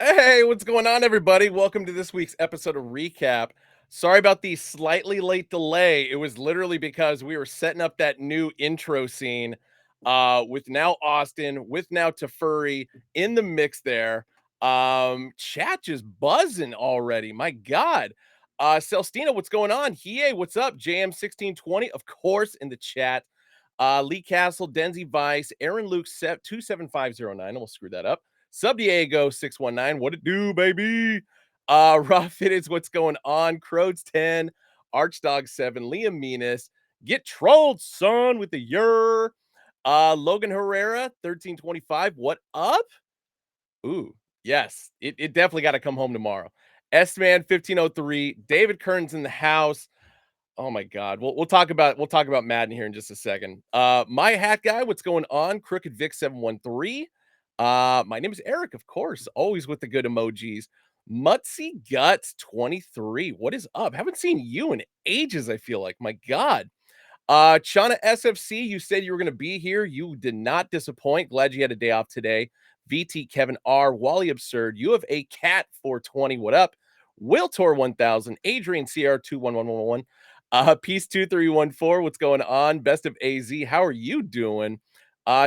Hey, what's going on, everybody? Welcome to this week's episode of Recap. Sorry about the slightly late delay. It was literally because we were setting up that new intro scene with now Austin, with now Tefuri in the mix there. Chat just buzzing already. My God. Celestina, what's going on? Hiei, what's up? JM1620, of course, in the chat. Lee Castle, Denzi Vice, Aaron Luke 27509. Almost screwed that up. Sub Diego 619. What it do, baby? Raw Fitteds, what's going on? Crodes 10, Archdog 7, Liam Menas. Get trolled, son, with the yer. Logan Herrera 1325. What up? Ooh, yes. It definitely got to come home tomorrow. S-Man 1503. David Kern's in the house. Oh my God. We'll talk about Madden here in just a second. My hat guy, what's going on? Crooked Vic 713. My name is Eric, of course, always with the good emojis. Mutsy Guts 23. What is up? Haven't seen you in ages, I feel like. My God. Chana SFC, you said you were going to be here. You did not disappoint. Glad you had a day off today. VT Kevin R. Wally Absurd. You have a cat 420. What up? Will Tor 1000. Adrian CR 21111. Peace 2314. What's going on? Best of AZ. How are you doing?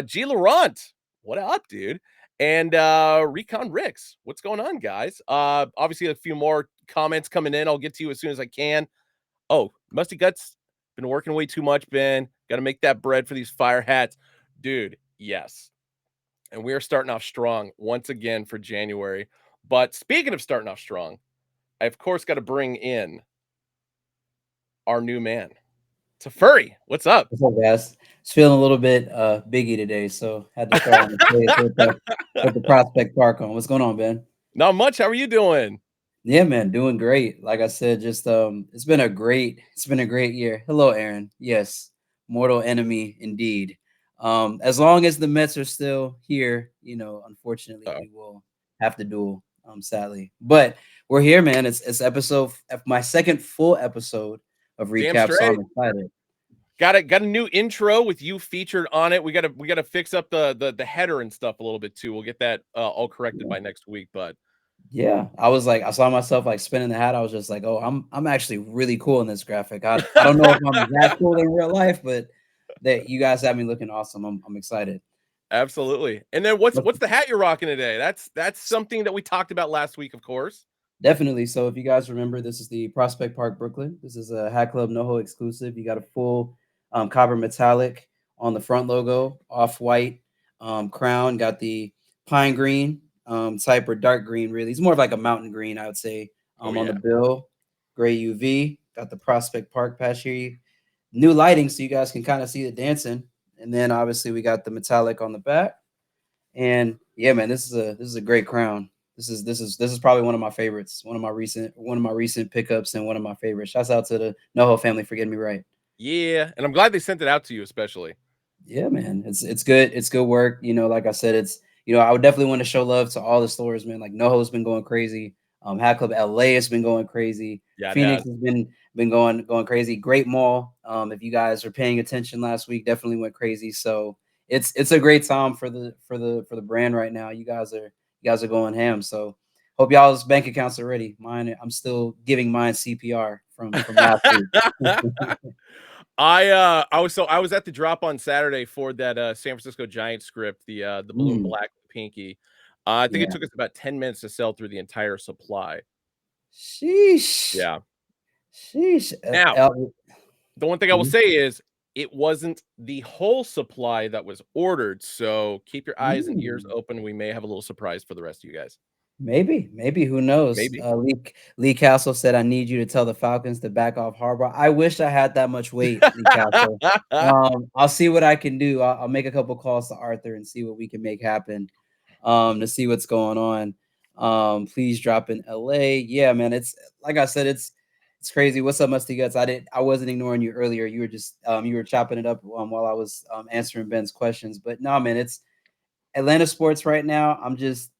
G Laurent. What up, dude? And Recon Ricks. What's going on, guys? Obviously, a few more comments coming in. I'll get to you as soon as I can. Oh, Musty Guts. Been working way too much, Ben. Got to make that bread for these fire hats. Dude, yes. And we are starting off strong once again for January. But speaking of starting off strong, I, of course, got to bring in our new man, Tefuri. What's up? What's up, guys? Just feeling a little bit biggie today, so had to throw on the face with the Prospect Park on. What's going on, Ben? Not much. How are you doing? Yeah, man, doing great. Like I said, just it's been a great year. Hello, Aaron. Yes, mortal enemy indeed. As long as the Mets are still here, unfortunately Oh, we will have to duel, sadly. But we're here, man. It's my second full episode of damn recap, so straight. I'm excited. Got a new intro with you featured on it. We gotta fix up the header and stuff a little bit too. We'll get that all corrected by next week. But Yeah, I was like, I saw myself like spinning the hat. I was just like, oh, I'm actually really cool in this graphic. I don't know if I'm that cool in real life, but that you guys have me looking awesome. I'm excited. absolutely. And then what's But what's the hat you're rocking today? That's something that we talked about last week, of course. definitely. So if you guys remember, this is the Prospect Park, Brooklyn. This is a Hat Club Noho exclusive. You got a full copper metallic on the front logo, off white crown. Got the pine green type or dark green. Really, it's more of like a mountain green, I would say. Oh On the yeah. bill, gray UV. Got the Prospect Park patch here. New lighting, so you guys can kind of see the dancing. And then obviously we got the metallic on the back. And yeah, man, this is a great crown. This is probably one of my favorites. One of my recent pickups and one of my favorites. Shouts out to the Noho family for getting me right. Yeah. And I'm glad they sent it out to you, especially. Yeah, man, it's good. It's good work. Like I said, I would definitely want to show love to all the stores, man. Like NoHo's been going crazy. Hat Club LA has been going crazy. Yeah, it Phoenix has. has been going crazy. Great Mall. If you guys were paying attention last week, definitely went crazy. So it's a great time for the brand right now. You guys are going ham. So hope y'all's bank accounts are ready. Mine, I'm still giving mine CPR from last week. I was at the drop on Saturday for that San Francisco Giants script, the blue and Mm, black pinky. I think it yeah. took us about 10 minutes to sell through the entire supply. Sheesh. Yeah. Sheesh. Now, the one thing I will Mhm. say is it wasn't the whole supply that was ordered, so keep your eyes and ears Mm. open. We may have a little surprise for the rest of you guys. Maybe, who knows? Maybe. Lee Castle said, "I need you to tell the Falcons to back off Harbaugh." I wish I had that much weight, Lee Castle. I'll see what I can do. I'll make a couple calls to Arthur and see what we can make happen. To see what's going on. Please drop in LA. Yeah, man. It's like I said, it's crazy. What's up, Musty Guts? I wasn't ignoring you earlier. You were just you were chopping it up while I was answering Ben's questions. But no, man, it's Atlanta sports right now.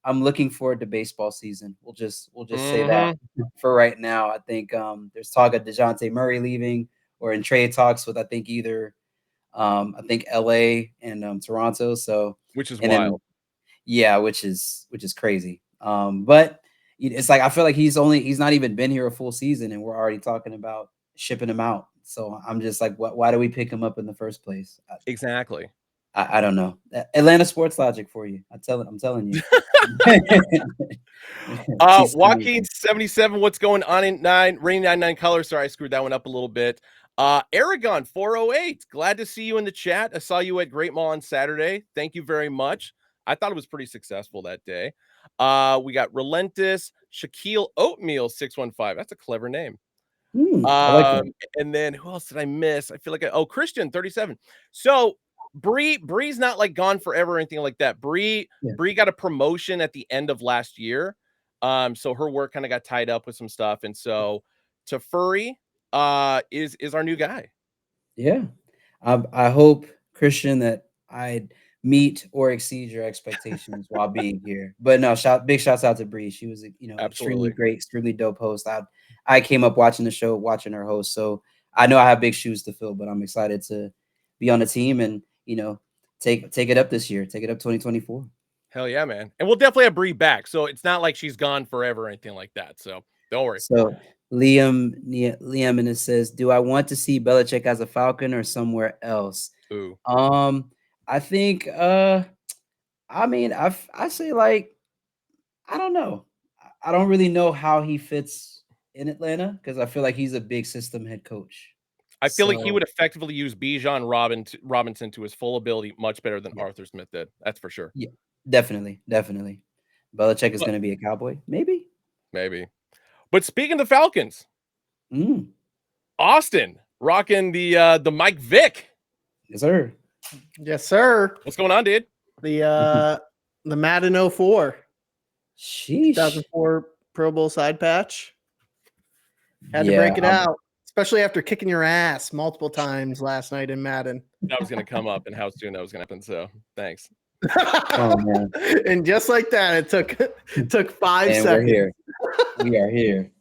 I'm looking forward to baseball season. We'll just say that Mhm. for right now. I think there's talk of DeJounte Murray leaving or in trade talks with I think LA and Toronto. So Which is and then wild. yeah, which is crazy. But it's like I feel like he's not even been here a full season, and we're already talking about shipping him out. So I'm just like, why do we pick him up in the first place? Exactly. I don't know. Atlanta sports logic for you. I'm telling you. Joaquin 77, what's going on in 9? Rainy 99 color. Sorry, I screwed that one up a little bit. Aragon 408. Glad to see you in the chat. I saw you at Great Mall on Saturday. Thank you very much. I thought it was pretty successful that day. We got Relentless, Shaquille Oatmeal 615. That's a clever name. I like that. And then who else did I miss? I feel like Christian 37. So Bree's not like gone forever or anything like that. Bree got a promotion at the end of last year. So her work kind of got tied up with some stuff. And so Tefuri is our new guy. Yeah. I hope, Christian, that I meet or exceed your expectations while being here. But no, big shouts out to Bree. She was, extremely great, extremely dope host. I came up watching the show, watching her host. So I know I have big shoes to fill, but I'm excited to be on the team and, take it up this year, take it up 2024. Hell yeah, man. And we'll definitely have Bree back. So it's not like she's gone forever or anything like that. So don't worry. So Liam and it says, do I want to see Belichick as a Falcon or somewhere else? Ooh. I think I say, like, I don't know. I don't really know how he fits in Atlanta because I feel like he's a big system head coach. I feel like he would effectively use Bijan Robinson to his full ability much better than Arthur Smith did. That's for sure. Yeah, definitely. Belichick is going to be a Cowboy, maybe. But speaking of the Falcons, Austin rocking the Mike Vick. Yes, sir. Yes, sir. What's going on, dude? The Madden 04. Sheesh. 2004 Pro Bowl side patch. Had to break it out, especially after kicking your ass multiple times last night in Madden. That was going to come up and how soon that was going to happen. So thanks. Oh, man. And just like that, it took 5 seconds. We are here.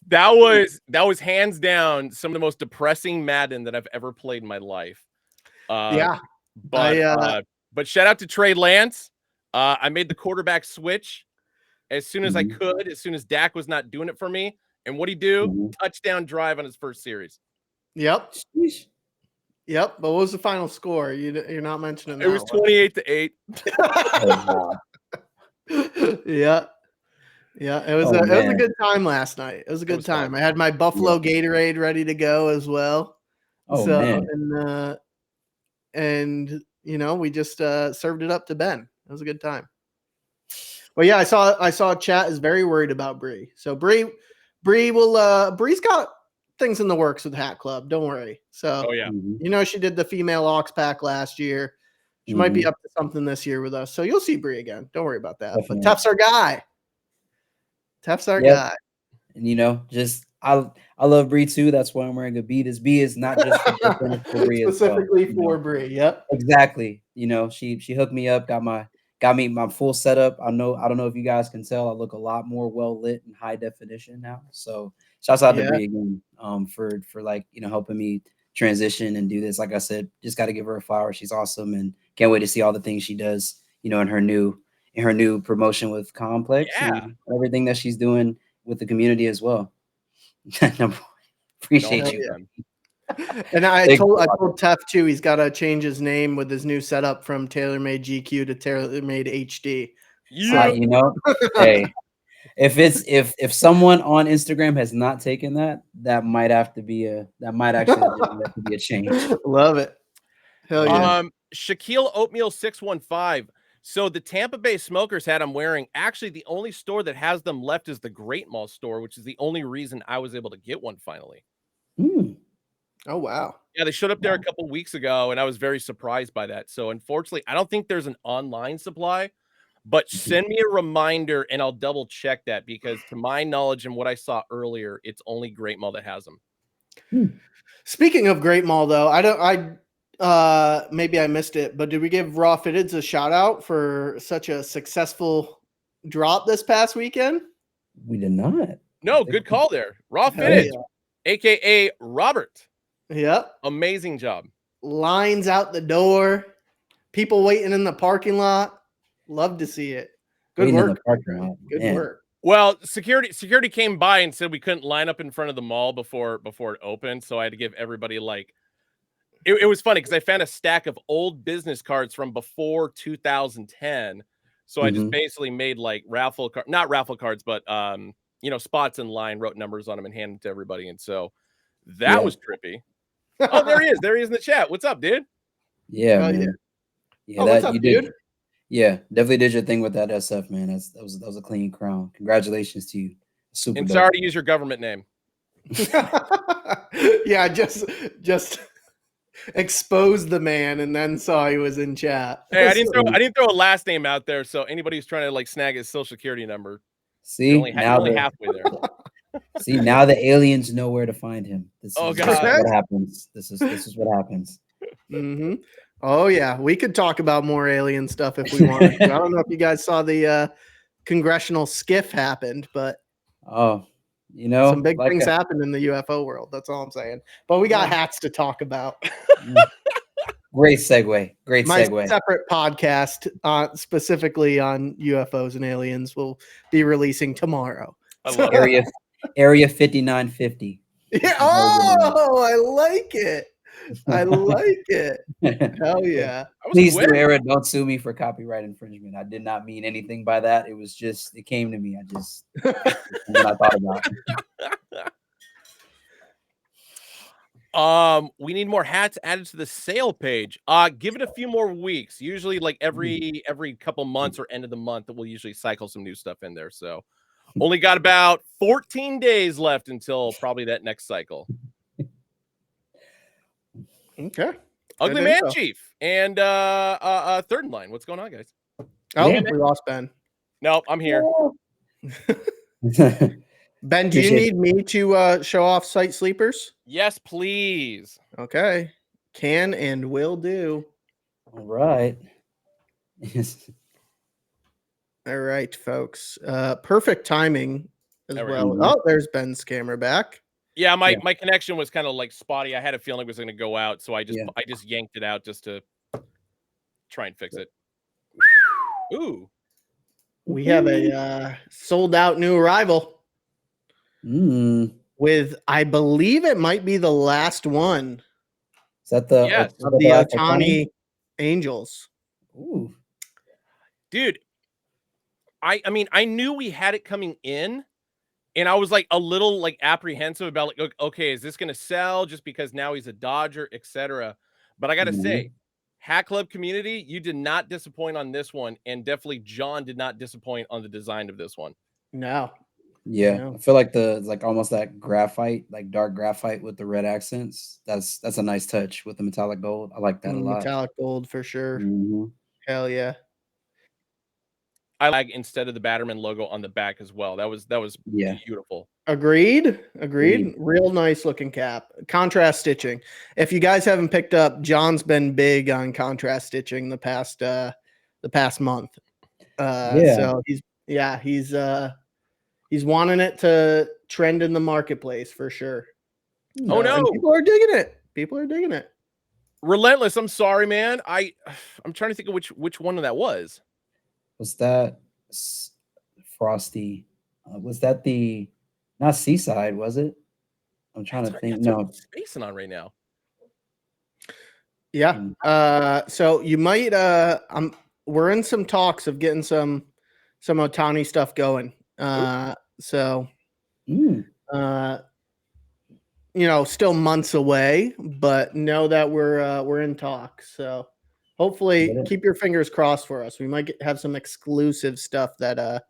That was hands down some of the most depressing Madden that I've ever played in my life. But shout out to Trey Lance. I made the quarterback switch as soon as I could, as soon as Dak was not doing it for me. And what'd he do? Touchdown drive on his first series. Yep. Yep. But what was the final score? You're not mentioning that. It was 28-8. Yeah. Yeah. It was a good time last night. It was a good time. Fun. I had my Buffalo Gatorade ready to go as well. And we just served it up to Ben. It was a good time. Well, yeah, I saw chat is very worried about Bree. So Bree will Bree's got things in the works with Hat Club. Don't worry. So she did the female aux pack last year. She might be up to something this year with us. So you'll see Bree again. Don't worry about that. Definitely. But Tuff's our guy. Guy. And just I love Bree too. That's why I'm wearing a B. This B is not just for Bree specifically for Bree. Yep. Exactly. She hooked me up, got me my full setup. I don't know if you guys can tell, I look a lot more well lit and high definition now. So shouts out to Bree again for helping me transition and do this. Like I said, just got to give her a flower. She's awesome and can't wait to see all the things she does, in her new promotion with Complex and everything that she's doing with the community as well. Appreciate you. And I told Tef too, he's got to change his name with his new setup from TaylorMade GQ to TaylorMade HD. Hey, if someone on Instagram has not taken that might actually be a change. Love it. Hell yeah. Shaquille Oatmeal 615. So the Tampa Bay Smokers hat I'm wearing, actually the only store that has them left is the Great Mall store, which is the only reason I was able to get one finally. Oh, wow. Yeah, they showed up there a couple weeks ago, and I was very surprised by that. So unfortunately, I don't think there's an online supply, but send me a reminder and I'll double check that because to my knowledge and what I saw earlier, it's only Great Mall that has them. Speaking of Great Mall, though, maybe I missed it, but did we give Raw Fitteds a shout out for such a successful drop this past weekend? We did not. No, good call there. Raw Fitteds, aka Robert. Yep. Amazing job. Lines out the door. People waiting in the parking lot. Love to see it. Good Waiting in work. the parking lot. Good Man. work. Well, security came by and said we couldn't line up in front of the mall before it opened, so I had to give everybody like it was funny because I found a stack of old business cards from before 2010. So I just basically made like not raffle cards, but spots in line, wrote numbers on them and handed them to everybody. And so that was trippy. Oh, there he is. There he is in the chat. What's up, dude? Yeah, Oh, man. Yeah, Oh, what's up, dude? Yeah, definitely did your thing with that SF, man. That was a clean crown. Congratulations to you. Super And dope. sorry to use your government name. Yeah, just exposed the man and then saw he was in chat. Hey, I didn't throw a last name out there, so anybody who's trying to like snag his social security number, see you're only halfway there. See, now the aliens know where to find him. This is what happens. This is what happens. Mm-hmm. Oh yeah, we could talk about more alien stuff if we wanted to. I don't know if you guys saw the congressional skiff happened, but some big things happened in the UFO world. That's all I'm saying. But we got hats to talk about. Great segue. My separate podcast, specifically on UFOs and aliens, will be releasing tomorrow. Area 5950. Yeah. Oh, I like it. I like it. Hell yeah. Please do, Era, don't sue me for copyright infringement. I did not mean anything by that. It was just, it came to me. I just, what I thought about. We need more hats added to the sale page. Give it a few more weeks. Usually like every couple months or end of the month that we'll usually cycle some new stuff in there. So only got about 14 days left until probably that next cycle. Okay. Ugly Man Chief and third in line. What's going on, guys? Oh, we lost Ben. No, I'm here. Ben, do you need me to show off Site Sleepers? Yes, please. Okay. Can and will do. All right. All right, folks. Perfect timing as well. Oh, there's Ben's camera back. Yeah, my connection was kind of like spotty. I had a feeling it was going to go out, so I just yanked it out just to try and fix it. Ooh. We have a sold out new arrival. With, I believe it might be the last one. Is that the Otani Angels? Ooh. Dude, I mean, I knew we had it coming in, and I was like a little like apprehensive about like, okay, is this going to sell just because now he's a Dodger, etc. But I got to say, Hat Club community, you did not disappoint on this one, and definitely John did not disappoint on the design of this one. No. Yeah, no. I feel like almost that graphite, like dark graphite with the red accents. That's a nice touch with the metallic gold. I like that a lot. Metallic gold for sure. Hell yeah. I like instead of the Batterman logo on the back as well. That was beautiful. Agreed. Real nice looking cap. Contrast stitching. If you guys haven't picked up, John's been big on contrast stitching the past month. So he's wanting it to trend in the marketplace for sure. Oh no, and people are digging it. Relentless. I'm sorry, man. I'm trying to think of which one that was. Was that Frosty? Was that the not Seaside? Was it? I'm trying to think. No, spacing on right now. Yeah. So you might. We're in some talks of getting some Otani stuff going. Still months away, but know that we're in talks. So hopefully keep your fingers crossed for us. We might have some exclusive stuff that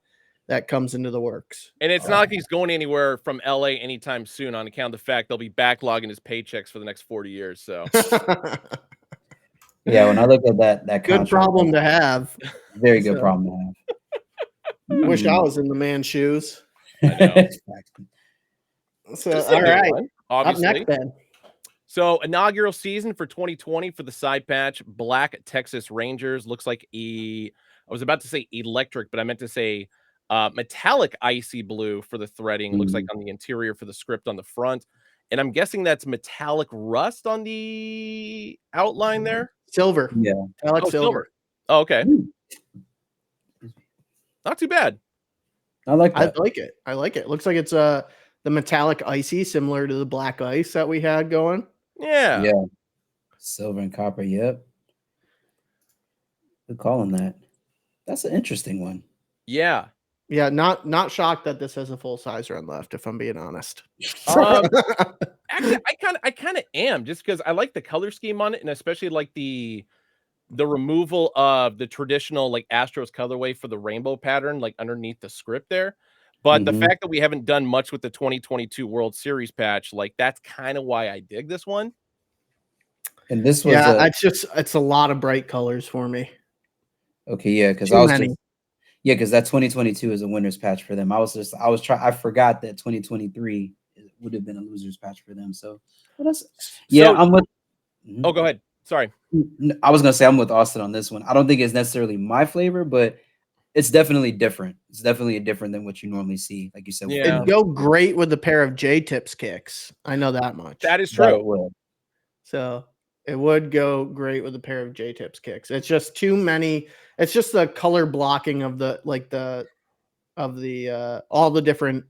comes into the works. And it's not like he's going anywhere from LA anytime soon on account of the fact they'll be backlogging his paychecks for the next 40 years. So yeah, when I look at that good contract, problem to have. Very good problem to have. Wish I was in the man's shoes. I know. So all right. Obviously. Up next, Ben. So inaugural season for 2020 for the side patch, Black Texas Rangers. Looks like I was about to say electric, but I meant to say metallic icy blue for the threading. Looks like on the interior for the script on the front. And I'm guessing that's metallic rust on the outline there. Silver. Yeah. Metallic silver. Oh, okay. Not too bad. I like I that. like it. I like it. Looks like it's the metallic icy, similar to the black ice that we had going. Yeah. Yeah. Silver and copper. Yep. Good call on that. That's an interesting one. Yeah. Yeah, not shocked that this has a full size run left, if I'm being honest. Actually, I kind of am, just because I like the color scheme on it, and especially like the removal of the traditional like Astros colorway for the rainbow pattern, like underneath the script there. But the Mhm. fact that we haven't done much with the 2022 World Series patch, like that's kind of why I dig this one. And this was Yeah, a it's a lot of bright colors for me. okay, yeah, because Too I was many. just yeah, because that 2022 is a winner's patch for them. I forgot that 2023 would have been a loser's patch for them. So well, that's yeah, So, I'm with mhm. oh, go ahead. Sorry. I was gonna say I'm with Austin on this one. I don't think it's necessarily my flavor, but it's definitely different. It's definitely different than what you normally see. Like you said, with Yeah. It'd go great with a pair of J-tips kicks. I know that much. That is that true. it will. So it would go great with a pair of J-tips kicks. It's just too many. It's just the color blocking of the all the different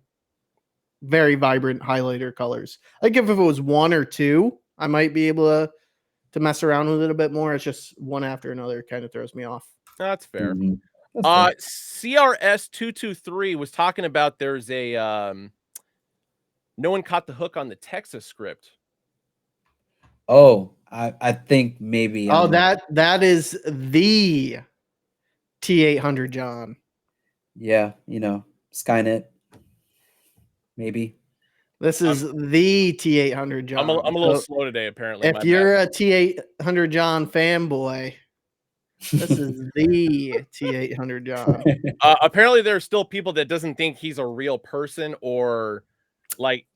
very vibrant highlighter colors. Like if it was one or two, I might be able to mess around with it a bit more. It's just one after another kind of throws me off. That's fair. Mhm. That's fair. CRS223 was talking about there's a no one caught the hook on the Texas script. Oh, I think maybe Oh, that is the T800 John. yeah, Skynet, maybe. This is the T800 John. I'm a little So slow today, apparently. if you're a T800 John fanboy, this is the T800 John. Apparently there are still people that doesn't think he's a real person, or like,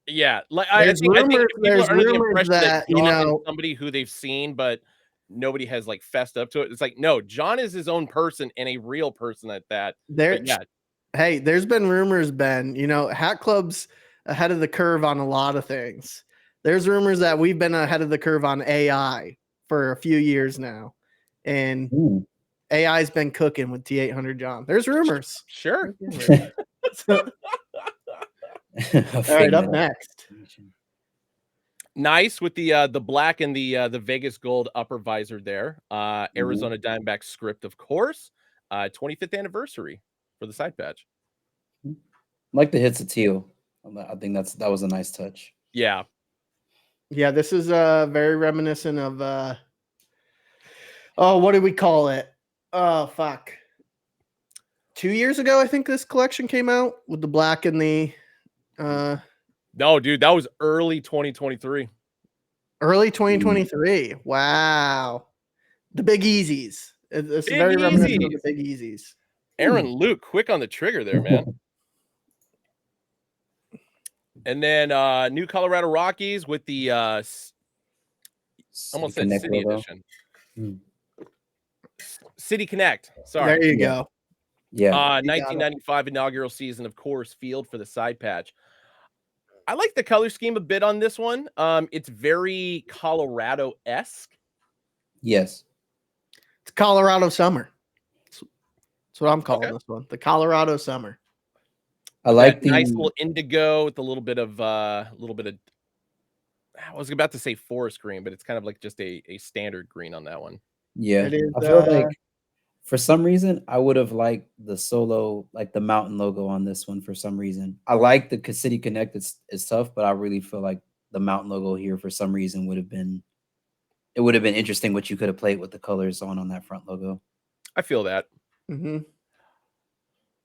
yeah, like I There's think if people there's are under the rumors impression that that, John is somebody who they've seen, but nobody has like fessed up to it. It's like, no, John is his own person and a real person at that. there But yeah, hey, there's been rumors, Ben, Hat Club's ahead of the curve on a lot of things. There's rumors that we've been ahead of the curve on AI for a few years now. And Ooh. AI's been cooking with T800 John. There's rumors. sure. There's rumors. All right, up next. Nice with the black and the Vegas gold upper visor there. Arizona Diamondback script, of course. 25th anniversary for the side patch. Like the hits of teal. I think that was a nice touch. Yeah. Yeah, this is very reminiscent of what did we call it? Oh fuck. 2 years ago, I think this collection came out with the black and the No, dude, that was early 2023. early 2023. Wow. The Big Easies. It's Big very reminiscent of Easies. the Big Easies. Aaron Luke, quick on the trigger there, man. And then New Colorado Rockies with the almost said Connect City logo. Edition. City Connect. Sorry. There you Yeah. go. Yeah. 1995 inaugural season of Coors Field for the side patch. I like the color scheme a bit on this one. It's very Colorado-esque. Yes. It's Colorado summer. That's what I'm calling this one. The Colorado summer. I like That nice little indigo with a little bit of I was about to say forest green, but it's kind of like just a standard green on that one. Yeah. It is, I feel like for some reason I would have liked the solo, like the mountain logo on this one for some reason. I like the City Connect, it's tough, but I really feel like the mountain logo here for some reason would have been interesting what you could have played with the colors on that front logo. I feel that. Mm-hmm.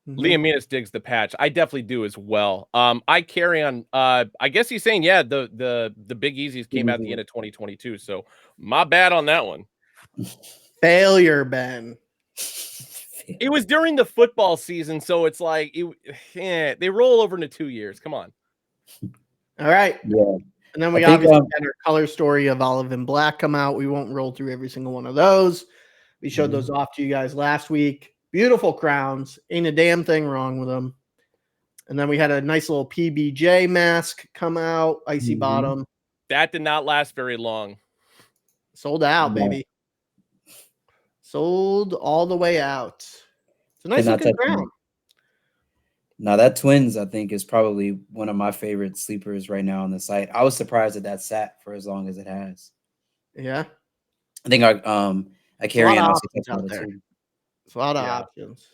Liam Menas digs the patch. I definitely do as well. I carry on. I guess he's saying, yeah, the Big Easies came out at the end of 2022. So my bad on that one. Failure, Ben. It was during the football season, so it's like they roll over into 2 years. Come on. All right. Yeah. And then we obviously had our color story of Olive and Black come out. We won't roll through every single one of those. We showed those off to you guys last week. Beautiful crowns. Ain't a damn thing wrong with them. And then we had a nice little PBJ mask come out. Icy bottom. That did not last very long. Sold out, baby. Sold all the way out. It's a nice looking crown. Now that Twins, I think, is probably one of my favorite sleepers right now on the site. I was surprised that sat for as long as it has. Yeah. I think I carry lot of also options talked out about it there. too. It's a lot of Yeah. options.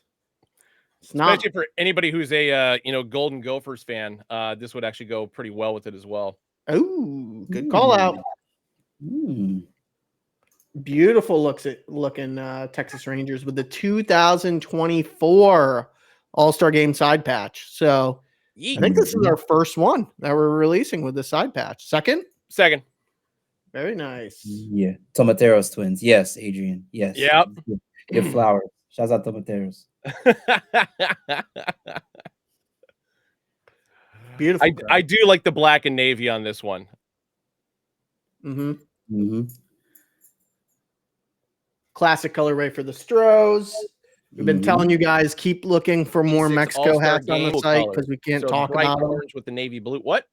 It's not Especially for anybody who's a Golden Gophers fan. This would actually go pretty well with it as well. Oh, good call out. Beautiful looking Texas Rangers with the 2024 All-Star Game side patch. So I think this is our first one that we're releasing with the side patch. Second. Very nice. Yeah. Tomateros Twins. Yes, Adrian. Yes. Yep. Give flowers. Shouts out Tomateros. Beautiful. I do like the black and navy on this one. Classic colorway for the Stros. We've been telling you guys, keep looking for more Mexico hats on the site because we can't talk about them. Orange with the navy blue. What?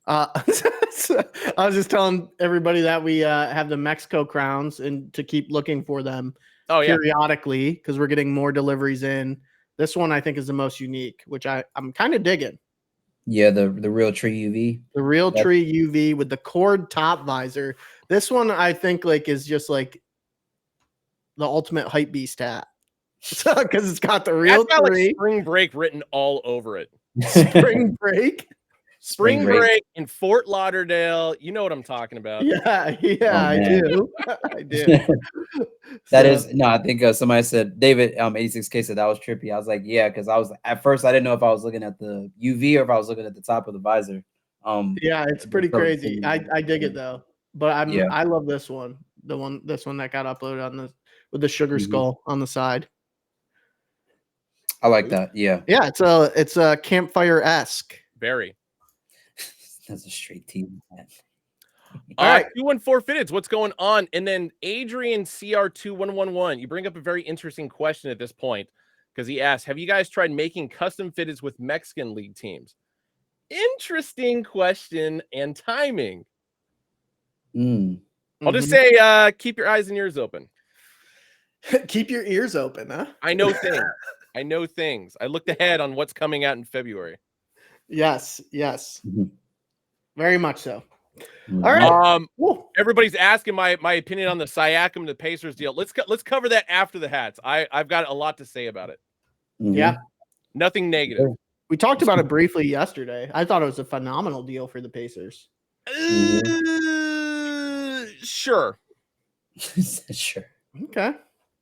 I was just telling everybody that we have the Mexico crowns and to keep looking for them periodically because we're getting more deliveries in. This one I think is the most unique, which I'm kind of digging. Yeah, the real tree UV. The real tree UV with the cord top visor. This one I think like is just like the ultimate hype beast hat. Because it's got the real got tree. like spring break written all over it. Spring break. Spring break in Fort Lauderdale. You know what I'm talking about. Yeah, I do. I do. That is no, I think somebody said David 86K said that was trippy. I was like, yeah, because I was at first I didn't know if I was looking at the UV or if I was looking at the top of the visor. Yeah, it's pretty crazy. I dig it though. But I love this one. This one that got uploaded on with the sugar skull on the side. I like that. Yeah. Yeah, it's a campfire-esque. Very. That's a straight team. All right, 214 Fitteds, what's going on? And then Adrian CR2111, you bring up a very interesting question at this point because he asked, have you guys tried making custom fitteds with Mexican League teams? Interesting question and timing. I'll just say keep your eyes and ears open. Keep your ears open, huh? I know things. I know things. I looked ahead on what's coming out in February. Yes. Very much so. All right. Everybody's asking my opinion on the Siakam and the Pacers deal. Let's cover that after the hats. I've got a lot to say about it. Yeah. Nothing negative. We talked about it briefly yesterday. I thought it was a phenomenal deal for the Pacers. Sure. Sure. Okay.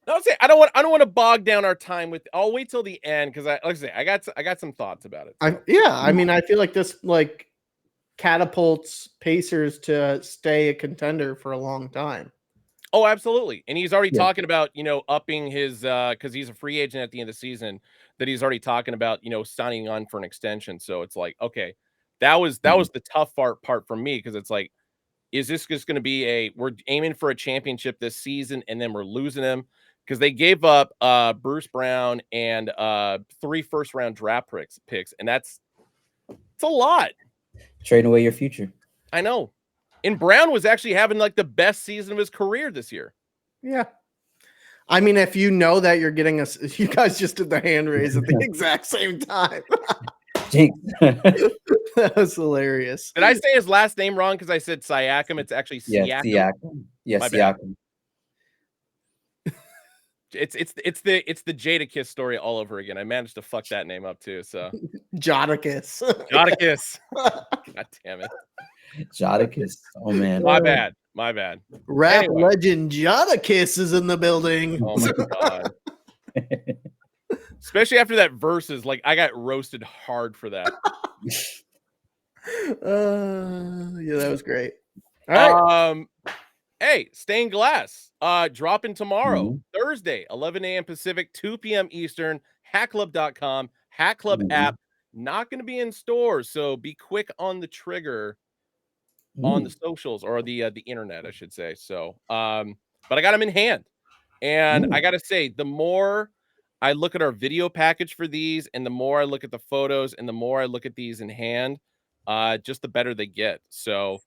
I don't want to bog down our time with. I'll wait till the end because I got some thoughts about it. So. I mean, I feel like this catapults Pacers to stay a contender for a long time. Oh, absolutely. And he's already talking about, upping his because he's a free agent at the end of the season, that he's already talking about, signing on for an extension. So it's like, okay, that was the tough part for me because it's like, is this just going to be we're aiming for a championship this season and then we're losing him because they gave up Bruce Brown and 3 first-round draft picks, and it's a lot. Trading away your future. I know. And Brown was actually having like the best season of his career this year. Yeah. I mean, if you know that you're getting you guys just did the hand raise at the exact same time. That was hilarious. Did I say his last name wrong? Because I said Siakam. It's actually Siakam. Yes, Siakam. It's the Jadakiss story all over again. I managed to fuck that name up too. So Jadakiss. God damn it. Jadakiss. Oh man. My bad. Rap legend Jadakiss is in the building. Oh my god. Especially after that verses, like I got roasted hard for that. Yeah, that was great. All right. Hey, Stained Glass, dropping tomorrow, Thursday, 11 a.m. Pacific, 2 p.m. Eastern, hackclub.com, Hack Club app, not going to be in stores, so be quick on the trigger on the socials, or the internet, I should say. So, but I got them in hand, and I got to say, the more I look at our video package for these, and the more I look at the photos, and the more I look at these in hand, just the better they get. So,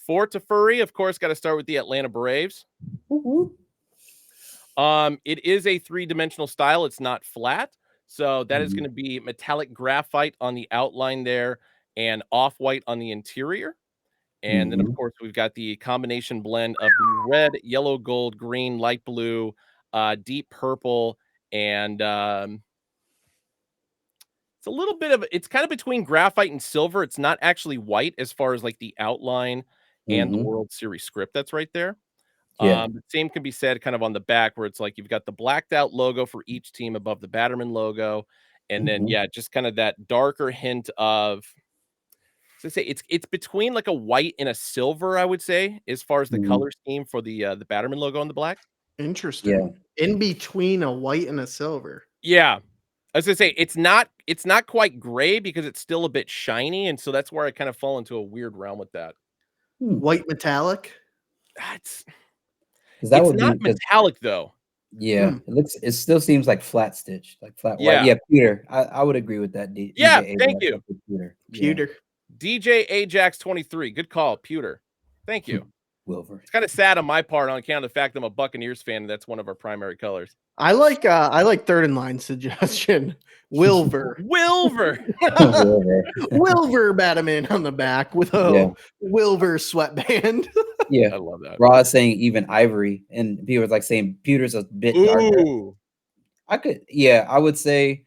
for to furry, of course, got to start with the Atlanta Braves. It is a three-dimensional style. It's not flat. So that is Mhm. going to be metallic graphite on the outline there and off-white on the interior. And then, of Mhm. course, we've got the combination blend of the red, yellow, gold, green, light blue, deep purple, and it's a little bit of it's kind of between graphite and silver. It's not actually white as far as like the outline and the Mhm. World Series script that's right there. Yeah. The same can be said kind of on the back where it's like you've got the blacked out logo for each team above the Batterman logo. And then, Mhm. yeah, just kind of that darker hint of, so say it's between like a white and a silver, I would say, as far as the Mhm. color scheme for the Batterman logo on the black. Yeah. Interesting. In between a white and a silver. Yeah. I was gonna say it's not quite gray because it's still a bit shiny, and so that's where I kind of fall into a weird realm with that. Hmm. White metallic. It's 'Cause that it's would not be 'cause metallic though. Hmm. yeah, it still seems like flat stitch, like flat white. Yeah. Yeah, pewter. I would agree with that, Yeah, DJ thank Ajax, you. that's a pewter. Yeah. Pewter. DJ Ajax 23. Good call, Pewter. Thank you. Wilver. It's kind of sad on my part on account of the fact I'm a Buccaneers fan and that's one of our primary colors. I like third in line suggestion. Wilver. Wilver. Wilver. Wilver Batman on the back with Yeah. a Wilver sweatband. Yeah. I love that. Raw is saying even ivory, and people was like saying pewter's a bit darker. Ooh. I would say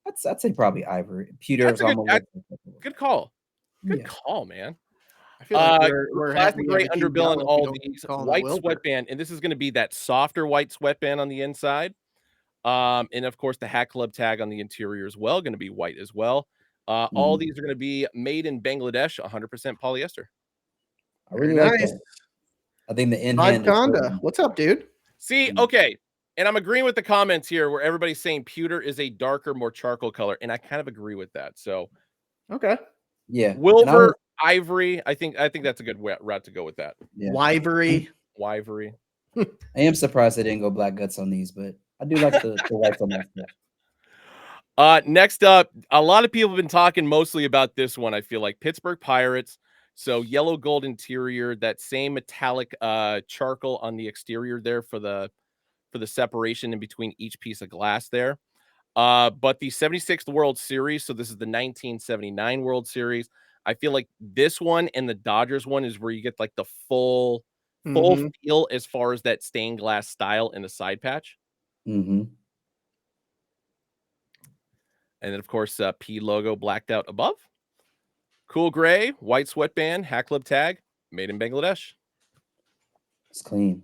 I'd say probably ivory. Pewter That's is a good almost good call. Good yeah. call, man. I feel like Classic we have gray a huge underbill on L if we all don't these, call him a white Wilbur. sweatband, and this is gonna be that softer white sweatband on the inside. And of course, the Hat Club tag on the interior as well, gonna be white as well. All Mhm. these are gonna be made in Bangladesh, 100% polyester. I Very really like nice. that. I think the in Vibe hand is Conda. What's up, dude? See, okay, and I'm agreeing with the comments here where everybody's saying pewter is a darker, more charcoal color, and I kind of agree with that. So, Okay. yeah. And I Wilver, was ivory, I think that's a good route to go with that. yeah. Wivery. Wivery. I am surprised they didn't go black guts on these, but I do like the whites on that stuff. Next up, a lot of people have been talking mostly about this one. I feel like Pittsburgh Pirates. So yellow gold interior, that same metallic charcoal on the exterior there for the separation in between each piece of glass there. But the 76th World Series, so this is the 1979 World Series. I feel like this one and the Dodgers one is where you get like the full Mm-hmm. feel as far as that stained glass style in the side patch. Mm-hmm. And then of course P logo blacked out above. Cool gray, white sweatband, Hat Club tag, made in Bangladesh. It's clean.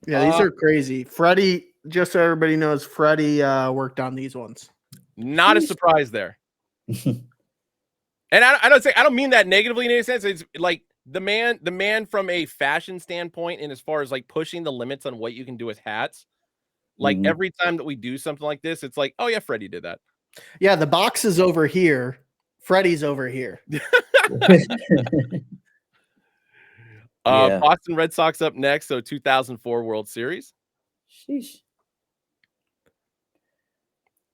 Yeah, these are crazy. Freddie, just so everybody knows, Freddie worked on these ones. Not a surprise there. And I don't mean that negatively in any sense. It's like the man from a fashion standpoint, and as far as like pushing the limits on what you can do with hats. Like Mhm. every time that we do something like this, it's like, oh yeah, Freddie did that. Yeah, the box is over here. Freddie's over here. Yeah. Boston Red Sox up next. So 2004 World Series. Sheesh.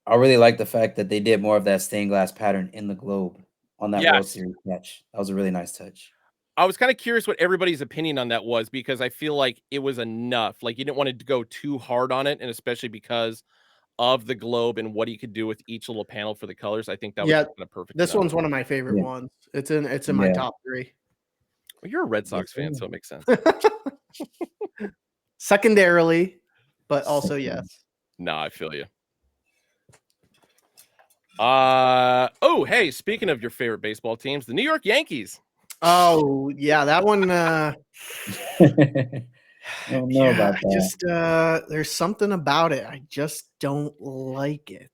I really like the fact that they did more of that stained glass pattern in the globe on that World Yes. Series catch. That was a really nice touch. I was kind of curious what everybody's opinion on that was because I feel like it was enough. Like you didn't want to go too hard on it, and especially because of the globe and what he could do with each little panel for the colors. I think that was Yeah, kind of perfect. this enough. one's one of my favorite Yeah. ones. It's in my Yeah. top 3. Well, you're a Red Yes, Sox fan, sir. so it makes sense. Secondarily, but also yes. No, I feel you. Oh, hey, speaking of your favorite baseball teams, the New York Yankees. Oh, yeah, that one I don't know about that. just there's something about it. I just don't like it.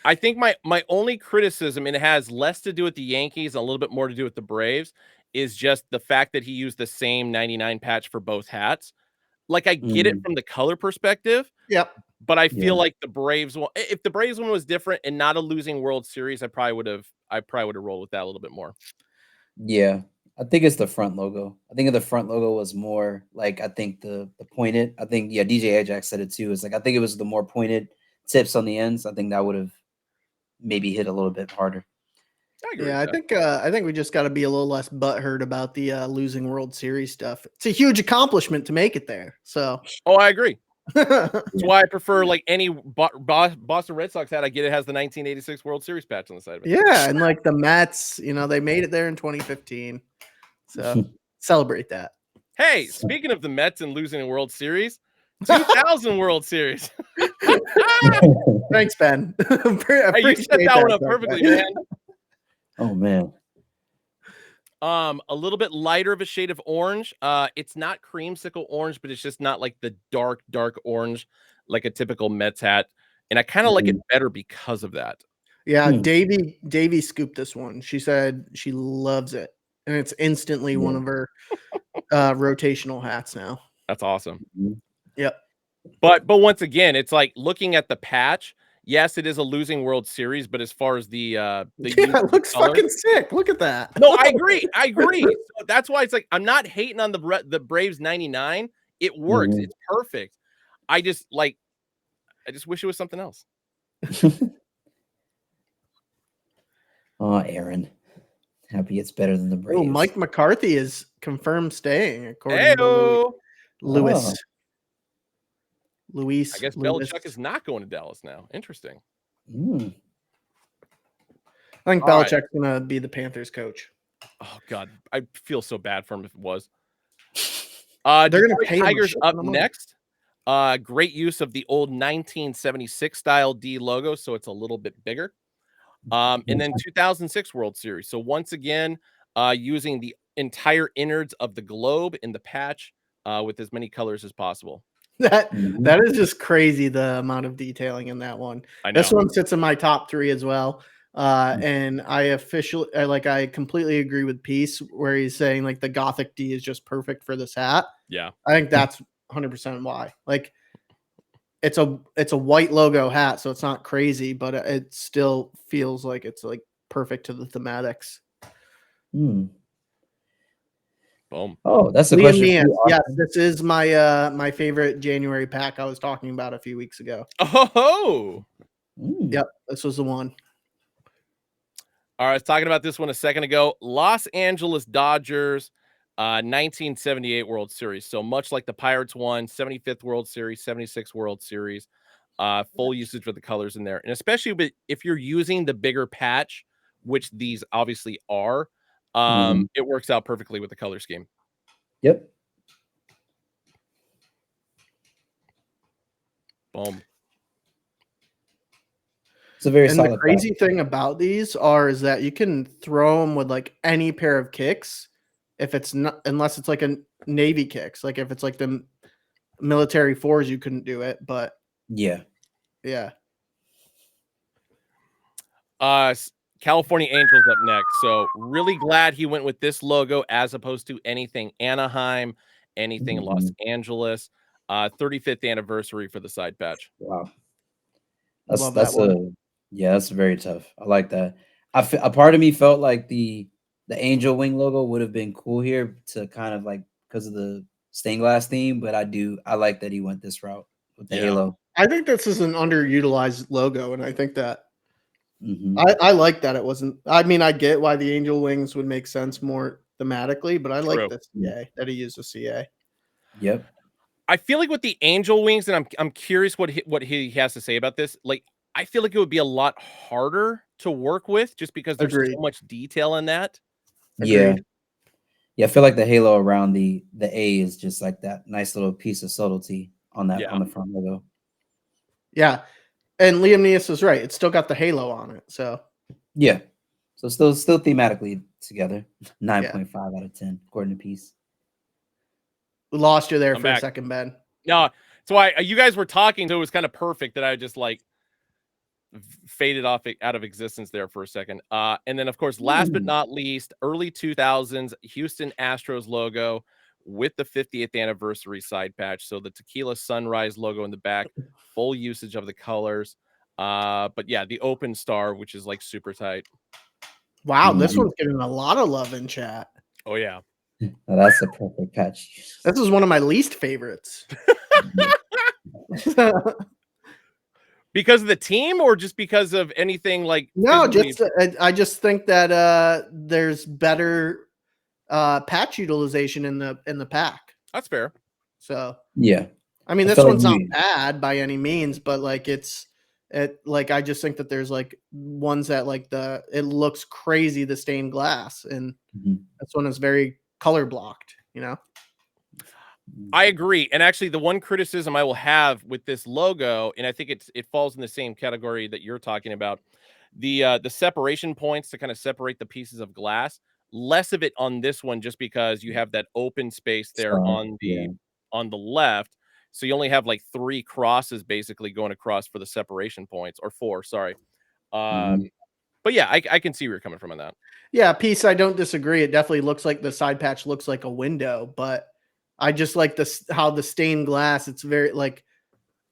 I think my only criticism, and it has less to do with the Yankees and a little bit more to do with the Braves, is just the fact that he used the same 99 patch for both hats. Like I get it Mm, from the color perspective, Yep. but I yeah. feel like the Braves one, if the Braves one was different and not a losing World Series, I probably would have rolled with that a little bit more. Yeah. I think it's the front logo. I think the front logo was more like I think the pointed. I think DJ Ajax said it too. It's like I think it was the more pointed tips on the ends. I think that would have maybe hit a little bit harder. agree Yeah, with I think we just got to be a little less butthurt about the losing World Series stuff. It's a huge accomplishment to make it there. So that. Oh, I agree. yeah, That's why I prefer like any Boston Red Sox hat I get. It has the 1986 World Series patch on the side of it. and like the Mets, they made it there in 2015. So celebrate that. Hey, speaking of the Mets and losing a World Series, 2000 World Series. Thanks, Ben. Hey, you set that one up perfectly, man. Oh man. A little bit lighter of a shade of orange. It's not creamsicle orange, but it's just not like the dark orange like a typical Mets hat. And I kind of like it better because of that. Yeah, Hmm. Davey scooped this one. She said she loves it, and it's instantly one of her rotational hats now. That's awesome. Yep. But once again, it's like looking at the patch. Yes, it is a losing World Series, but as far as the it looks fucking sick. Look at that. No, I agree. So that's why it's like I'm not hating on the Braves 99. It works. It's perfect. I just wish it was something else. Oh, Aaron. Happy it's better than the Braves. Oh, Mike McCarthy is confirmed staying, according to Hey-o. Luis. Oh. I guess Belichick is not going to Dallas now. Interesting. Mm. I think All right. Belichick's gonna be the Panthers coach. Oh God, I feel so bad for him if it was. They're gonna Detroit pay him a Tigers shit up ton of money. next. Great use of the old 1976 style D logo, so it's a little bit bigger. And then 2006 World Series. So once again, using the entire innards of the globe in the patch with as many colors as possible. That is just crazy, the amount of detailing in that one. I know. This one sits in my top 3 as well. And I completely agree with Peace where he's saying like the Gothic D is just perfect for this hat. Yeah. I think that's 100% why. Like it's a white logo hat, so it's not crazy, but it still feels like it's like perfect to the thematics. Mm. Boom. Oh, that's a Liam question. Neas, For you, yes, Austin. this is my favorite January pack I was talking about a few weeks ago. Oh. Yep, this was the one. All right, I was talking about this one a second ago. Los Angeles Dodgers, 1978 World Series. So much like the Pirates won, 75th World Series, 76th World Series, full usage of the colors in there. And especially if you're using the bigger patch, which these obviously are, it works out perfectly with the color scheme. Yep. Boom. It's a very And solid the crazy pack. thing about these is that you can throw them with like any pair of kicks if it's not, unless it's like a Navy kicks. Like if it's like the military 4s, you couldn't do it, but Yeah. California Angels up next. So really glad he went with this logo as opposed to anything Anaheim, anything Los Angeles. 35th anniversary for the side patch. Wow. Love that one. That's very tough. I like that. A part of me felt like the angel wing logo would have been cool here to kind of like because of the stained glass theme, but I like that he went this route with the halo. I think this is an underutilized logo, and I think that Mm-hmm. I like that it wasn't. I mean, I get why the angel wings would make sense more thematically, but I like the CA that he used a CA. Yep. I feel like with the angel wings, and I'm curious what he has to say about this. Like, I feel like it would be a lot harder to work with just because there's so much detail in that. Yeah. Yeah, I feel like the halo around the A is just like that nice little piece of subtlety on that on the front logo. Yeah. And Liam Neas is right. It's still got the halo on it. So yeah. So still thematically together. 9.5 out of 10, according to Peace. We lost you there for a second, Ben. No, that's why you guys were talking, so it was kind of perfect that I just like faded off out of existence there for a second. And then of course, last but not least, early 2000s Houston Astros logo with the 50th anniversary side patch. So the Tequila Sunrise logo in the back, full usage of the colors. But yeah, the open star, which is like super tight. Wow, this one's getting a lot of love in chat. Oh yeah. Now that's a perfect patch. This is one of my least favorites. Because of the team, or just because of anything like No, physically? just I just think that there's better patch utilization in the pack. That's fair. So Yeah. I mean, I this feel like one's not you- bad by any means, but like like I just think that there's like ones that like it looks crazy, the stained glass, and Mhm. this one is very color blocked, you know. I agree. And actually, the one criticism I will have with this logo, and I think it falls in the same category that you're talking about, the separation points to kind of separate the pieces of glass. Less of it on this one, just because you have that open space there So, on yeah. the left. So you only have like 3 crosses basically going across for the separation points, or 4, sorry. Mhm. But yeah, I can see where you're coming from on that. Yeah, piece. I don't disagree. It definitely looks like the side patch looks like a window, but I just like this how the stained glass. It's very like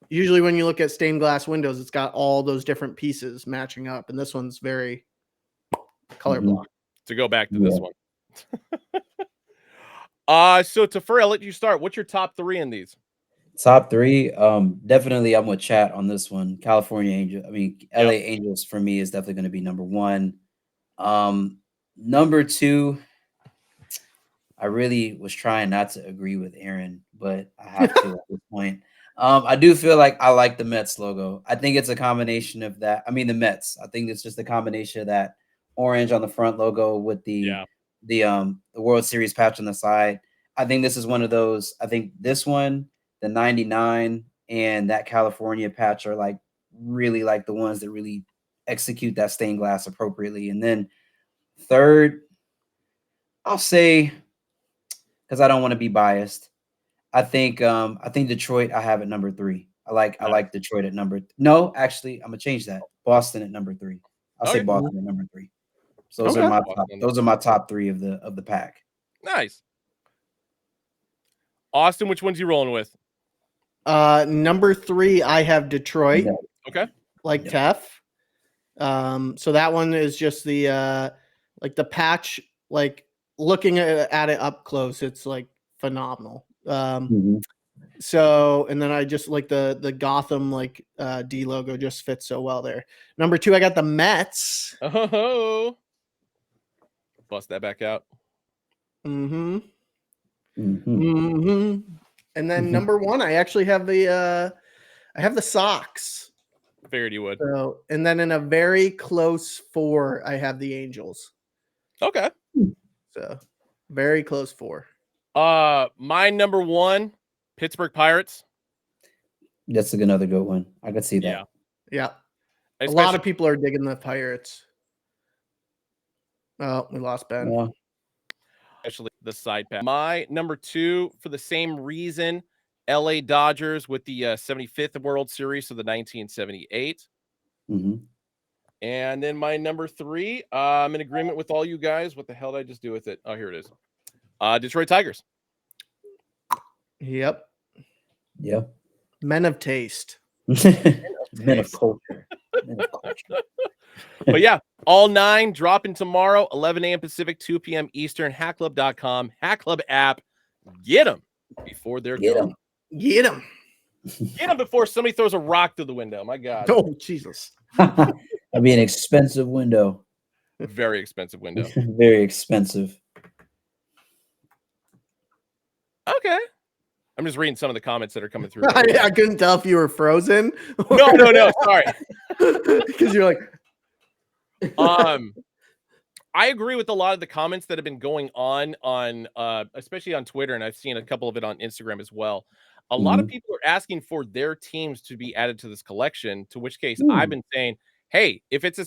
usually when you look at stained glass windows, it's got all those different pieces matching up, and this one's very color Mhm. blocked. To go back to Yeah. this one. So Tafur, I'll let you start. What's your top 3 in these? Top 3, definitely I'm with chat on this one. California Angel. I mean, Yep. LA Angels for me is definitely going to be number 1. Number 2, I really was trying not to agree with Aaron, but I have to at this point. I do feel like I like the Mets logo. I think it's a combination of that. I mean, the Mets. I think it's just a combination of that orange on the front logo with Yeah. the World Series patch on the side. I think this is one of those. I think this one, the 99, and that California patch are like really like the ones that really execute that stained glass appropriately. And then third, I'll say, because I don't want to be biased, I think Detroit I have at number 3. I Nice. like Detroit at number no, actually, I'm gonna change that. Boston at number 3. I'll say Okay. Boston at number 3. So those are Okay. my Boston. those are my top 3 of the pack. Nice. Austin, which one's you rolling with? Number 3, I have Detroit, Yeah. Okay. like Yeah. Tef. So that one is just the like the patch, like looking at it up close, it's like phenomenal. Mhm. So and then I just like the Gotham like D logo just fits so well there. Number 2, I got the Mets. Oh, bust that back out. Mm-hmm. Mhm. Mm-hmm. And then Mhm. number 1, I actually have the Sox. Figured you would. So and then in a very close 4, I have the Angels. Okay. So very close 4. My number 1, Pittsburgh Pirates. That's another good one. I could see Yeah. that. Yeah. A lot Especially, of people are digging the Pirates. Oh, we lost Ben. Yeah. especially the side pass. My number 2, for the same reason, LA Dodgers with the 75th World Series of the 1978. Mhm. And then my number 3, I'm in agreement with all you guys. What the hell did I just do with it? Oh, here it is. Detroit Tigers. Yep. Yeah. Men of taste. Men of culture. Men of culture. But yeah, all 9 dropping tomorrow, 11 a.m. Pacific, 2 p.m. Eastern. Hackclub.com, Hack Club app. Get them before they're Get gone. 'em. Get him. Get them before somebody throws a rock through the window. My God. Oh, Jesus. That'd be an expensive window. Very expensive window. Very expensive. Okay. I'm just reading some of the comments that are coming through. I couldn't tell if you were frozen. No. Sorry. Because you're like, I agree with a lot of the comments that have been going on especially on Twitter, and I've seen a couple of it on Instagram as well. A lot of Mhm. people are asking for their teams to be added to this collection, to which case I've Ooh. been saying, hey, if it's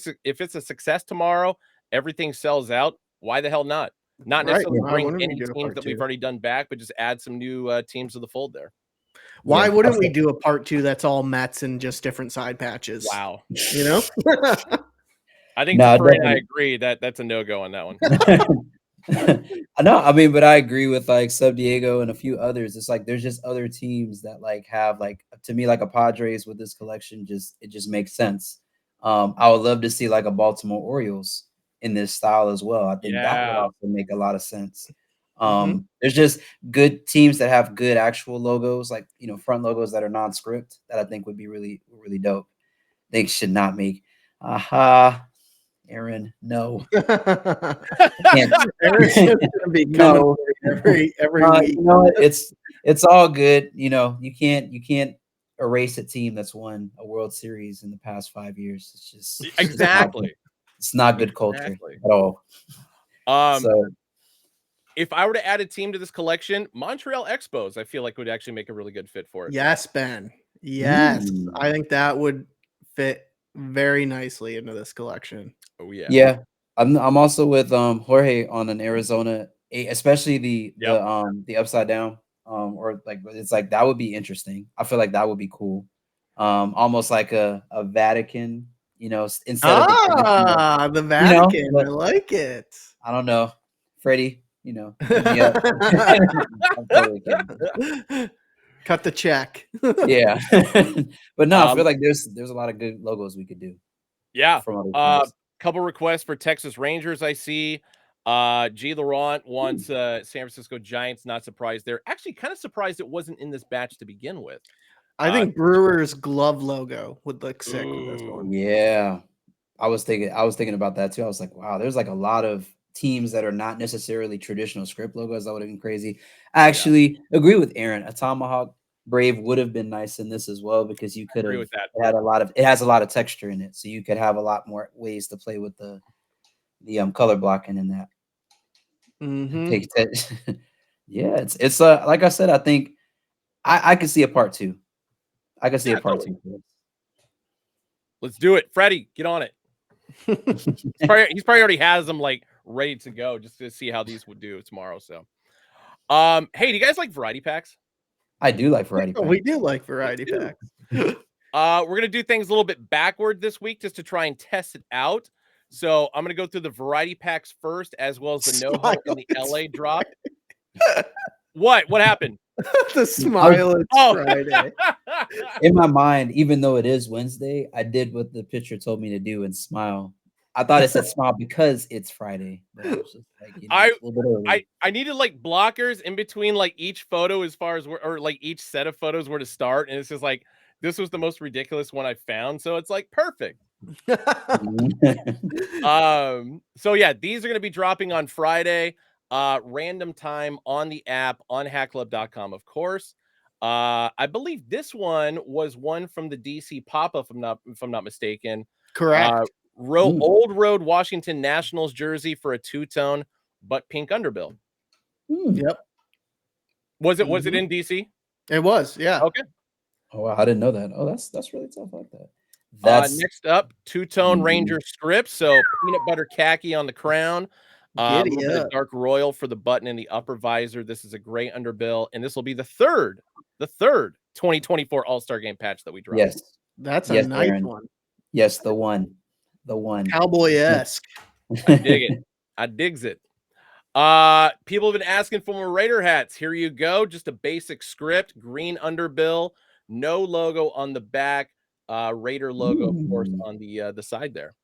a success tomorrow, everything sells out, why the hell not? Not right. necessarily Why bring wouldn't we any do a teams part that we've 2? already done back, but just add some new teams to the fold there. Why Yeah, wouldn't I'll we say- do a part 2 that's all Mets and just different side patches? Wow. You know? I think No, Tafuri and I definitely. agree that that's a no-go on that one. I know. I mean, but I agree with like Sub Diego and a few others. It's like there's just other teams that like have like to me like a Padres with this collection. It just makes sense. I would love to see like a Baltimore Orioles in this style as well. I think that would Yeah. also make a lot of sense. Mhm. There's just good teams that have good actual logos, like front logos that are non-script that I think would be really dope. they should not make. Aha, Aaron, no. Can't. Eric's just gonna be coming No. for you every week. You know what? It's all good. You know, you can't erase a team that's won a World Series in the past 5 years. It's just Exactly. it's not good culture Exactly. at all. So If I were to add a team to this collection, Montreal Expos, I feel like would actually make a really good fit for it. Yes, Ben. Yes, Mm. I think that would fit very nicely into this collection. Oh yeah. Yeah. I'm also with Jorge on an Arizona, especially the upside down, or like it's like that would be interesting. I feel like that would be cool. Almost like a Vatican, you know, instead of the Vatican. but I like it. I don't know, Freddie, you know, hit me up. I'm totally kidding. Cut the check. Yeah, but no, I feel like there's a lot of good logos we could do. Yeah. From other teams. Couple requests for Texas Rangers. I see. G. Laurent wants San Francisco Giants. Not surprised there. Actually, kind of surprised it wasn't in this batch to begin with. I think Brewers glove logo would look sick with this one. Yeah, I was thinking about that too. I was like, wow, there's like a lot of teams that are not necessarily traditional script logos. That would have been crazy. I actually agree with Aaron. A Tomahawk Brave would have been nice in this as well because you could have it has a lot of texture in it, so you could have a lot more ways to play with the color blocking in that. Yeah, it's like I said, I think I could see a part 2. I could see a part 2. Let's do it. Freddie, get on it. He's probably already has them like ready to go just to see how these would do tomorrow. So hey, do you guys like variety packs? I do like variety packs. We do like variety packs. We're gonna do things a little bit backward this week just to try and test it out. So I'm gonna go through the variety packs first, as well as the Noho and the LA drop. What happened? The smile is Friday. In my mind, even though it is Wednesday, I did what the picture told me to do and smile. I thought it said smile because it's Friday. But I was just like, you know, I needed like blockers in between like each photo as far as or like each set of photos where to start, and it's just like this was the most ridiculous one I found, so it's like perfect. So yeah, these are going to be dropping on Friday, random time on the app on hackclub.com, of course. I believe this one was one from the DC pop-up, if I'm not mistaken. Correct. Old Road Washington Nationals jersey for a two-tone but pink underbill. Yep. Was it in DC? It was, yeah. Okay. Oh, wow, I didn't know that. Oh, that's really tough. I like that. Next up, two-tone Ranger script. So peanut butter khaki on the crown. A little bit of dark royal for the button in the upper visor. This is a gray underbill, and this will be the third 2024 All-Star Game patch that we dropped. Yes. That's a nice one. Yes, the one. Cowboy-esque. I dig it. I digs it. People have been asking for more Raider hats. Here you go. Just a basic script, green underbill, no logo on the back, Raider logo, of course, on the side there.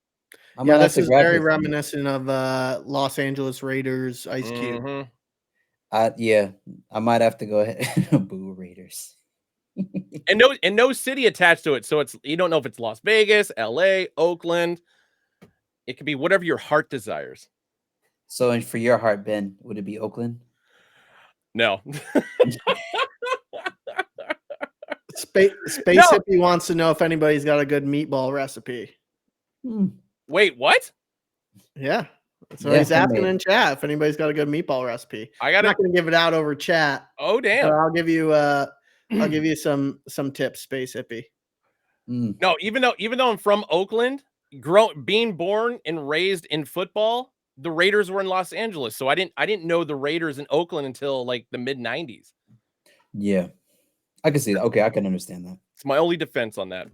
Yeah, this is very reminiscent of Los Angeles Raiders Ice Cube. Yeah, I might have to go ahead. Boo Raiders. and no city attached to it, so it's you don't know if it's Las Vegas, LA, Oakland. It could be whatever your heart desires. So, and for your heart, Ben, would it be Oakland? No. Space Hippie wants to know if anybody's got a good meatball recipe. Wait, what? Yeah. So he's asking in chat if anybody's got a good meatball recipe. I'm not going to give it out over chat. Oh, damn. I'll give you some tips, Space Hippie. No, even though I'm from Oakland, being born and raised in football, the Raiders were in Los Angeles, so I didn't know the Raiders in Oakland until like the mid 90s. Yeah, I can see that. Okay, I can understand that. It's my only defense on that.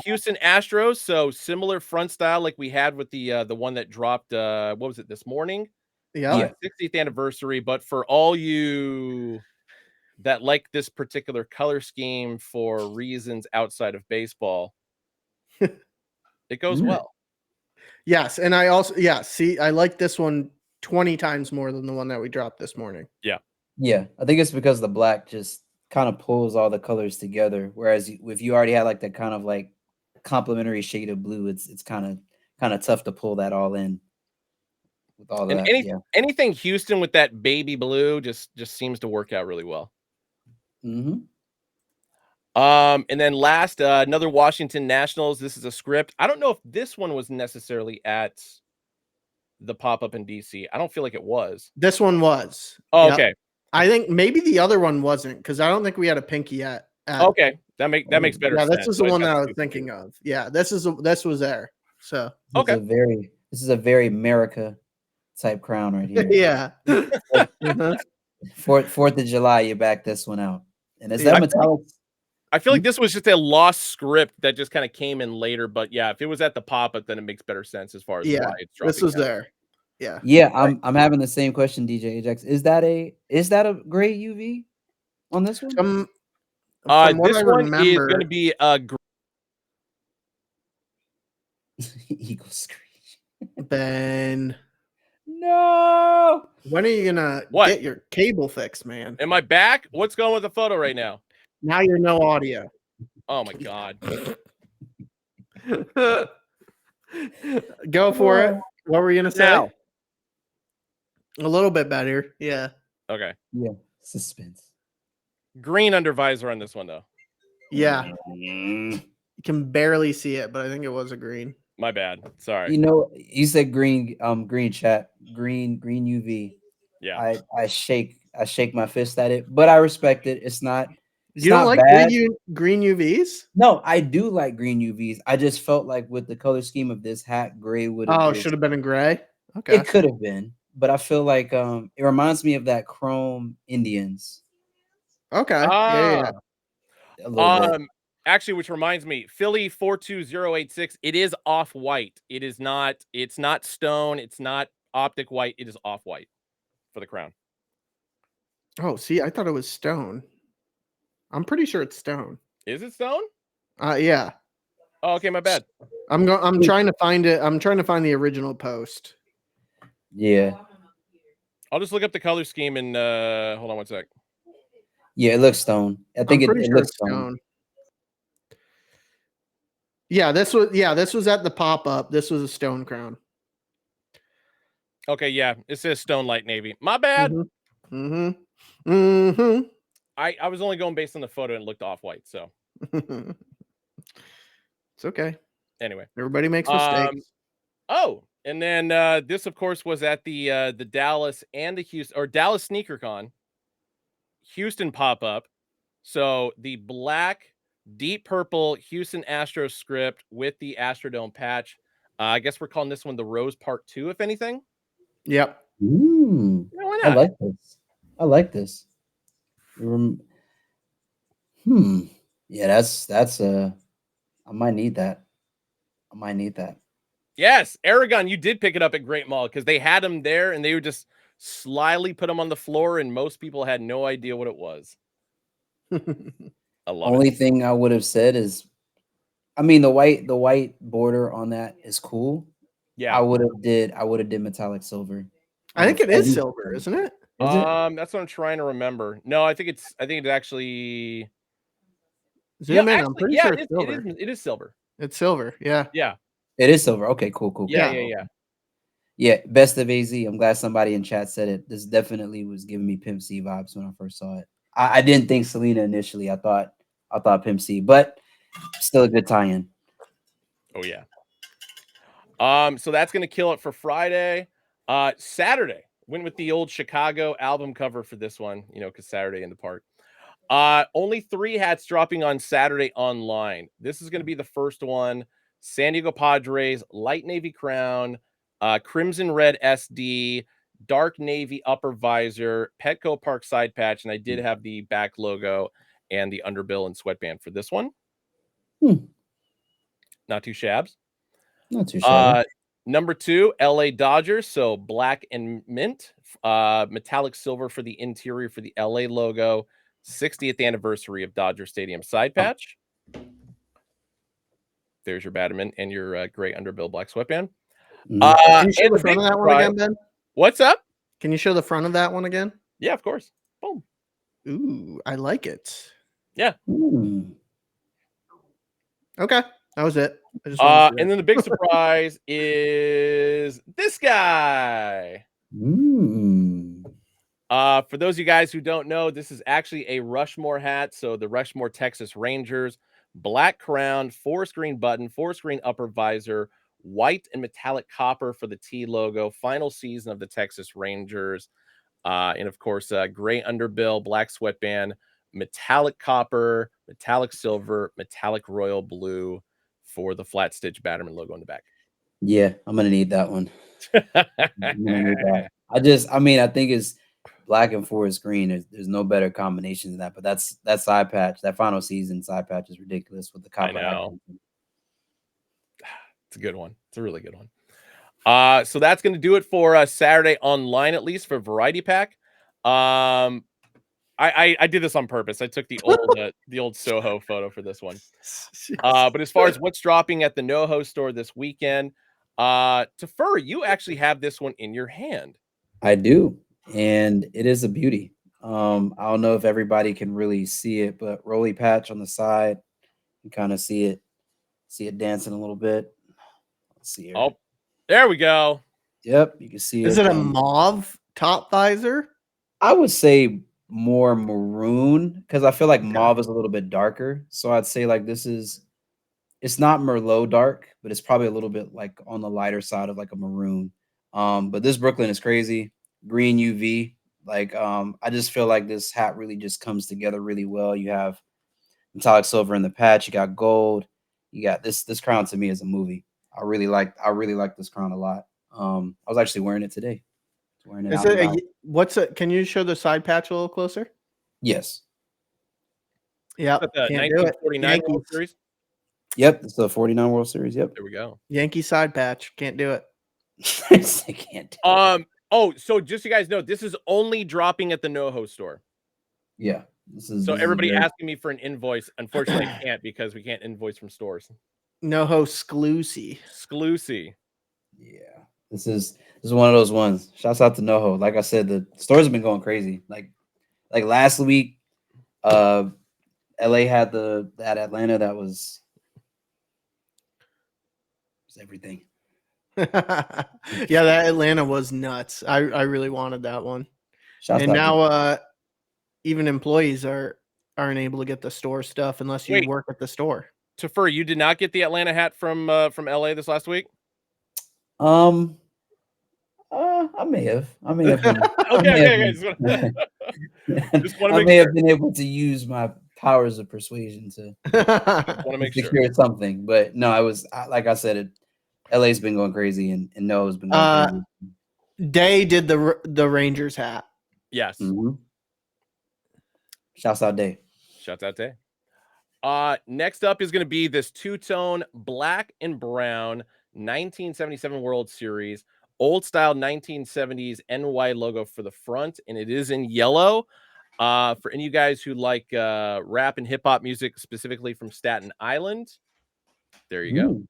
Houston Astros, so similar front style like we had with the one that dropped. What was it this morning? Yeah, 60th anniversary. But for all you that like this particular color scheme for reasons outside of baseball, it goes well. Yes, and I also I like this one 20 times more than the one that we dropped this morning. Yeah, I think it's because the black just kind of pulls all the colors together, whereas if you already had like that kind of like complementary shade of blue. It's kind of tough to pull that all in with all And that. Yeah. anything Houston with that baby blue just seems to work out really well. Mm-hmm. And then last, another Washington Nationals. This is a script. I don't know if this one was necessarily at the pop-up in DC. I don't feel like it was. This one was. Oh, Yep. okay. I think maybe the other one wasn't because I don't think we had a pinky yet. Okay, that makes better sense. Yeah, this is the So one that I got was thinking of. Yeah, this was there. So okay. This is a very America type crown right here. yeah. Uh-huh. 4th of July, you back this one out. And is Yeah. that metallic? I feel like this was just a lost script that just kind of came in later. But yeah, if it was at the pop-up, then it makes better sense as far as why it's dropping. This was down. there. Yeah. Yeah, I'm having the same question, DJ Ajax. Is that a gray UV on this one? From what This I one remember, is going to be a Eagle screen. Ben. No. When are you gonna get your cable fixed, man? Am I back? What's going with the photo right now? Now you're no audio. Oh my god. Go for it. What were you gonna say? Now. A little bit better. Yeah. Okay. Yeah. Suspense. Green under visor on this one though. Yeah. You can barely see it, but I think it was a green. My bad. Sorry. You know, you said green, green chat, green UV. Yeah. I shake my fist at it, but I respect it. It's not. You don't like bad. green UVs? No, I do like green UVs. I just felt like with the color scheme of this hat, gray would have. Oh, should have been in gray. Okay. It could have been, but I feel like it reminds me of that Chrome Indians. Okay. Yeah. A little bit. Actually, which reminds me, Philly 42086, it is off-white. It's not stone, it's not optic white, it is off-white for the crown. Oh, see, I thought it was stone. I'm pretty sure it's stone. Is it stone? Yeah. Oh, okay, my bad. I'm trying to find it. I'm trying to find the original post. Yeah. I'll just look up the color scheme and hold on one sec. Yeah, it looks stone. I think it looks stone. Yeah, this was at the pop-up. This was a stone crown. Okay, yeah, it says stone light navy. My bad. I was only going based on the photo and it looked off-white, so it's okay. Anyway, everybody makes mistakes. Oh, and then this, of course, was at the Dallas and the Houston or Dallas SneakerCon, Houston pop-up. So the black, deep purple Houston Astros script with the Astrodome patch. I guess we're calling this one the Rose Part 2, if anything. Yep. Ooh, yeah, why I not? I like this. Yeah, that's I might need that. Yes, Aragon, you did pick it up at Great Mall because they had them there and they would just slyly put them on the floor and most people had no idea what it was. I love Only thing I would have said is, I mean, the white border on that is cool. Yeah, I would have did metallic silver. I think it is silver, isn't it? That's what I'm trying to remember. No, I think it's actually. Zoom in. I'm pretty sure it's silver. It is silver. It's silver. Yeah. Yeah. It is silver. Okay, cool. Yeah. Best of AZ. I'm glad somebody in chat said it. This definitely was giving me Pimp C vibes when I first saw it. I didn't think Selena initially. I thought Pimp C, but still a good tie-in. Oh yeah. So that's gonna kill it for Friday. Saturday went with the old Chicago album cover for this one, because Saturday in the park. Only 3 hats dropping on Saturday online. This is gonna be the first one. San Diego Padres, light navy crown, crimson red SD, dark navy upper visor, Petco Park side patch, and I did have the back logo and the underbill and sweatband for this one. Not too shabs. Not too shabby. Number 2, LA Dodgers, so black and mint, metallic silver for the interior for the LA logo, 60th anniversary of Dodger Stadium side patch. There's your Batman and your gray underbill black sweatband. Can you show the front of that one again, Ben? What's up? Can you show the front of that one again? Yeah, of course. Boom. Ooh, I like it. Yeah. Okay. That was it. I just wanted to see And then the big surprise is this guy. For those of you guys who don't know, this is actually a Rushmore hat. So the Rushmore Texas Rangers, black crown, forest green button, forest green upper visor, white and metallic copper for the T logo, final season of the Texas Rangers. And of course, gray underbill, black sweatband, metallic copper, metallic silver, metallic royal blue for the flat stitch Batterman logo in the back. Yeah, I'm gonna need that one. I'm gonna need that. I mean, I think it's black and forest green. There's no better combination than that. But that side patch, that final season side patch is ridiculous with the copper. I know. Accent. It's a good one. It's a really good one. So that's going to do it for Saturday online, at least for Variety Pack. I did this on purpose. I took the old Soho photo for this one. But as far as what's dropping at the Noho store this weekend, Tefur, you actually have this one in your hand. I do, and it is a beauty. I don't know if everybody can really see it, but Rolly patch on the side, you kind of see it dancing a little bit. Let's see here. Oh, there we go. Yep, you can see it. Is it a mauve top visor? I would say more maroon because I feel like mauve is a little bit darker. So I'd say like it's not Merlot dark, but it's probably a little bit like on the lighter side of like a maroon. But this Brooklyn is crazy. Green UV. Like I just feel like this hat really just comes together really well. You have metallic silver in the patch, you got gold, you got this crown to me is a movie. I really like this crown a lot. I was actually wearing it today. Wearing it Is it what's it? Can you show the side patch a little closer? Yes. Yeah. Can't do it. 49 World Series. Yep, it's the 49 World Series. Yep. There we go. Yankee side patch. Can't do it. I can't do it. Oh, so just so you guys know, this is only dropping at the Noho store. Yeah. Everybody asking me for an invoice. Unfortunately, I can't because we can't invoice from stores. Noho exclusive. Yeah. This is one of those ones. Shouts out to Noho. Like I said, the stores have been going crazy. Like last week, LA had that Atlanta that was everything. Yeah, that Atlanta was nuts. I really wanted that one. Shouts and now even employees aren't able to get the store stuff unless you work at the store. Tefur, you did not get the Atlanta hat from LA this last week? I may have. Been, okay. I may have been able to use my powers of persuasion to want to make secure something, but no, I was like I said, LA's been going crazy, and Noah's been going crazy. Day did the Rangers hat. Yes. Shouts out Day. Shouts out Day. Next up is going to be this two-tone black and brown 1977 World Series old style 1970s NY logo for the front, and it is in yellow. For any of you guys who like rap and hip hop music, specifically from Staten Island, there you go.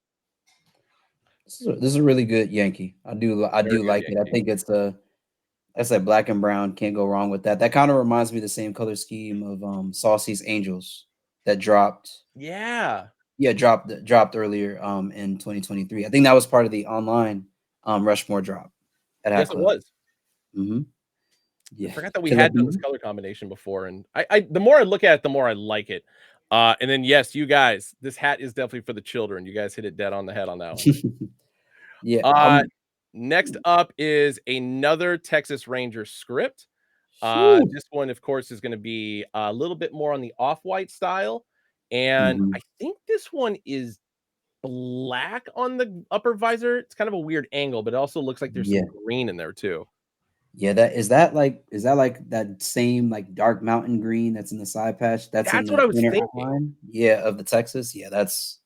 This is a really good Yankee. I do like it. I think it's that's like black and brown. Can't go wrong with that. That kind of reminds me of the same color scheme of Saucy's Angels that dropped. Dropped earlier in 2023. I think that was part of the online Rushmore drop. Yes, it was. Yeah, I forgot that we had this color combination before, and I the more I look at it, the more I like it. And then yes, you guys, this hat is definitely for the children. You guys hit it dead on the head on that one. Yeah. Next up is another Texas Ranger script. This one, of course, is going to be a little bit more on the off-white style, and I think this one is black on the upper visor. It's kind of a weird angle, but it also looks like there's some green in there too. Yeah, is that like that same like dark mountain green that's in the side patch? That's what I was thinking. Outline? Yeah, of the Texas. Yeah, that's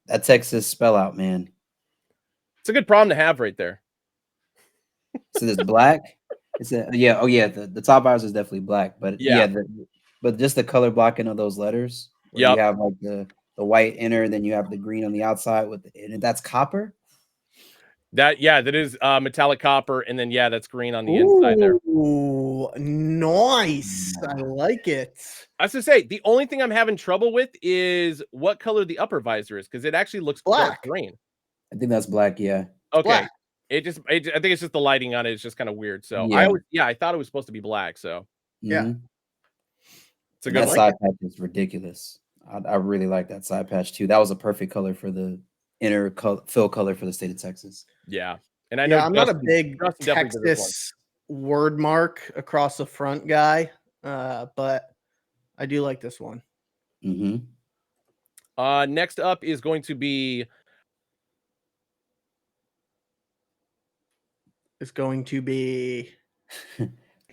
that Texas spell out, man. It's a good problem to have right there. So this black. The top visor is definitely black, but but just the color blocking of those letters. You have like the white inner, then you have the green on the outside and that's copper. That is metallic copper, and then that's green on the inside there. Oh, nice. I like it. I was gonna say the only thing I'm having trouble with is what color the upper visor is because it actually looks dark Black. green. I think that's black. Yeah. Okay. Black. I think it's just the lighting on it is just kind of weird. So Yeah. I thought it was supposed to be black. So Yeah. Mhm. it's a And good that one. side patch is ridiculous. I really like that side patch too. That was a perfect color for the fill color for the state of Texas. Yeah. And I know I'm not a big Justin definitely did this one. Texas word mark across the front guy, but I do like this one. Mm-hmm. Next up is going to be It's going to be in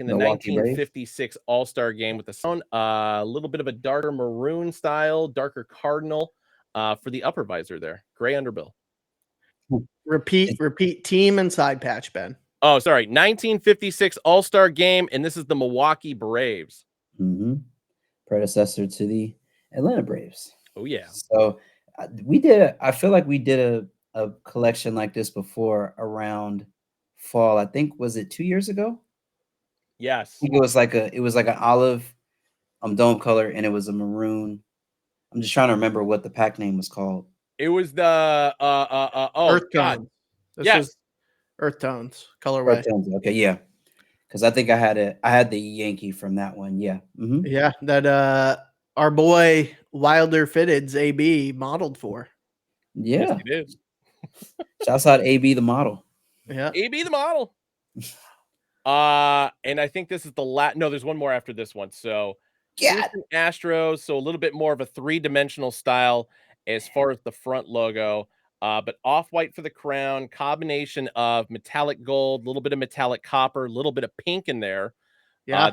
the Milwaukee Braves. 1956 All-Star game with the sun, a little bit of a darker maroon style, darker cardinal for the upper visor there. Gray underbill. repeat team and side patch, Ben. Oh, sorry. 1956 All-Star game, and this is the Milwaukee Braves. Mm-hmm. Predecessor to the Atlanta Braves. Oh, yeah. So I feel like we did a collection like this before around fall. I think, was it 2 years ago? Yes. I think it was like an olive dome color, and it was a maroon. I'm just trying to remember what the pack name was called. It was the Earth God. Tones. This Yes. was Earth Tones colorway. Earth Tones. Okay, yeah. Because I think I had the Yankee from that one. Yeah. Mm-hmm. Yeah, that our boy Wilder Fitteds AB modeled for. Yeah. Yes, he did. Shouts out AB the model. Yeah. AB the model. And I think this is the last. No, there's one more after this one. So Houston Astros, so a little bit more of a three-dimensional style as far as the front logo. But off-white for the crown, combination of metallic gold, a little bit of metallic copper, a little bit of pink in there. Yeah.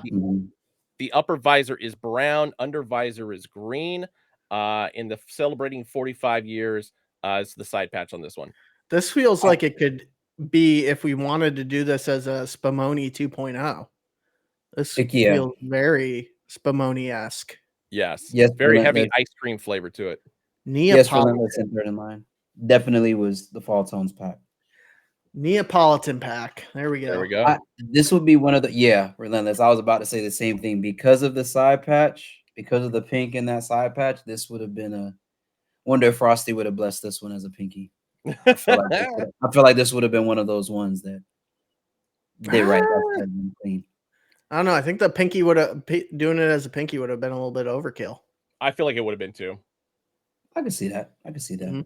The upper visor is brown, under visor is green. In the celebrating 45 years is the side patch on this one. This feels like it could be if we wanted to do this as a Spumoni 2.0. This feels very Spumoni-esque. Yes. Yes, Very heavy Relentless. ice cream flavor to it. Yes, Relentless in third in line. Definitely was the fall tones pack. Neapolitan pack. There we go. There we go. This would be one of the Relentless. I was about to say the same thing because of the side patch, because of the pink in that side patch. This would have been wonder if Frosty would have blessed this one as a pinky. I feel like this would have been one of those ones that did right. Clean. I don't know. I think the pinky would have doing it as a pinky would have been a little bit overkill. I feel like it would have been too. I can see that. Mm-hmm.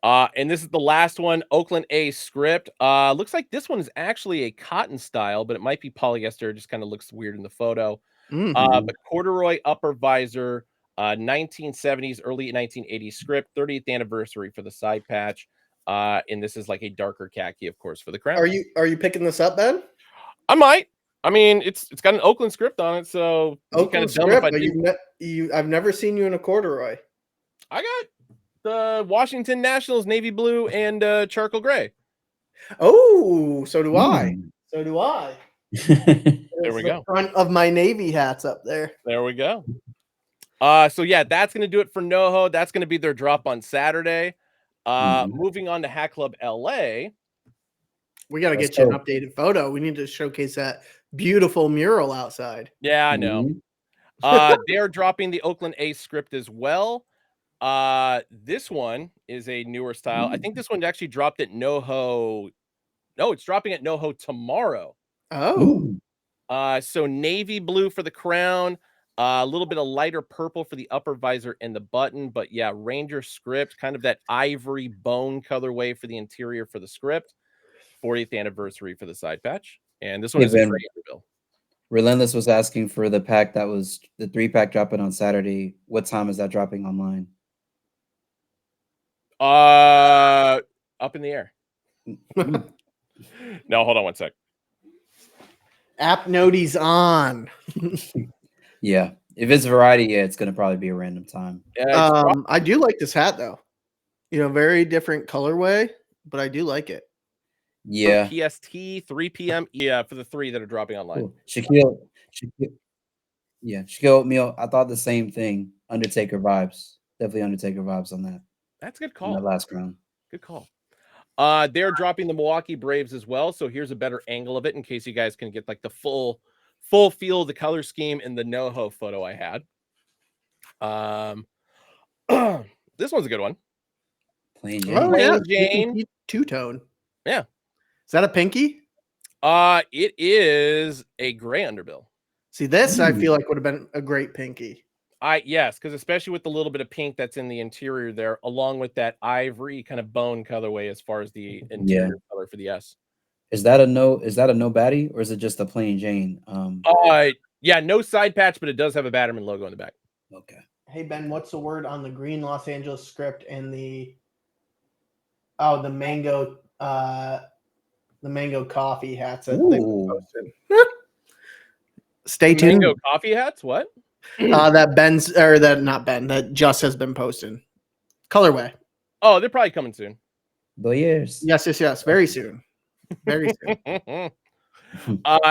And this is the last one, Oakland A script. Looks like this one is actually a cotton style, but it might be polyester. It just kind of looks weird in the photo. But corduroy upper visor, 1970s, early 1980s script, 30th anniversary for the side patch. And this is like a darker khaki, of course, for the crown. Are you picking this up, Ben? I might. I mean, it's got an Oakland script on it, so Oakland script, but I've never seen you in a corduroy. I got the Washington Nationals navy blue and charcoal gray. Oh, so do I. So do I. There we go. Front of my Navy hats up there. There we go. So yeah, that's gonna do it for NoHo. That's gonna be their drop on Saturday. Moving on to Hat Club LA. We got to get you an updated photo. We need to showcase that beautiful mural outside. Yeah, I know. They're dropping the Oakland A script as well. This one is a newer style. I think this one actually dropped at NoHo. No, it's dropping at NoHo tomorrow. Oh. So navy blue for the crown, a little bit of lighter purple for the upper visor and the button, but yeah, Ranger script, kind of that ivory bone colorway for the interior for the script. 40th anniversary for the side patch, and this one is a gray underbill. Relentless was asking for the pack that was the 3-pack dropping on Saturday. What time is that dropping online? Up in the air. No, hold on one sec. App noties on. Yeah, if it's variety, it's gonna probably be a random time. I do like this hat though. Very different colorway, but I do like it. Yeah. PST 3 p.m. Yeah, for the 3 that are dropping online. Cool. Shaquille Oatmeal. I thought the same thing. Undertaker vibes. Definitely Undertaker vibes on that. That's a good call. That last round. Good call. They're dropping the Milwaukee Braves as well. So here's a better angle of it in case you guys can get like the full full feel of the color scheme in the Noho photo I had. This one's a good one. Plain Jane. Oh Plain yeah, Jane. two-tone. Yeah. Is that a pinky? It is a gray underbill. See, this I feel Ooh. like would have been a great pinky. Yes, because especially with the little bit of pink that's in the interior there, along with that ivory kind of bone colorway as far as the interior color for the S. Is that a no baddie, or is it just a plain Jane? Yeah, no side patch, but it does have a Batterman logo on the back. Okay. Hey Ben, what's the word on the green Los Angeles script and the mango coffee hats that they posted? Stay tuned. Mango coffee hats? What? That just has been posted. Colorway. Oh, they're probably coming soon. Yes. Yes. Very soon. Very soon.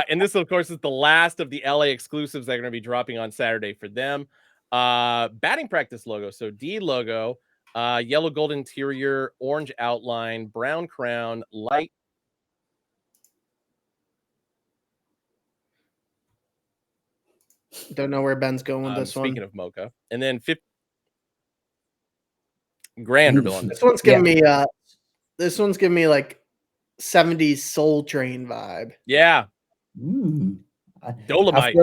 And this, of course, is the last of the LA exclusives that are going to be dropping on Saturday for them. Batting practice logo. So D logo, yellow gold interior, orange outline, brown crown, light. Don't know where Ben's going with this Speaking one. of mocha, and then 50 grander bill on This one's giving me like 70s Soul Train vibe. Yeah. Dolomite.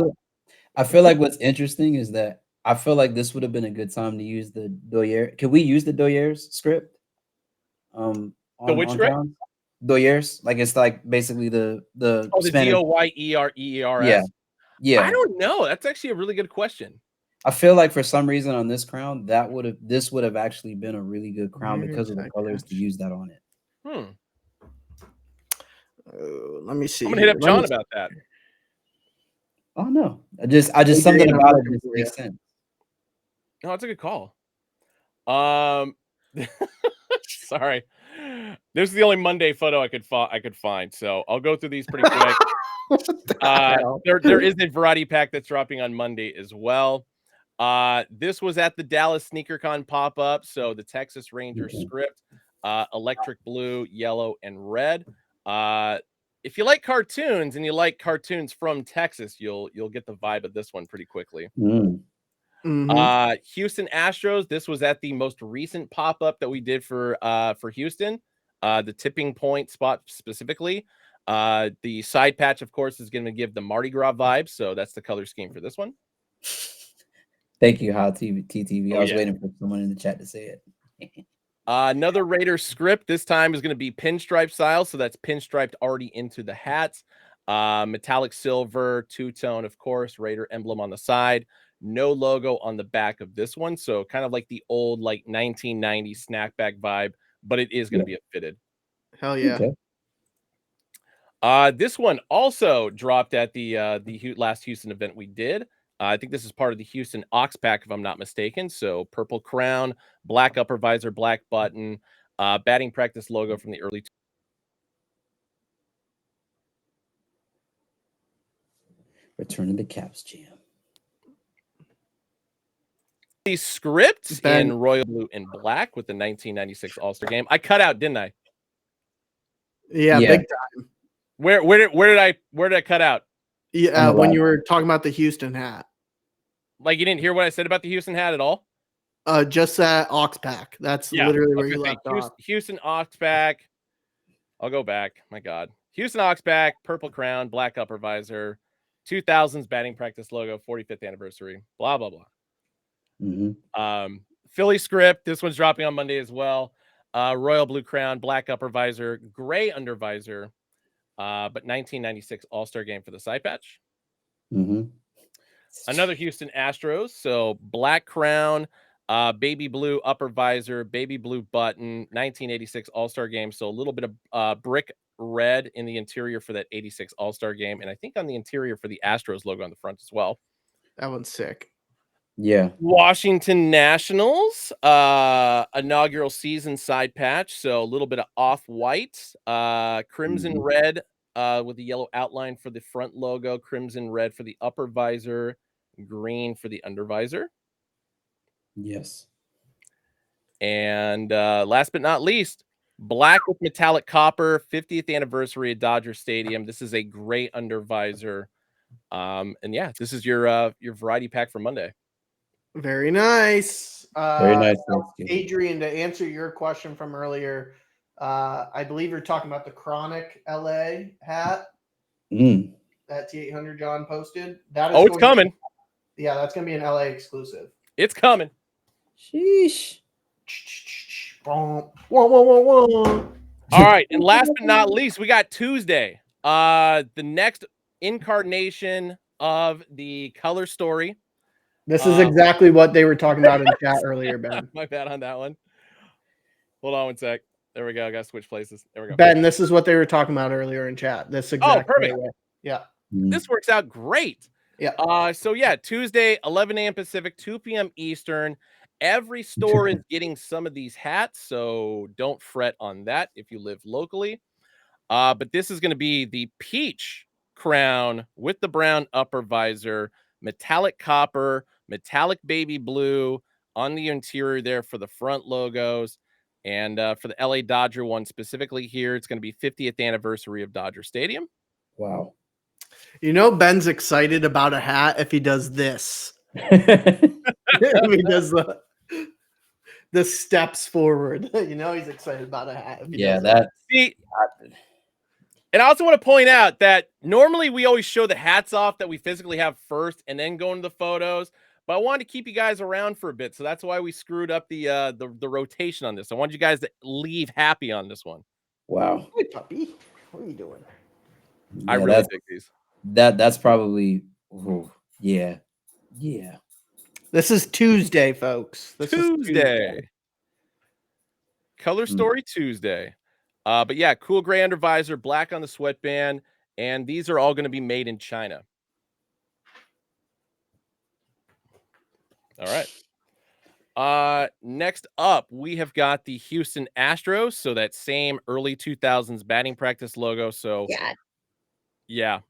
I feel like what's interesting is that I feel like this would have been a good time to use the Doyer. Can we use the Doyers script? The which script? Doyers, like it's like basically the Spanish. Doyereers. Yeah. I don't know. That's actually a really good question. I feel like for some reason on this crown, this would have actually been a really good crown because of the colors to use that on it. Let me see. I'm gonna hit up John about that. Oh no, I just something about it just makes sense. No, it's a good call. Sorry, this is the only Monday photo I could find, so I'll go through these pretty quick. There is a variety pack that's dropping on Monday as well. This was at the Dallas SneakerCon pop-up, so the Texas Ranger script, electric blue, yellow, and red. If you like cartoons and you like cartoons from Texas, you'll get the vibe of this one pretty quickly. Houston Astros. This was at the most recent pop-up that we did for Houston, the tipping point spot specifically. The side patch, of course, is going to give the Mardi Gras vibe, so that's the color scheme for this one. Thank you, How TTV. I was waiting for someone in the chat to say it. Another Raider script. This time is going to be pinstripe style, so that's pinstriped already into the hats. Metallic silver, two-tone, of course, Raider emblem on the side. No logo on the back of this one, so kind of like the old 1990s snackback vibe, but it is going to be a fitted. Hell yeah. Okay. This one also dropped at the last Houston event we did. I think this is part of the Houston Ox Pack, if I'm not mistaken. So purple crown, black upper visor, black button, batting practice logo from the early. Returning the Caps jam. The script in royal blue and black with the 1996 All-Star game. I cut out, didn't I? Yeah, big time. Where did I cut out? Yeah, when you were talking about the Houston hat. Like you didn't hear what I said about the Houston hat at all? Just that Ox Pack. That's literally where you left off. Houston Ox Pack. I'll go back. My God. Houston Ox Pack, purple crown, black upper visor, 2000s batting practice logo, 45th anniversary, blah, blah, blah. Philly script. This one's dropping on Monday as well. Royal blue crown, black upper visor, gray under visor, but 1996 All-Star game for the side patch. Another Houston Astros. So black crown, baby blue upper visor, baby blue button, 1986 All-Star game. So a little bit of brick red in the interior for that 86 All-Star game. And I think on the interior for the Astros logo on the front as well. That one's sick. Yeah. Washington Nationals, inaugural season side patch. So a little bit of off-white, crimson red, with the yellow outline for the front logo, crimson red for the upper visor, green for the under visor. Yes. And last but not least, black with metallic copper, 50th anniversary of Dodger Stadium. This is a gray under visor And yeah, this is your variety pack for Monday. Very nice. Very nice. Adrian, to answer your question from earlier, I believe you're talking about the Chronic LA hat that T800 John posted. That is it's coming. Yeah, that's going to be an LA exclusive. It's coming. Sheesh. Whoa, whoa, whoa, whoa. All right, and last but not least, we got Tuesday. The next incarnation of the color story. This is exactly what they were talking about in chat earlier, Ben. My bad on that one. Hold on one sec. There we go. I got to switch places. There we go. Ben, this is what they were talking about earlier in chat. This exact perfect. way. Yeah. This works out great. Yeah. So yeah, Tuesday, 11 a.m. Pacific, 2 p.m. Eastern. Every store is getting some of these hats, so don't fret on that if you live locally. But this is going to be the peach crown with the brown upper visor, metallic copper, metallic baby blue on the interior there for the front logos. And for the LA Dodger one specifically here, it's going to be 50th anniversary of Dodger Stadium. Wow. You know, Ben's excited about a hat if he does this. If he does the steps forward. You know, he's excited about a hat. Yeah, that. See, and I also want to point out that normally we always show the hats off that we physically have first and then go into the photos. But I wanted to keep you guys around for a bit, so that's why we screwed up the rotation on this. I wanted you guys to leave happy on this one. Wow. Hey, puppy, what are you doing? I really dig these. That's probably. Yeah. This is Tuesday, folks. This is Tuesday. Color Story Tuesday. But yeah, cool gray under visor, black on the sweatband, and these are all going to be made in China. All right. Next up, we have got the Houston Astros. So that same early 2000s batting practice logo. So yeah,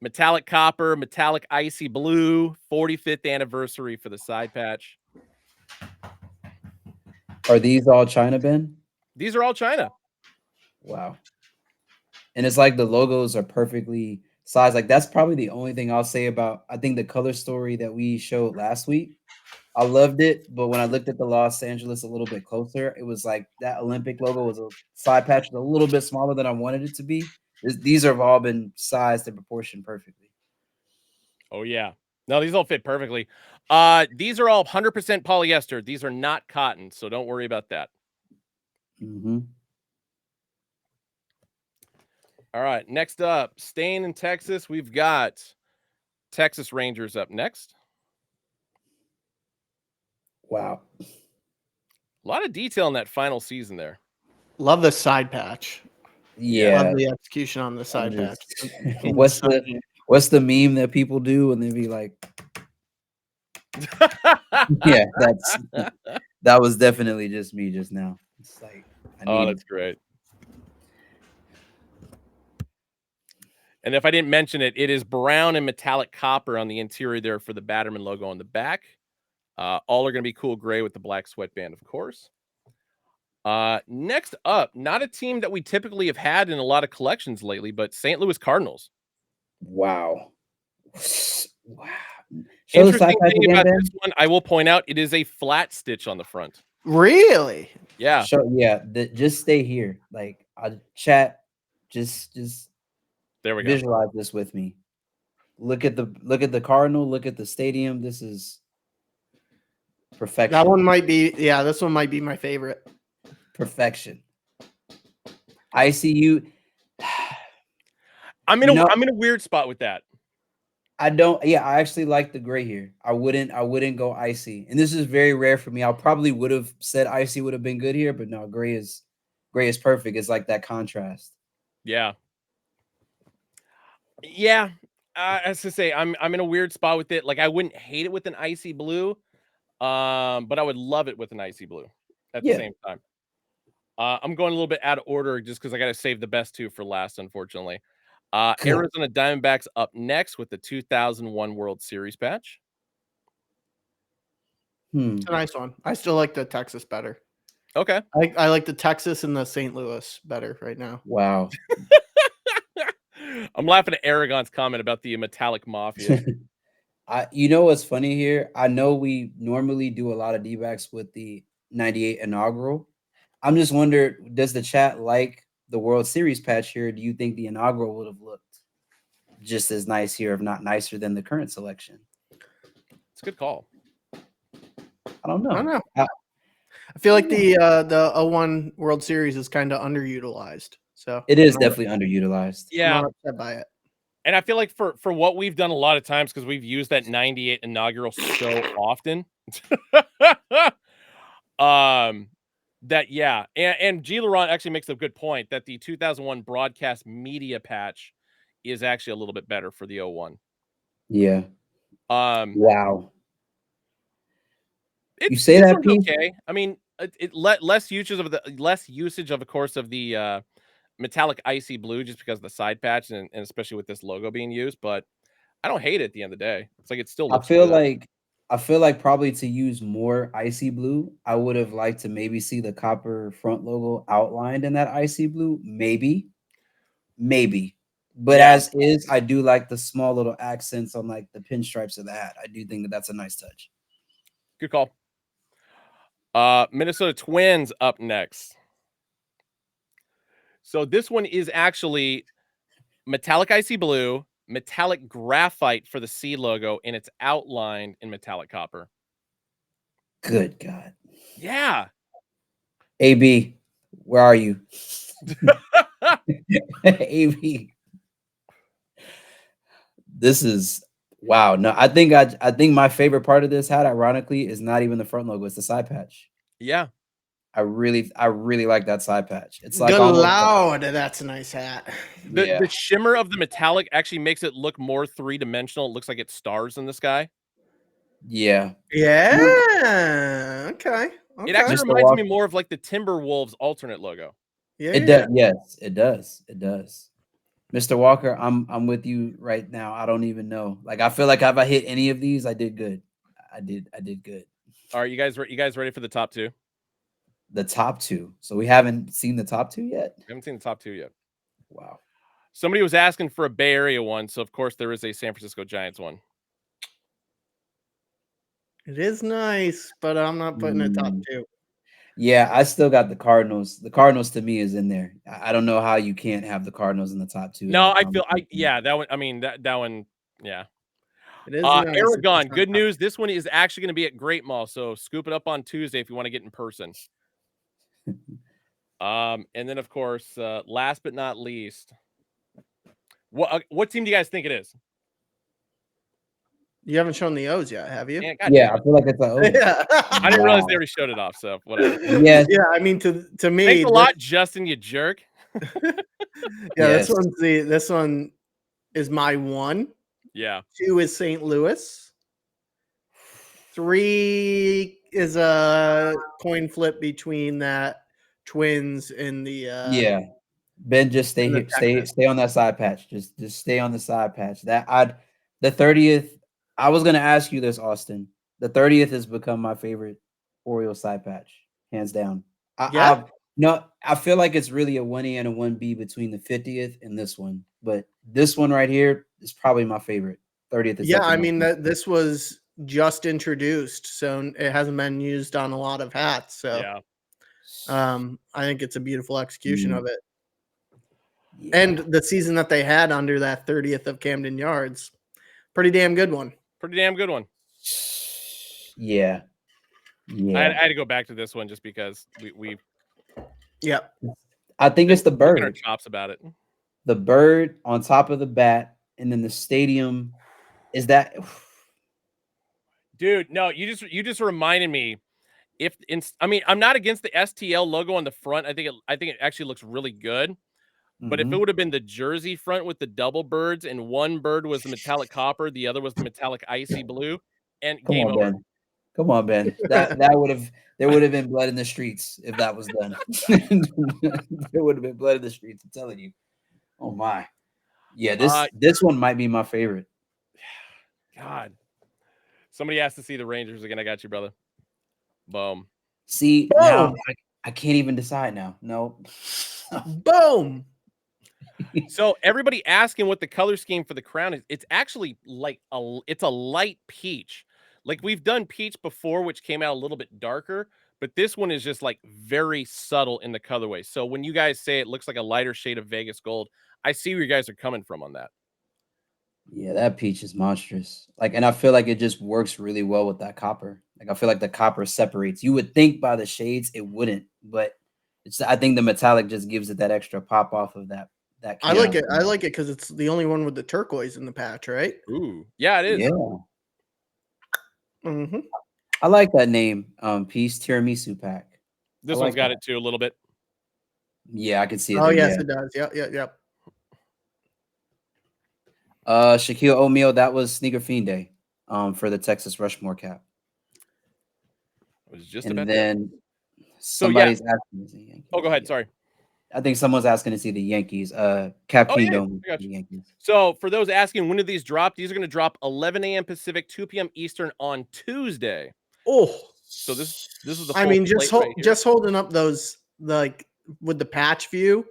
metallic copper, metallic icy blue, 45th anniversary for the side patch. Are these all China, Ben? These are all China. Wow. And it's like the logos are perfectly sized. Like that's probably the only thing I'll say about, I think, the color story that we showed last week. I loved it, but when I looked at the Los Angeles a little bit closer, it was like that Olympic logo was a side patch a little bit smaller than I wanted it to be. These have all been sized and proportioned perfectly. Oh yeah. No, these all fit perfectly. These are all 100% polyester. These are not cotton, so don't worry about that. All right, next up, staying in Texas, we've got Texas Rangers up next. Wow. A lot of detail in that final season there. Love the side patch. Yeah. Love the execution on the side patch. What's the meme that people do and they be like, yeah, that was definitely just me just now. It's like, that's great. And if I didn't mention it, it is brown and metallic copper on the interior there for the Batterman logo on the back. All are going to be cool gray with the black sweatband, of course. Next up, not a team that we typically have had in a lot of collections lately, but St. Louis Cardinals. Wow. Interesting thing about this one, I will point out, it is a flat stitch on the front. Really? Yeah. Just stay here. Like, chat. Just there we go. Visualize this with me. Look at the Cardinal. Look at the stadium. This is perfection. That one might be. Yeah, this one might be my favorite. Perfection. ICU. I'm in a weird spot with that. I actually like the gray here. I wouldn't go icy. And this is very rare for me. I probably would have said icy would have been good here, but no, gray is perfect. It's like that contrast. Yeah. Yeah. As to say, I'm in a weird spot with it. Like, I wouldn't hate it with an icy blue. But I would love it with an icy blue at the same time. I'm going a little bit out of order just because I got to save the best two for last, unfortunately. Arizona Diamondbacks up next with the 2001 World Series patch. It's a nice one. I still like the Texas better. Okay. I like the Texas and the St. Louis better right now. Wow. I'm laughing at Aragon's comment about the metallic mafia. You know what's funny here? I know we normally do a lot of D-backs with the 98 inaugural. I'm just wondering, does the chat like the World Series patch here? Do you think the inaugural would have looked just as nice here, if not nicer than the current selection? It's a good call. I don't know. I don't know. I feel like the 01 World Series is kind of underutilized. So It is definitely underutilized. Yeah. I'm not upset by it. And I feel like for what we've done a lot of times, because we've used that 98 inaugural so often. That and G. Laurent actually makes a good point that the 2001 broadcast media patch is actually a little bit better for the 01. Yeah. Wow. You say that, Pete? okay. I mean, less usage of course, of the metallic icy blue, just because of the side patch and especially with this logo being used. But I don't hate it at the end of the day. It's like it still looks good. I feel like probably to use more icy blue, I would have liked to maybe see the copper front logo outlined in that icy blue. Maybe. But as is, I do like the small little accents on like the pinstripes of the hat. I do think that that's a nice touch. Good call. Minnesota Twins up next. So this one is actually metallic icy blue, metallic graphite for the C logo, and it's outlined in metallic copper. Good God. Yeah. AB, where are you? AB. This is wow. No, I think my favorite part of this hat, ironically, is not even the front logo, it's the side patch. Yeah. I really like that side patch. It's like that's a nice hat. The shimmer of the metallic actually makes it look more three-dimensional. It looks like it's stars in the sky. Yeah. Okay. It actually reminds me more of like the Timberwolves alternate logo. Yeah. It does. Yes, it does. It does. Mr. Walker, I'm with you right now. I don't even know. Like, I feel like if I hit any of these, I did good. I did good. All right, you guys ready for the top two? The top two. So we haven't seen the top two yet? We haven't seen the top two yet. Wow. Somebody was asking for a Bay Area one, so of course there is a San Francisco Giants one. It is nice, but I'm not putting it top two. Yeah, I still got the Cardinals. The Cardinals to me is in there. I don't know how you can't have the Cardinals in the top two. No, I feel that one. I mean that one. Yeah. It is nice. Aragon, good news. This one is actually going to be at Great Mall, so scoop it up on Tuesday if you want to get in person. And then of course, last but not least, what team do you guys think it is? You haven't shown the O's yet, have you? Yeah, I feel like it's an O. Yeah. I didn't realize they already showed it off, so whatever. Yeah. Yeah, I mean to me. Thanks a lot, Justin, you jerk. Yeah, this one is my 1. Yeah. 2 is St. Louis. 3 is a coin flip between that Twins and the Ben, just stay here. Stay on that side patch. Just stay on the side patch. The 30th. I was gonna ask you this, Austin. The 30th has become my favorite Orioles side patch, hands down. I feel like it's really a 1A and a 1B between the 50th and this one, but this one right here is probably my favorite. 30th is I mean this was just introduced, so it hasn't been used on a lot of hats. So I think it's a beautiful execution of it. Yeah. And the season that they had under that 30th of Camden Yards, pretty damn good one. Pretty damn good one. Yeah. I had to go back to this one just because we I think it's the bird. Our chops about it. The bird on top of the bat, and then the stadium is that. Dude, no, you just reminded me. I'm not against the STL logo on the front. I think it actually looks really good. But if it would have been the jersey front with the double birds, and one bird was the metallic copper, the other was the metallic icy blue, and game over. Ben. Come on, Ben. There would have been blood in the streets if that was done. There would have been blood in the streets. I'm telling you. Oh my. Yeah, this one might be my favorite. God. Somebody asked to see the Rangers again. I got you, brother. Boom. See, now I can't even decide now. No. Boom. So everybody asking what the color scheme for the crown is. It's actually like it's a light peach. Like we've done peach before, which came out a little bit darker, but this one is just like very subtle in the colorway. So when you guys say it looks like a lighter shade of Vegas gold, I see where you guys are coming from on that. Yeah, that peach is monstrous. Like, and I feel like it just works really well with that copper. Like, I feel like the copper separates. You would think by the shades it wouldn't, but it's. I think the metallic just gives it that extra pop off of that I like can. it. I like it because it's the only one with the turquoise in the patch, right? Ooh, yeah, it is. Yeah, Mm-hmm. I like that name. Peace Tiramisu pack. This I one's like got that. it too a little bit. Yeah, I can see it Oh there. yes, Yeah. it does. Yep, yep, yep. Shaquille O'Neal, that was Sneaker Fiend Day, for the Texas Rushmore cap. I was just And about then So yeah. somebody's asking to see Yankees. Oh, go ahead. Yeah. Sorry. I think someone's asking to see the Yankees. Cap Oh yeah, Kingdom, I got the you. Yankees. So for those asking, when do these drop? These are going to drop 11 a.m. Pacific, 2 p.m. Eastern on Tuesday. Oh, So this is the I full mean, slate right here. just holding up those like with the patch view.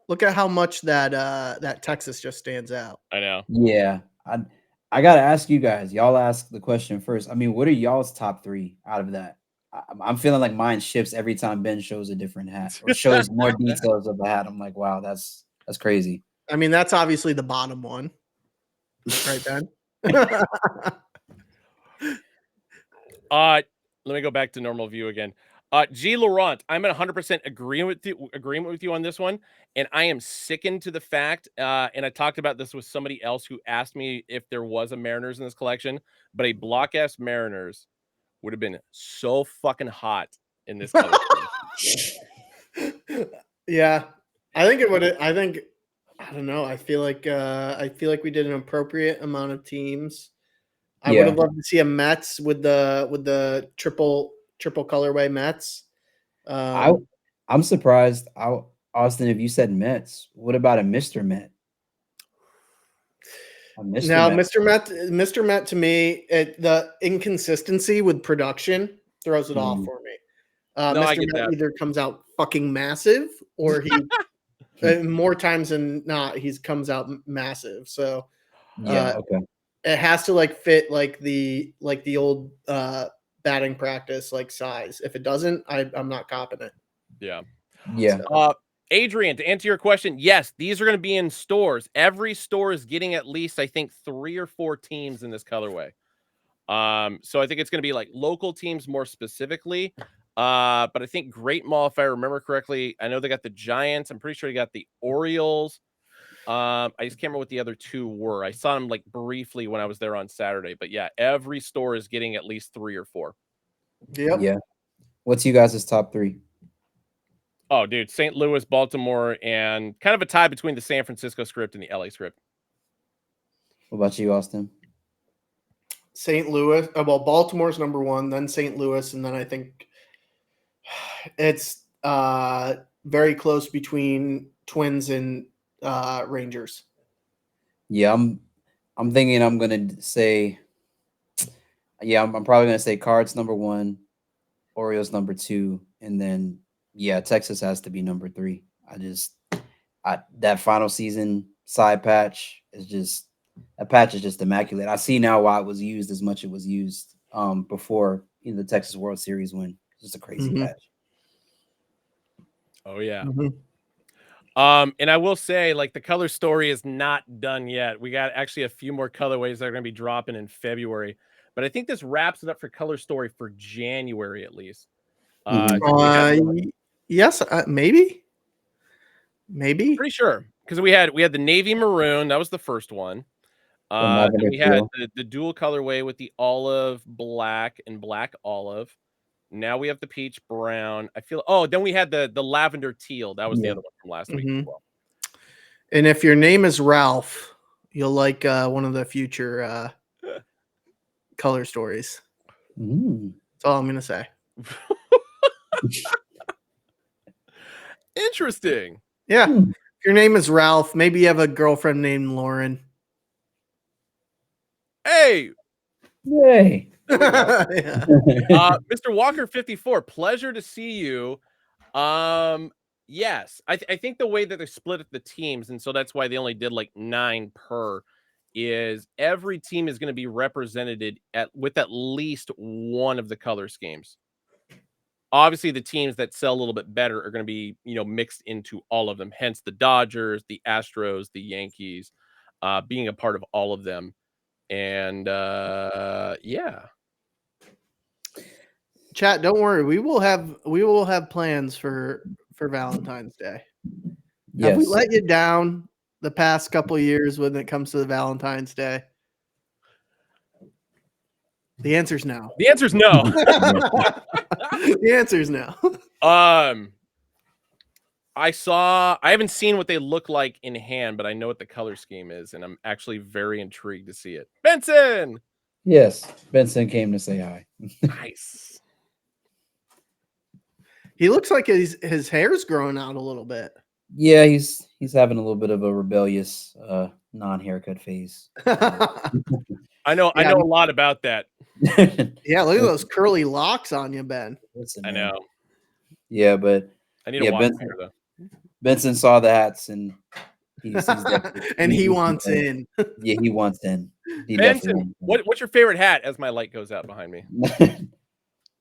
Look at how much that Texas just stands out. I know. Yeah, I gotta ask you guys. Y'all ask the question first. I mean, what are y'all's top 3 out of that? I'm feeling like mine shifts every time Ben shows a different hat or shows more details of the hat. I'm like, wow, that's crazy. I mean, that's obviously the bottom one, right, Ben? Let me go back to normal view again. G Laurent, I'm at 100% agreement with you on this one, and I am sickened to the fact. And I talked about this with somebody else who asked me if there was a Mariners in this collection, but a block S Mariners would have been so fucking hot in this color. Yeah, I think it would. I think I don't know. I feel like we did an appropriate amount of teams. I would Yeah, have loved to see a Mets with the triple colorway Mets. I'm surprised. Austin, if you said Mets, what about a Mr. Met? A Mr. Now, Met. Mr. Met to me, the inconsistency with production throws it off Mhm. for me. No, I Mr. get Met that. either comes out fucking massive, or he more times than not he comes out massive. So Yeah. Okay. it has to like fit like the old batting practice like size. If it doesn't, I'm not copping it. Yeah. Yeah. So, Adrian, to answer your question, yes, these are going to be in stores. Every store is getting at least, I think, 3 or 4 teams in this colorway. So I think it's going to be like local teams more specifically. But I think Great Mall, if I remember correctly, I know they got the Giants. I'm pretty sure they got the Orioles. I just can't remember what the other 2 were. I saw them like briefly when I was there on Saturday. But yeah, every store is getting at least 3 or 4. yep. Yeah. What's you guys' top 3? Oh, dude, St. Louis, Baltimore, and kind of a tie between the San Francisco script and the LA script. What about you, Austin? St. Louis. Well, Baltimore's number 1, then St. Louis, and then I think it's very close between Twins and Rangers. Yeah, I'm thinking I'm gonna say, yeah, I'm probably gonna say Cards number 1, Orioles number 2, and then yeah, Texas has to be number 3. That final season side patch is just immaculate. I see now why it was used as much as it was used before the Texas World Series win. It's just a crazy Mhm. patch. Oh yeah. Mhm. And I will say, like, the color story is not done yet. We got actually a few more colorways that are going to be dropping in February, but I think this wraps it up for color story for January at least. Mhm. We had Yes, maybe. Maybe. pretty sure because we had the navy maroon, that was the first one. The Then lavender we had teal. the dual colorway with the olive black and black olive. Now we have the peach brown. Then we had the lavender teal. That was the Yeah. other one from last week as Mhm. well. And if your name is Ralph, you'll like one of the future color stories. Mm. That's all I'm gonna say. Interesting. Yeah. Hmm. If your name is Ralph, maybe you have a girlfriend named Lauren. Hey, Yay. Yeah. Mr. Walker 54, pleasure to see you. Yes, I think the way that they split the teams, and so that's why they only did like 9 per, is every team is going to be represented with at least one of the color schemes. Obviously, the teams that sell a little bit better are going to be, mixed into all of them. Hence, the Dodgers, the Astros, the Yankees, being a part of all of them. And yeah, Chat, don't worry. We will have plans for Valentine's Day. Have we Yes. let you down the past couple of years when it comes to the Valentine's Day? The answer's no. the answer is no. The answer is no. I haven't seen what they look like in hand, but I know what the color scheme is, and I'm actually very intrigued to see it. Benson! Yes. Benson came to say hi. Nice. He looks like his hair's growing out a little bit. Yeah, he's having a little bit of a rebellious non-haircut phase. I know a lot about that. Yeah, look at those curly locks on you, Ben. Listen, I man. know. Yeah, but I need to wash my hair though. Benson saw the hats and he's and he wants in. Yeah, he wants in. He Benson, what's your favorite hat? As my light goes out behind me.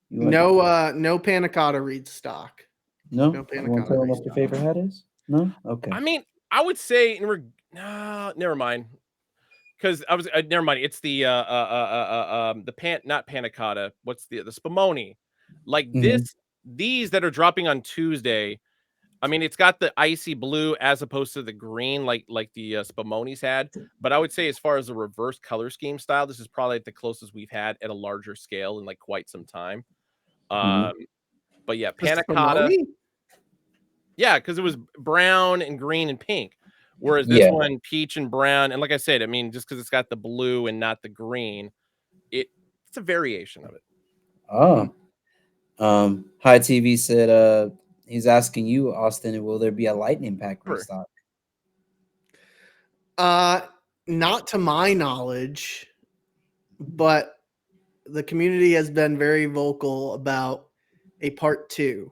No panna cotta reads stock. No, no panna you want to cotta tell him reads what your stock. favorite hat is? No, okay. I mean, I would say no, never mind. Because I was never mind. It's the not panna cotta. What's the Spumoni? Like these that are dropping on Tuesday. I mean, it's got the icy blue as opposed to the green, like the Spumoni's had. But I would say, as far as the reverse color scheme style, this is probably like the closest we've had at a larger scale in like quite some time. But yeah, panna cotta. Yeah, because it was brown and green and pink. Whereas this one, peach and brown. And like I said, I mean, just because it's got the blue and not the green, it's a variation of it. Oh. High TV said he's asking you, Austin, will there be a lightning pack restock? Not to my knowledge, but the community has been very vocal about a part 2.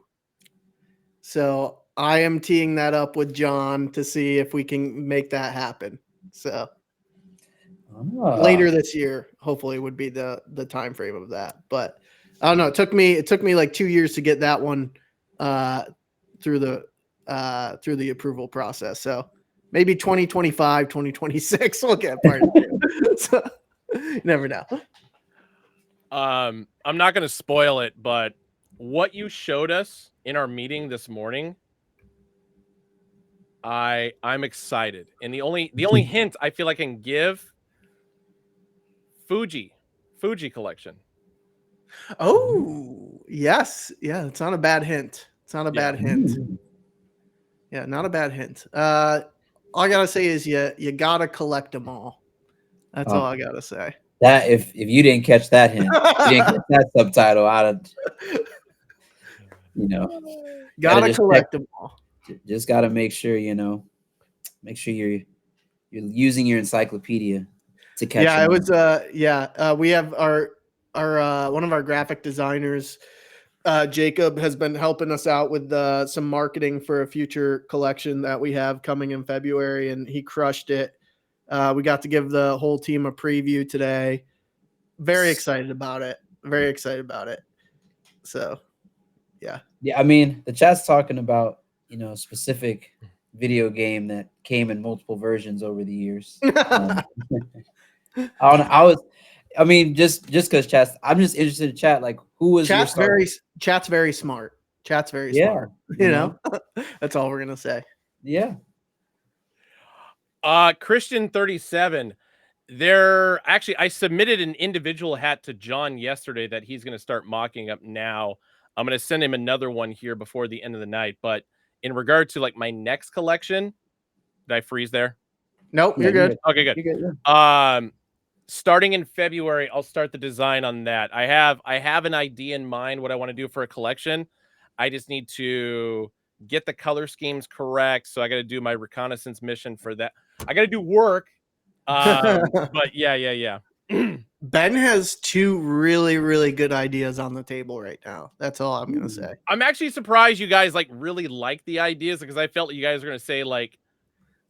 So I am teeing that up with John to see if we can make that happen. So later this year, hopefully, would be the time frame of that. But I don't know. It took me like 2 years to get that one through the approval process. So maybe 2025, 2026, we'll get part 2. So you never know. I'm not going to spoil it, but what you showed us in our meeting this morning, I'm excited. And the only hint I feel I can give, Fuji collection. Oh, yes. Yeah, it's not a bad hint. It's not a bad hint. Yeah, not a bad hint. All I gotta say is you gotta collect them all. That's all I gotta say. That if you didn't catch that hint, you didn't get that subtitle out of, gotta collect them all. Just gotta make sure you're using your encyclopedia to catch. Yeah, it was we have our one of our graphic designers, Jacob, has been helping us out with some marketing for a future collection that we have coming in February, and he crushed it. We got to give the whole team a preview today. Very excited about it. So, yeah. Yeah, I mean, the chat's talking about, specific video game that came in multiple versions over the years. I mean, just because I'm just interested in chat. Like, who was chat's very smart. Chat's very smart. You know? That's all we're gonna say. Yeah. Christian 37. I submitted an individual hat to John yesterday that he's gonna start mocking up now. I'm gonna send him another one here before the end of the night. But in regard to like my next collection, did I freeze there? Nope, you're good. Okay, good. You're good. Starting in February, I'll start the design on that. I have an idea in mind what I want to do for a collection. I just need to get the color schemes correct. So I got to do my reconnaissance mission for that. I got to do work. But yeah. Ben has 2 really, really good ideas on the table right now. That's all I'm gonna say. I'm actually surprised you guys like really like the ideas because I felt you guys were gonna say like,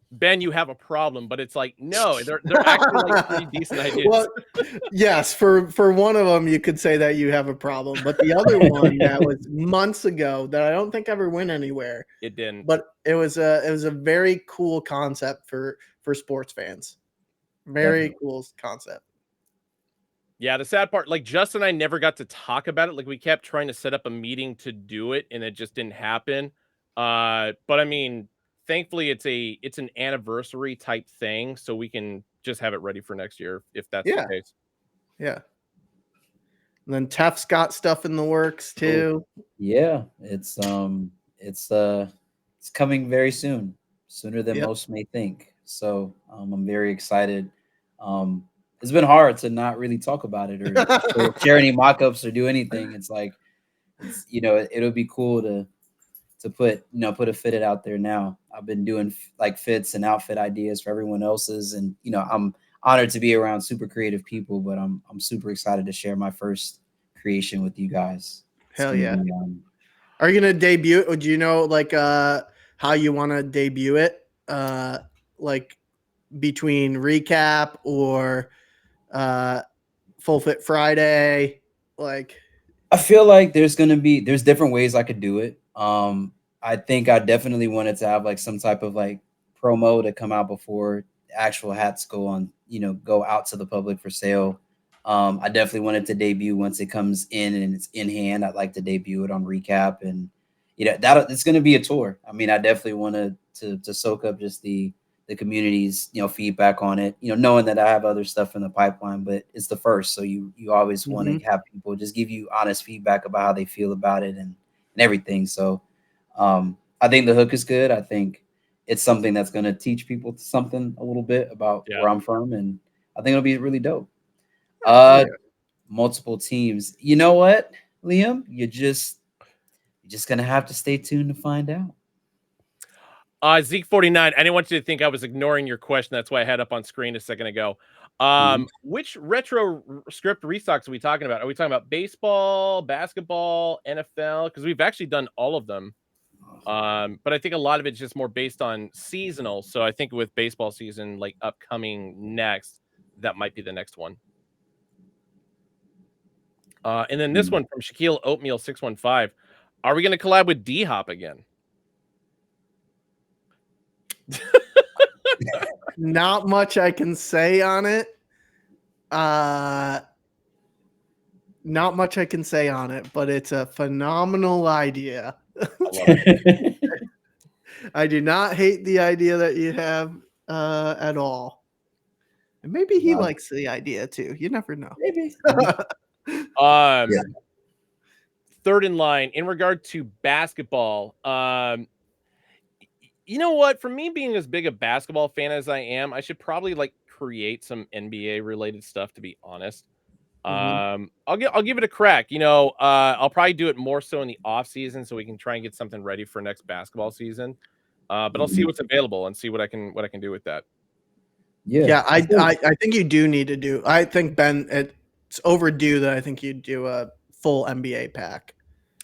Ben, you have a problem, but it's like, no, they're actually like pretty decent ideas. Well, yes, for one of them, you could say that you have a problem, but the other one that was months ago that I don't think ever went anywhere, It didn't. but it was a very cool concept for sports fans. Very cool concept. Yeah, the sad part, like Justin and I never got to talk about it. Like we kept trying to set up a meeting to do it, and it just didn't happen. But I mean, thankfully, it's an anniversary type thing, so we can just have it ready for next year if that's the Yeah. case. Yeah. And then Tef's got stuff in the works too. Yeah, it's coming very soon, sooner than Yep. most may think. So I'm very excited. It's been hard to not really talk about it or share any mock-ups or do anything. It's like it'll be cool to put a fitted out there now. I've been doing like fits and outfit ideas for everyone else's, and I'm honored to be around super creative people, but I'm super excited to share my first creation with you guys. Hell yeah. Are you gonna debut it? Or do you know like how you want to debut it? Like between recap or full fit Friday? Like I feel like there's different ways I could do it. I think I definitely wanted to have like some type of like promo to come out before actual hats go out to the public for sale. I definitely wanted to debut once it comes in and it's in hand. I'd like to debut it on recap, and that it's going to be a tour. I mean, I definitely wanted to soak up just the community's feedback on it, knowing that I have other stuff in the pipeline, but it's the first, so you always want to have people just give you honest feedback about how they feel about it and everything. So I think the hook is good. I think it's something that's going to teach people something a little bit about where I'm from, and I think it'll be really dope. Multiple teams. You know what, Liam? You're just gonna have to stay tuned to find out. Zeke49, I didn't want you to think I was ignoring your question. That's why I had up on screen a second ago. Which retro script restocks are we talking about? Are we talking about baseball, basketball, NFL? Because we've actually done all of them. But I think a lot of it's just more based on seasonal. So I think with baseball season like upcoming next, that might be the next one. And then this one from Shaquille Oatmeal 615. Are we going to collab with D-Hop again? Not much I can say on it. Not much I can say on it, but it's a phenomenal idea. I do not hate the idea that you have at all. And maybe he likes the idea too. You never know. Maybe. Third in line in regard to basketball. You know what? For me being as big a basketball fan as I am, I should probably like create some NBA related stuff, to be honest. I'll give it a crack. I'll probably do it more so in the off season so we can try and get something ready for next basketball season. But I'll see what's available and see what I can do with that. Yeah, I think you do need to do. I think Ben, it's overdue that I think you'd do a full NBA pack.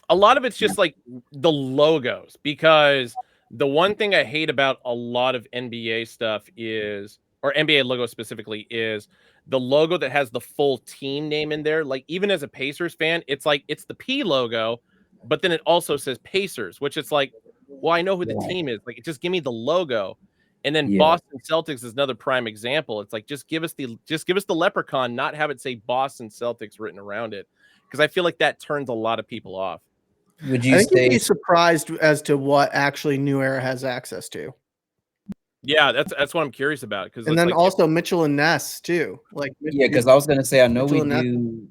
A lot of it's just like the logos, because the one thing I hate about a lot of NBA stuff is, or NBA logo specifically, is the logo that has the full team name in there. Like even as a Pacers fan, it's like it's the P logo, but then it also says Pacers, which it's like, well, I know who the team is. Like, just give me the logo. And then Boston Celtics is another prime example. It's like just give us the leprechaun, not have it say Boston Celtics written around it, because I feel like that turns a lot of people off. Would you I think you'd be surprised as to what actually New Era has access to? Yeah, that's what I'm curious about. And then also Mitchell and Ness too. Because I was gonna say, I know we do.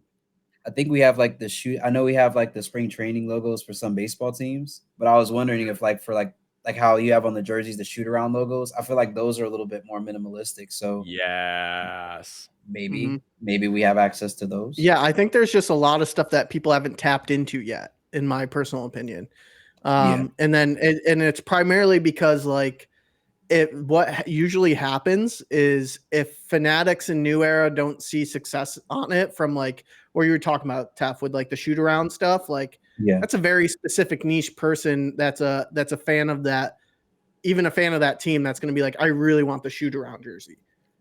I think we have like I know we have like the spring training logos for some baseball teams, but I was wondering if for how you have on the jerseys the shoot around logos, I feel like those are a little bit more minimalistic. So yes, maybe we have access to those. Yeah, I think there's just a lot of stuff that people haven't tapped into yet, in my personal opinion. And then it's primarily because like what usually happens is if Fanatics and New Era don't see success on it from like where you were talking about, Tef, with like the shoot around stuff, like that's a very specific niche person that's a fan of that, even a fan of that team that's going to be like, I really want the shoot around jersey.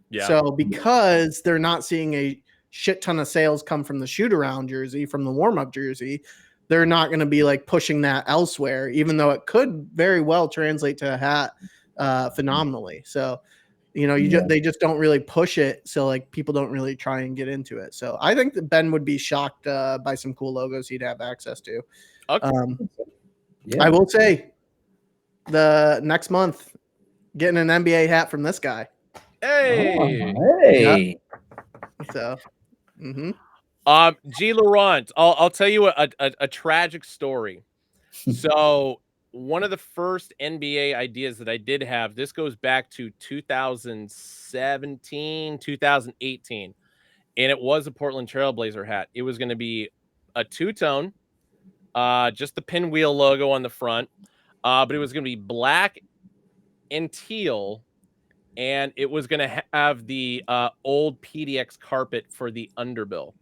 Yeah. So because they're not seeing a shit ton of sales come from the shoot around jersey, from the warm up jersey, they're not going to be like pushing that elsewhere, even though it could very well translate to a hat phenomenally. So, you know, they just don't really push it. So like people don't really try and get into it. So I think that Ben would be shocked by some cool logos he'd have access to. Okay. I will say the next month, getting an NBA hat from this guy. Hey. Hey. So, G. Laurent, I'll tell you a tragic story. So one of the first NBA ideas that I did have, this goes back to 2017, 2018, and it was a Portland Trailblazer hat. It was going to be a two-tone, just the pinwheel logo on the front, but it was going to be black and teal, and it was going to have the old PDX carpet for the underbill.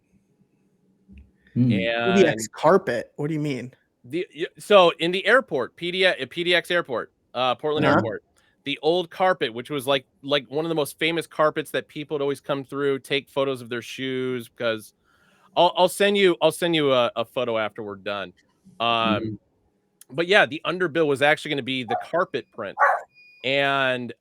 And PDX carpet? What do you mean? So in the airport, PDX airport, Portland Airport, the old carpet, which was like one of the most famous carpets that people would always come through, take photos of their shoes, because I'll send you a photo after we're done. But yeah, the underbill was actually going to be the carpet print, and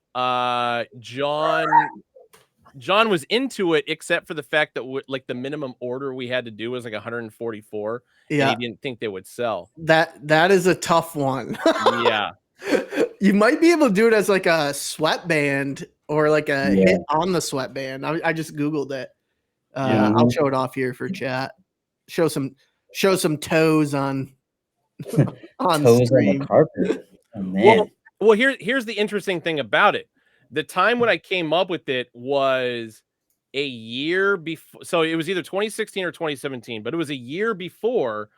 John was into it, except for the fact that like the minimum order we had to do was like 144. Yeah, and he didn't think they would sell. That is a tough one. Yeah, you might be able to do it as like a sweatband or like a hit on the sweatband. I just googled it. I'll show it off here for chat. Show some toes on toes stream. on the carpet. Oh, man. Well, here's the interesting thing about it. The time when I came up with it was a year before. So it was either 2016 or 2017, but it was a year before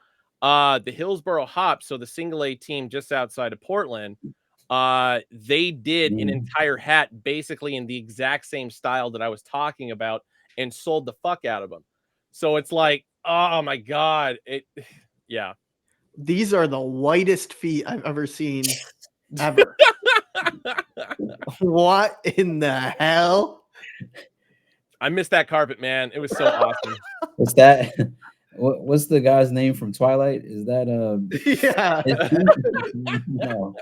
the Hillsboro Hops, so the single A team just outside of Portland, they did an entire hat basically in the exact same style that I was talking about and sold the fuck out of them. So it's like, oh my God. Yeah. These are the whitest feet I've ever seen ever. What in the hell? I missed that carpet, man. It was so awesome. What's that? What's the guy's name from Twilight? Is that no.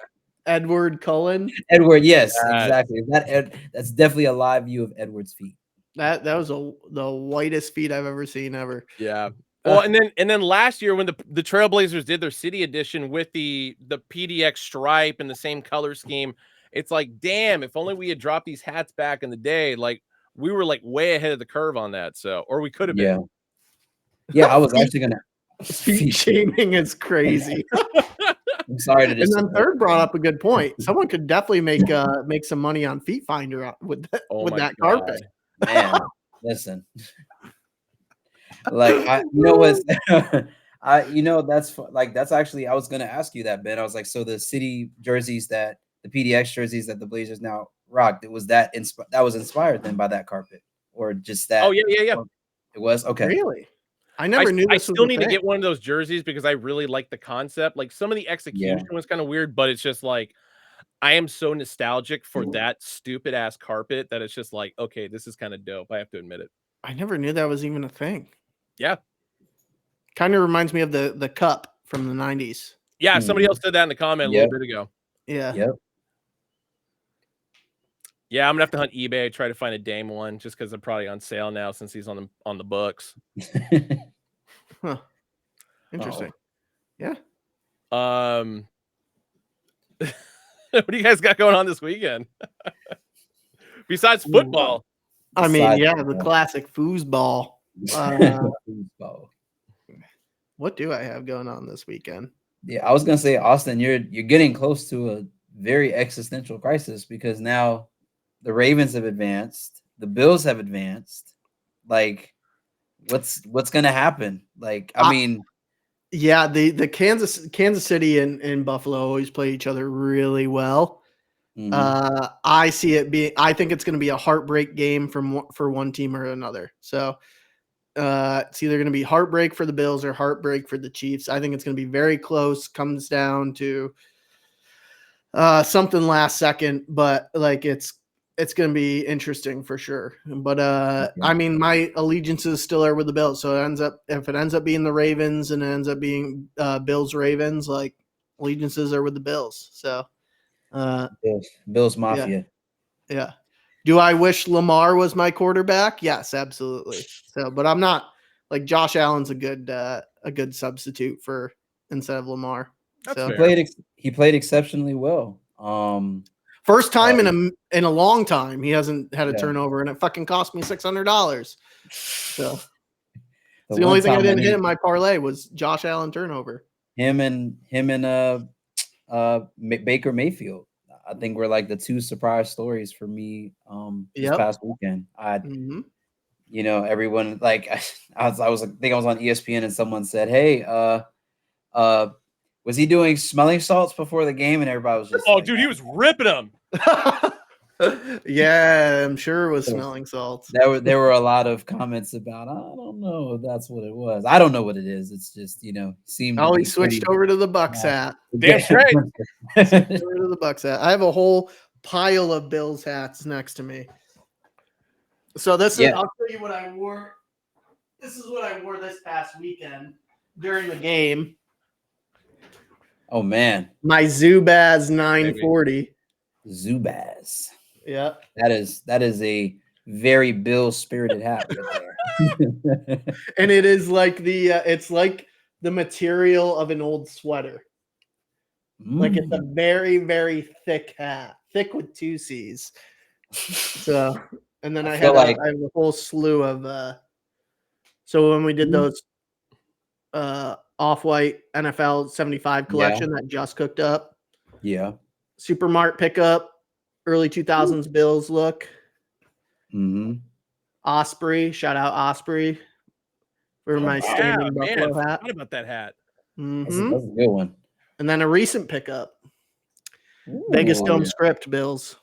Edward Cullen? Edward, yes, exactly. That's definitely a live view of Edward's feet. That was the whitest feet I've ever seen ever. Yeah. Well, and then last year when the Trailblazers did their city edition with the PDX stripe and the same color scheme, it's like, damn, if only we had dropped these hats back in the day, like we were like way ahead of the curve on that. So, or we could have been. Yeah, I was actually gonna. Feet shaming is crazy. I'm sorry to just. And then Third brought up a good point. Someone could definitely make some money on Feet Finder with that carpet. Man, listen. Like that's actually, I was gonna ask you that, Ben. I was like, so the city jerseys the PDX jerseys that the Blazers now rocked, was that was inspired then by that carpet, or just that? Oh yeah. It was okay. Really? I never knew. I still need to get one of those jerseys because I really like the concept. Like some of the execution was kind of weird, but it's just like I am so nostalgic for that stupid ass carpet that it's just like, okay, this is kind of dope. I have to admit it. I never knew that was even a thing. Yeah. Kind of reminds me of the cup from the 90s. Yeah, somebody else said that in the comment a little bit ago. Yeah. Yep. Yeah, I'm gonna have to hunt eBay, try to find a Dame one, just because they're probably on sale now since he's on the books. Huh. Interesting. Yeah. What do you guys got going on this weekend? Besides football. I mean, the classic foosball. What do I have going on this weekend? Yeah, I was gonna say, Austin, you're getting close to a very existential crisis because now the Ravens have advanced, the Bills have advanced. Like, what's gonna happen? Like, I mean, the Kansas City and Buffalo always play each other really well. I see it being. I think it's going to be a heartbreak game for one team or another. So it's either going to be heartbreak for the Bills or heartbreak for the Chiefs. I think it's going to be very close. Comes down to something last second, but like it's going to be interesting for sure. But I mean, my allegiances still are with the Bills. So if it ends up being the Ravens and it ends up being Bills Ravens, like allegiances are with the Bills. So Bills Mafia. Yeah. Do I wish Lamar was my quarterback? Yes, absolutely. So, but I'm not like Josh Allen's a good substitute for instead of Lamar. That's So fair. He played exceptionally well. First time in a long time he hasn't had a Yeah. turnover, and it fucking cost me $600. So The the only thing I one time didn't when hit in my parlay was Josh Allen turnover. him and Baker Mayfield, I think, were like the two surprise stories for me this past weekend. You know, everyone like I think I was on ESPN and someone said, "Hey, was he doing smelling salts before the game?" And everybody was just Oh, dude, he was ripping them. Yeah, I'm sure it was smelling salts. There were a lot of comments about, I don't know if that's what it was. I don't know what it is. It's just, you know, seemed he switched over to the Bucks hat. Damn straight. Switched over to the Bucks hat. I have a whole pile of Bills hats next to me. So I'll show you what I wore. This is what I wore this past weekend during the game. Oh man. My Zubaz 940. Zubaz. Yeah. That is a very Bill spirited hat right there. And it is like it's like the material of an old sweater. Like it's a very, very thick hat. Thick with two C's. So and then I have a whole slew of so when we did those off-white NFL 75 collection that just cooked up. Yeah. Supermart pickup, early 2000s Bills look. Osprey, shout out Osprey for my standing Buffalo hat. I forgot about that hat. That's a good one. And then a recent pickup. Vegas Dome script Bills.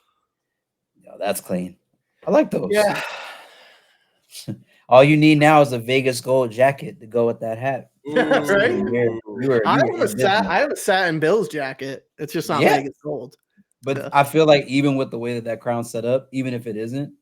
Yeah, that's clean. I like those. Yeah. All you need now is a Vegas gold jacket to go with that hat. Right? I have a satin Bills jacket. It's just not Vegas gold. But I feel like even with the way that crown's set up, even if it isn't,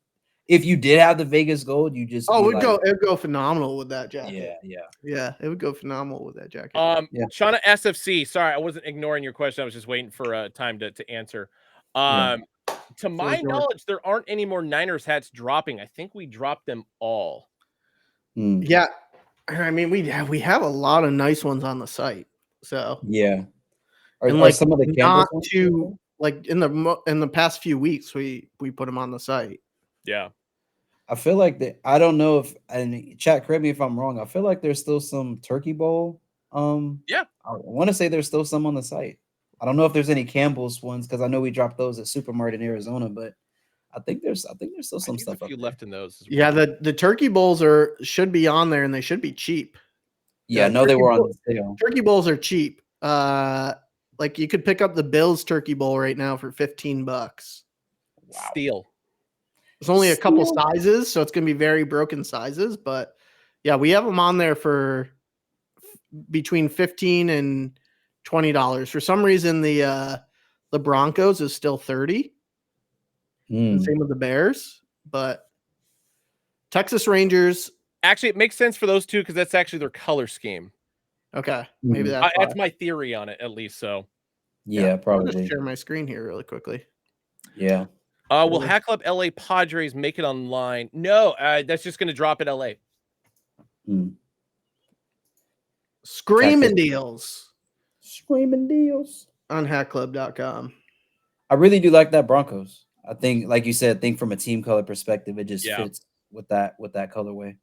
if you did have the Vegas gold, you just it'd go phenomenal with that jacket. Yeah, it would go phenomenal with that jacket. Shauna SFC, sorry, I wasn't ignoring your question. I was just waiting for time to answer. To my knowledge, there aren't any more Niners hats dropping. I think we dropped them all. Yeah, I mean we have a lot of nice ones on the site. So are some of the not too like in the past few weeks we put them on the site. Yeah, I feel like I don't know if, and chat, correct me if I'm wrong. I feel like there's still some Turkey Bowl. I want to say there's still some on the site. I don't know if there's any Campbell's ones because I know we dropped those at Supermart in Arizona, but I think there's still some stuff a few left in those. Yeah, the Turkey Bowls should be on there and they should be cheap. Yeah, no, they were on sale. Turkey Bowls are cheap. Like you could pick up the Bills Turkey Bowl right now for $15. Wow. Steal. There's only a couple sizes, so it's gonna be very broken sizes, but yeah, we have them on there for between $15 and $20. For some reason, the Broncos is still $30. Same with the Bears, but Texas Rangers. Actually, it makes sense for those two because that's actually their color scheme. Okay, maybe that's my theory on it, at least. So, yeah, probably. I'll just share my screen here really quickly. Yeah. Will Hat Club LA Padres make it online? No, that's just going to drop at LA. Screaming deals on hatclub.com. I really do like that Broncos. I think, like you said, from a team color perspective, it just fits with that colorway.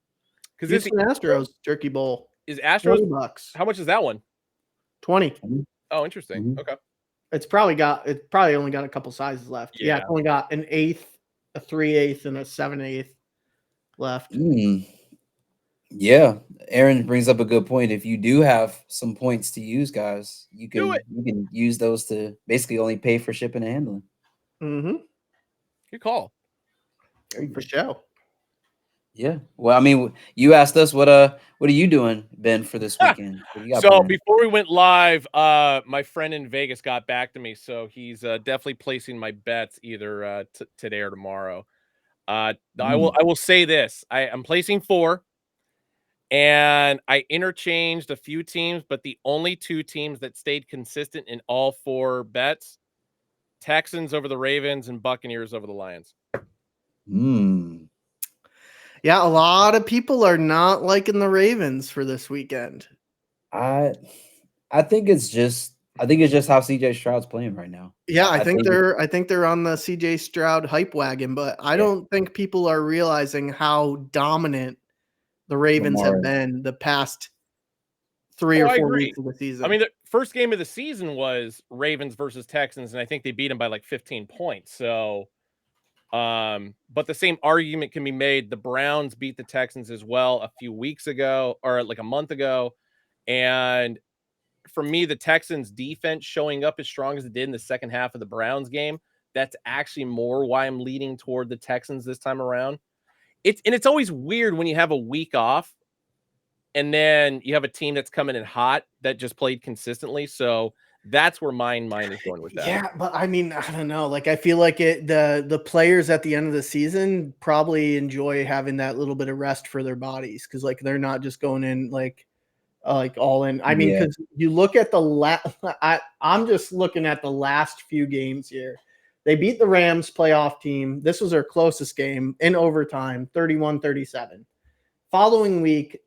Because it's an Astros Turkey Bowl. Is Astros $20? How much is that one? 20. Oh, interesting. Okay. It's probably only got a couple sizes left. Yeah, it's only got an 1/8, a 3/8, and a 7/8 left. Yeah, Aaron brings up a good point. If you do have some points to use, guys, you can use those to basically only pay for shipping and handling. Mm-hmm. Good call. For sure. Yeah. Well, I mean, you asked us what are you doing, Ben, for this weekend? What do you got So planned? before we went live, my friend in Vegas got back to me, so he's definitely placing my bets either today or tomorrow. I will say this: I'm placing 4, and I interchanged a few teams, but the only 2 teams that stayed consistent in all 4 bets: Texans over the Ravens and Buccaneers over the Lions. Yeah, a lot of people are not liking the Ravens for this weekend. I think it's just how CJ Stroud's playing right now. Yeah, I think they're on the CJ Stroud hype wagon, but I don't think people are realizing how dominant the Ravens have been the past 3 or 4 weeks of the season. I mean, the first game of the season was Ravens versus Texans, and I think they beat them by like 15 points. So, but the same argument can be made. The Browns beat the Texans as well a few weeks ago, or like a month ago. And for me, the Texans defense showing up as strong as it did in the second half of the Browns game, that's actually more why I'm leaning toward the Texans this time around. It's always weird when you have a week off and then you have a team that's coming in hot that just played consistently. So that's where my mind is going with that. Yeah, but I mean, I don't know. Like, I feel like the players at the end of the season probably enjoy having that little bit of rest for their bodies because like they're not just going in like all in. I mean, because you look at I'm just looking at the last few games here. They beat the Rams playoff team. This was their closest game in overtime, 31-37. Following week,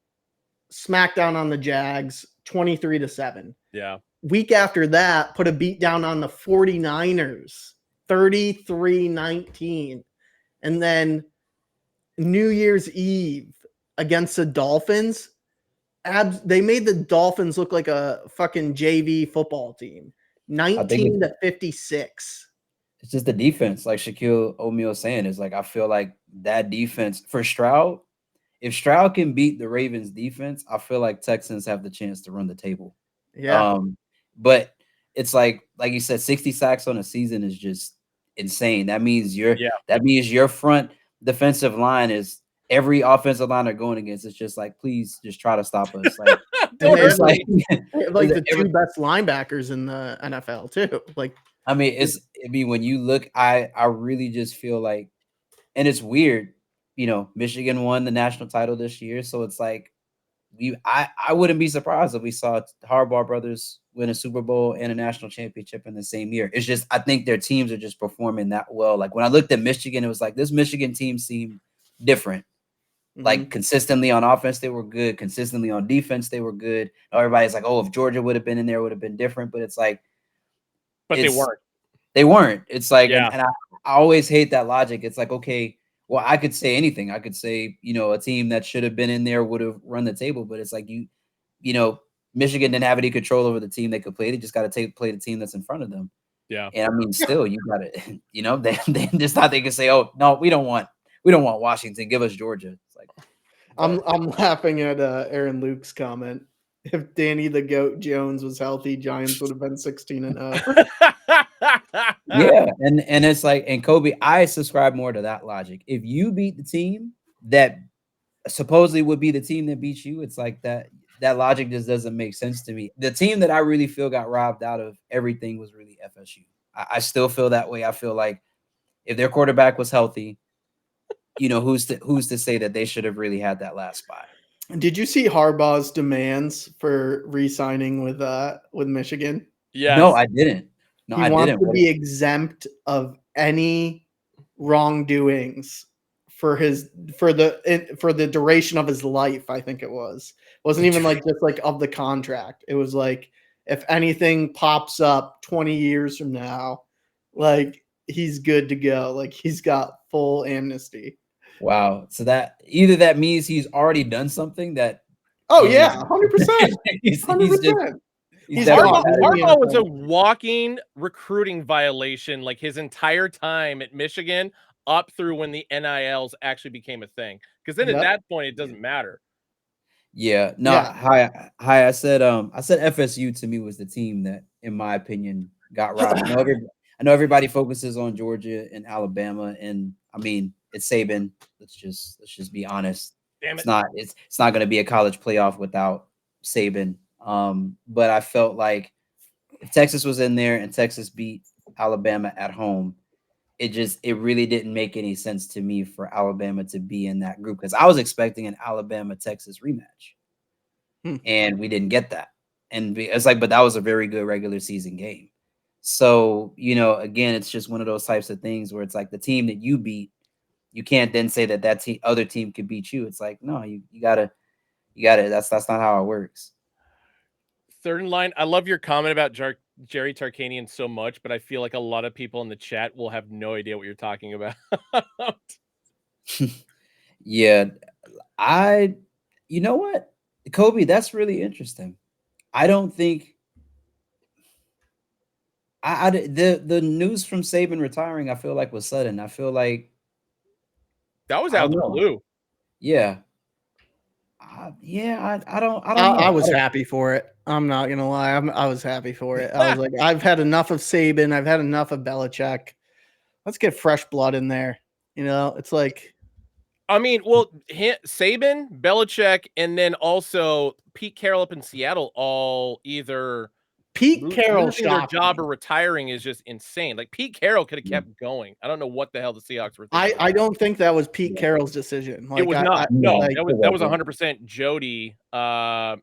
smackdown on the Jags, 23-7. Yeah. Week after that, put a beat down on the 49ers, 33-19. And then New Year's Eve against the Dolphins, they made the Dolphins look like a fucking JV football team. 19-56. It's just the defense, like Shaquille O'Neal saying, is like I feel like that defense for Stroud. If Stroud can beat the Ravens defense, I feel like Texans have the chance to run the table. Yeah. But it's like you said, 60 sacks on a season is just insane. That means your front defensive line is every offensive line they're going against. It's just like, please just try to stop us. Like, it's like the 2 best linebackers in the NFL too. Like, I mean, when you look, I really just feel like, and it's weird, Michigan won the national title this year. So it's like, I wouldn't be surprised if we saw Harbaugh brothers win a Super Bowl and a national championship in the same year. It's just, I think their teams are just performing that well. Like when I looked at Michigan, it was like this Michigan team seemed different. Like consistently on offense, they were good. Consistently on defense, they were good. Everybody's like, oh, if Georgia would have been in there, it would have been different. But it's like, they weren't. They weren't. It's like, and I always hate that logic. It's like, okay, well, I could say anything. I could say, a team that should have been in there would have run the table. But it's like Michigan didn't have any control over the team they could play. They just got to play the team that's in front of them. Yeah. And I mean, still, you got to, they just thought they could say, oh no, we don't want Washington. Give us Georgia. It's like, I'm laughing at Aaron Luke's comment. If Danny the Goat Jones was healthy, Giants would have been 16-0. Yeah, and it's like, and Kobe, I subscribe more to that logic. If you beat the team that supposedly would be the team that beats you, it's like that logic just doesn't make sense to me. The team that I really feel got robbed out of everything was really FSU. I still feel that way. I feel like if their quarterback was healthy, who's to say that they should have really had that last spot. Did you see Harbaugh's demands for re-signing with Michigan? Yes. No, I didn't. No, he wants to be exempt of any wrongdoings for the duration of his life. I think it wasn't even like just like of the contract. It was like if anything pops up 20 years from now, like he's good to go. Like he's got full amnesty. Wow. So that either that means he's already done something that. Oh yeah, 100%. 100%. Harbaugh was a walking recruiting violation like his entire time at Michigan up through when the NILs actually became a thing. Because then at that point it doesn't matter. Yeah. No. Yeah. Hi. I said FSU to me was the team that, in my opinion, got robbed. I know everybody focuses on Georgia and Alabama, and I mean it's Saban. Let's just be honest. Damn it. It's not going to be a college playoff without Saban. But I felt like if Texas was in there and Texas beat Alabama at home, it really didn't make any sense to me for Alabama to be in that group because I was expecting an Alabama Texas rematch, and we didn't get that. And it's like, but that was a very good regular season game. So again, it's just one of those types of things where it's like the team that you beat, you can't then say that other team could beat you. It's like no, you gotta. That's not how it works. Third in line. I love your comment about Jerry Tarkanian so much, but I feel like a lot of people in the chat will have no idea what you're talking about. Yeah, you know what, Kobe, that's really interesting. I don't think the news from Saban retiring, I feel like was sudden. I feel like that was I out don't of the know. blue. Yeah. I don't know. I was happy for it. I'm not gonna lie. I was happy for it. I was like, I've had enough of Saban. I've had enough of Belichick. Let's get fresh blood in there. It's like, I mean, well, Saban, Belichick, and then also Pete Carroll up in Seattle, all either Pete Carroll losing their shocked job me. or retiring is just insane. Like Pete Carroll could have kept going. I don't know what the hell the Seahawks were thinking. I don't think that was Pete Carroll's decision. Like, it was not. No, like, that was 100% Jody of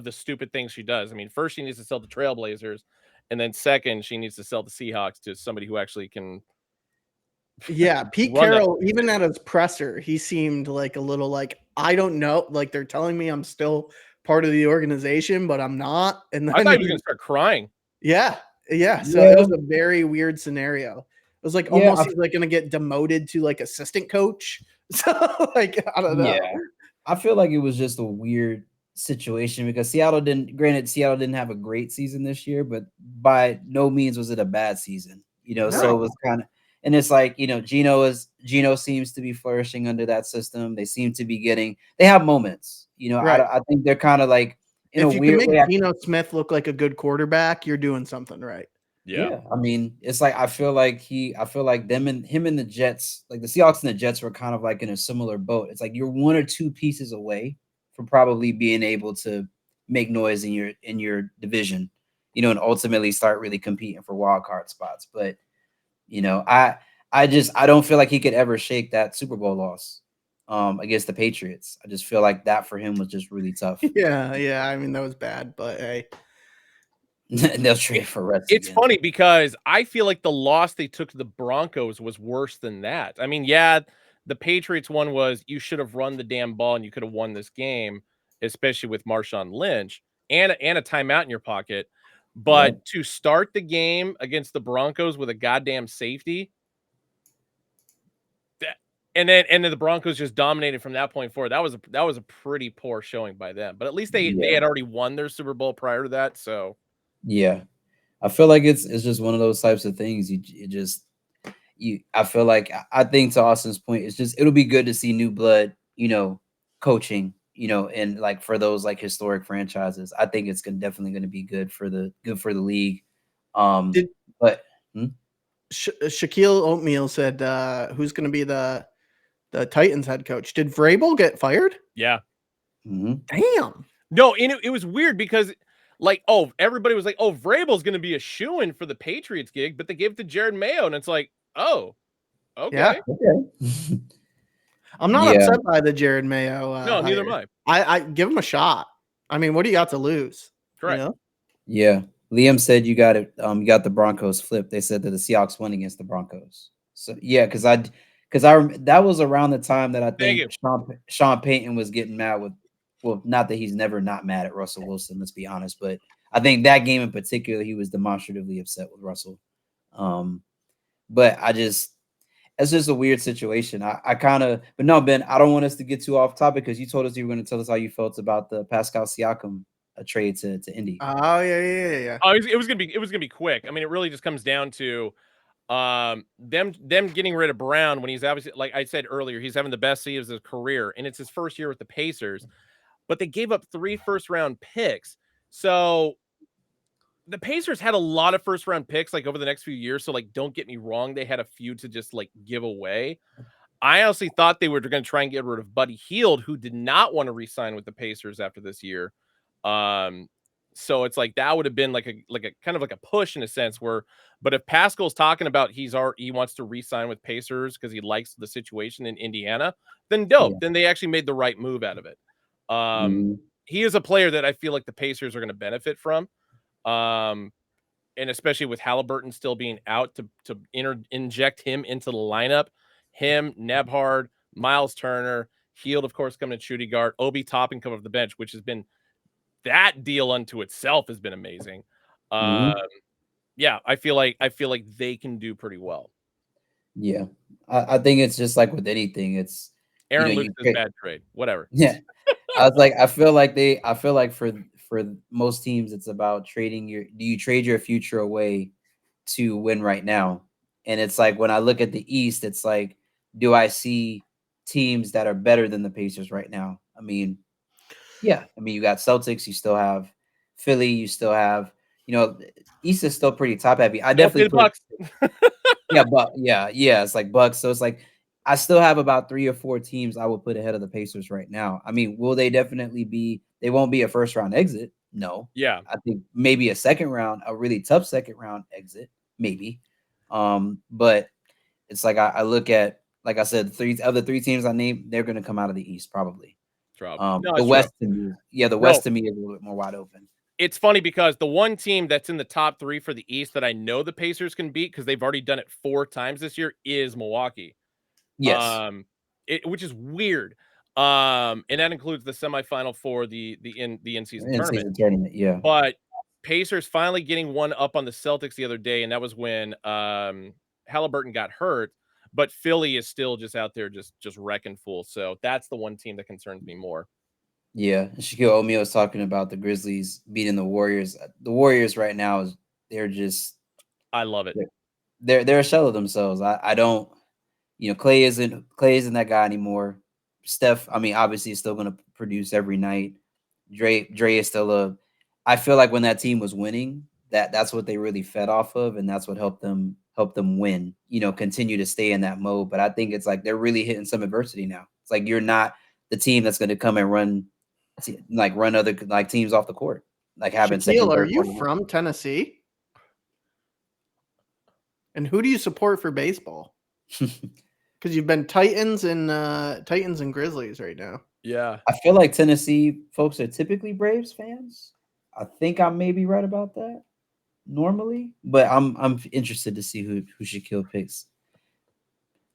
the stupid things she does. I mean, first she needs to sell the Trailblazers, and then second she needs to sell the Seahawks to somebody who actually can. Yeah, Pete Carroll, even at his presser, he seemed like a little like, I don't know, like they're telling me I'm still part of the organization, but I'm not. And then I thought he was going to start crying. Yeah. So it was a very weird scenario. It was like almost he's like going to get demoted to like assistant coach. So like, I don't know. Yeah. I feel like it was just a weird situation because Seattle didn't have a great season this year, but by no means was it a bad season, so it was kind of, and it's like, Geno seems to be flourishing under that system. They seem to be they have moments, Right. I think they're kind of like in if a you weird can way. make Geno Smith look like a good quarterback, you're doing something right. Yeah. I mean, it's like I feel like him and the Jets, like the Seahawks and the Jets were kind of like in a similar boat. It's like you're one or two pieces away from probably being able to make noise in your division, and ultimately start really competing for wild card spots. But I don't feel like he could ever shake that Super Bowl loss against the Patriots. I just feel like that for him was just really tough. Yeah. I mean, that was bad, but hey. And they'll trade for Russ. It's funny because I feel like the loss they took to the Broncos was worse than that. I mean, yeah, the Patriots one was you should have run the damn ball and you could have won this game, especially with Marshawn Lynch and a timeout in your pocket. But to start the game against the Broncos with a goddamn safety, and then the Broncos just dominated from that point forward. That was a pretty poor showing by them. But at least they had already won their Super Bowl prior to that. So yeah. I feel like it's just one of those types of things. I feel like I think to Austin's point, it'll be good to see new blood, coaching, and like for those like historic franchises. I think it's definitely going to be good for the league. Shaquille O'Neal said, who's going to be the Titans head coach? Did Vrabel get fired? Yeah. Damn. No, and it was weird because like, everybody was like, Vrabel's going to be a shoo-in for the Patriots gig, but they gave it to Jared Mayo, and it's like, okay. Yeah. Okay. I'm not upset by the Jared Mayo. No, neither am I. I give him a shot. I mean, what do you got to lose? Correct. Yeah. Liam said you got it. You got the Broncos flipped. They said that the Seahawks won against the Broncos. So yeah, because that was around the time that I think Sean Payton was getting mad with. Well, not that he's never not mad at Russell Wilson, let's be honest, but I think that game in particular, he was demonstratively upset with Russell. But it's just a weird situation. I kind of, but no, Ben, I don't want us to get too off topic because you told us you were going to tell us how you felt about the Pascal Siakam trade to Indy. Oh yeah. Oh, it was gonna be quick. I mean, it really just comes down to them getting rid of Brown when he's obviously, like I said earlier, he's having the best season of his career, and it's his first year with the Pacers. But they gave up 3 first-round picks. So the Pacers had a lot of first round picks like over the next few years. So like, don't get me wrong, they had a few to just like give away. I honestly thought they were going to try and get rid of Buddy Hield, who did not want to re-sign with the Pacers after this year. So it's like that would have been like a kind of like a push in a sense where, but if Pascal's talking about he wants to re-sign with Pacers because he likes the situation in Indiana, then dope. Yeah. Then they actually made the right move out of it. Mhm. He is a player that I feel like the Pacers are going to benefit from. And especially with Halliburton still being out to inject him into the lineup, him, Nebhard, Miles Turner, Hield, of course, coming to shooting guard, Obi Toppin come off the bench, which has been that deal unto itself has been amazing. Mhm. Yeah, I feel like they can do pretty well. Yeah. I think it's just like with anything. It's Aaron Luke you does bad trade, whatever. yeah. I was like, I feel like for most teams, it's about trading do you trade your future away to win right now? And it's like when I look at the East, it's like, do I see teams that are better than the Pacers right now? I mean, yeah. I mean, you got Celtics, you still have Philly, you still have, East is still pretty top heavy. I Don't play definitely the put Bucks. yeah, it's like Bucks. So it's like I still have about 3 or 4 teams I would put ahead of the Pacers right now. I mean, will they definitely be they won't be a first round exit? No. Yeah. I think maybe a second round, a really tough second round exit, maybe. But it's like I look at, like I said, the 3 teams I named, they're gonna come out of the East probably. No, The it's true. West to me, the No, West to me is a little bit more wide open. it's funny because the one team that's in the top 3 for the East that I know the Pacers can beat because they've already done it 4 times this year is Milwaukee. Yes. Which is weird. And that includes the semifinal for the in-season In tournament. season tournament, yeah. But Pacers finally getting one up on the Celtics the other day, and that was when Halliburton got hurt. But Philly is still just out there just wrecking full. So that's the one team that concerns me more. Yeah, Shaquille O'Neal was talking about the Grizzlies beating the Warriors. The Warriors right now they're just I love it. they're a shell of themselves. I don't, Clay isn't that guy anymore. Steph, I mean, obviously, is still going to produce every night. Dre is still I feel like when that team was winning, that's what they really fed off of, and that's what helped them win. Continue to stay in that mode. But I think it's like they're really hitting some adversity now. It's like you're not the team that's going to come and run other like teams off the court, like having second, Shaquille, are third you party. from Tennessee? And who do you support for baseball? Because you've been Titans and Grizzlies right now. Yeah. I feel like Tennessee folks are typically Braves fans. I think I may be right about that normally, but I'm interested to see who Shaquille picks.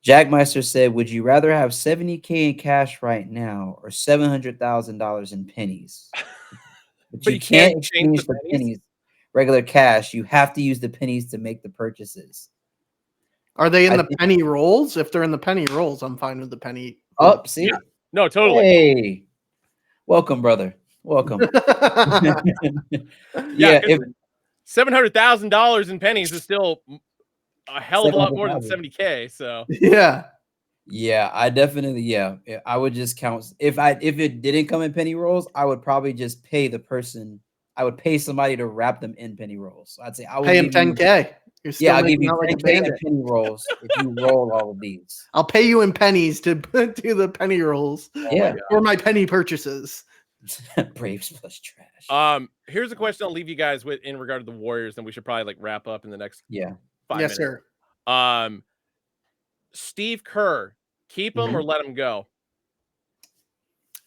Jack Meister said, "Would you rather have $70K in cash right now or $700,000 in pennies? But you can't change exchange the the pennies? pennies, regular cash. You have to use the pennies to make the purchases." Are they in I the think- penny rolls? If they're in the penny rolls, I'm fine with the penny. Oh, see? Yeah. No, totally. Hey, welcome, brother. Welcome. Yeah, If $700,000 in pennies is still a hell of a lot more than 700,000. $70K. So Yeah, I definitely I would just count if it didn't come in penny rolls, I would probably just pay the person. I would pay somebody to wrap them in penny rolls. So I'd say I will pay him give you 10K. You're still I'll give making you out like a 10K in bandit. penny rolls if you roll all of these. I'll pay you in pennies to do the penny rolls. Yeah. For my penny purchases. Braves plus trash. Here's a question I'll leave you guys with in regard to the Warriors, and we should probably like wrap up in the next 5 minutes. Sir. Steve Kerr, keep him or let him go?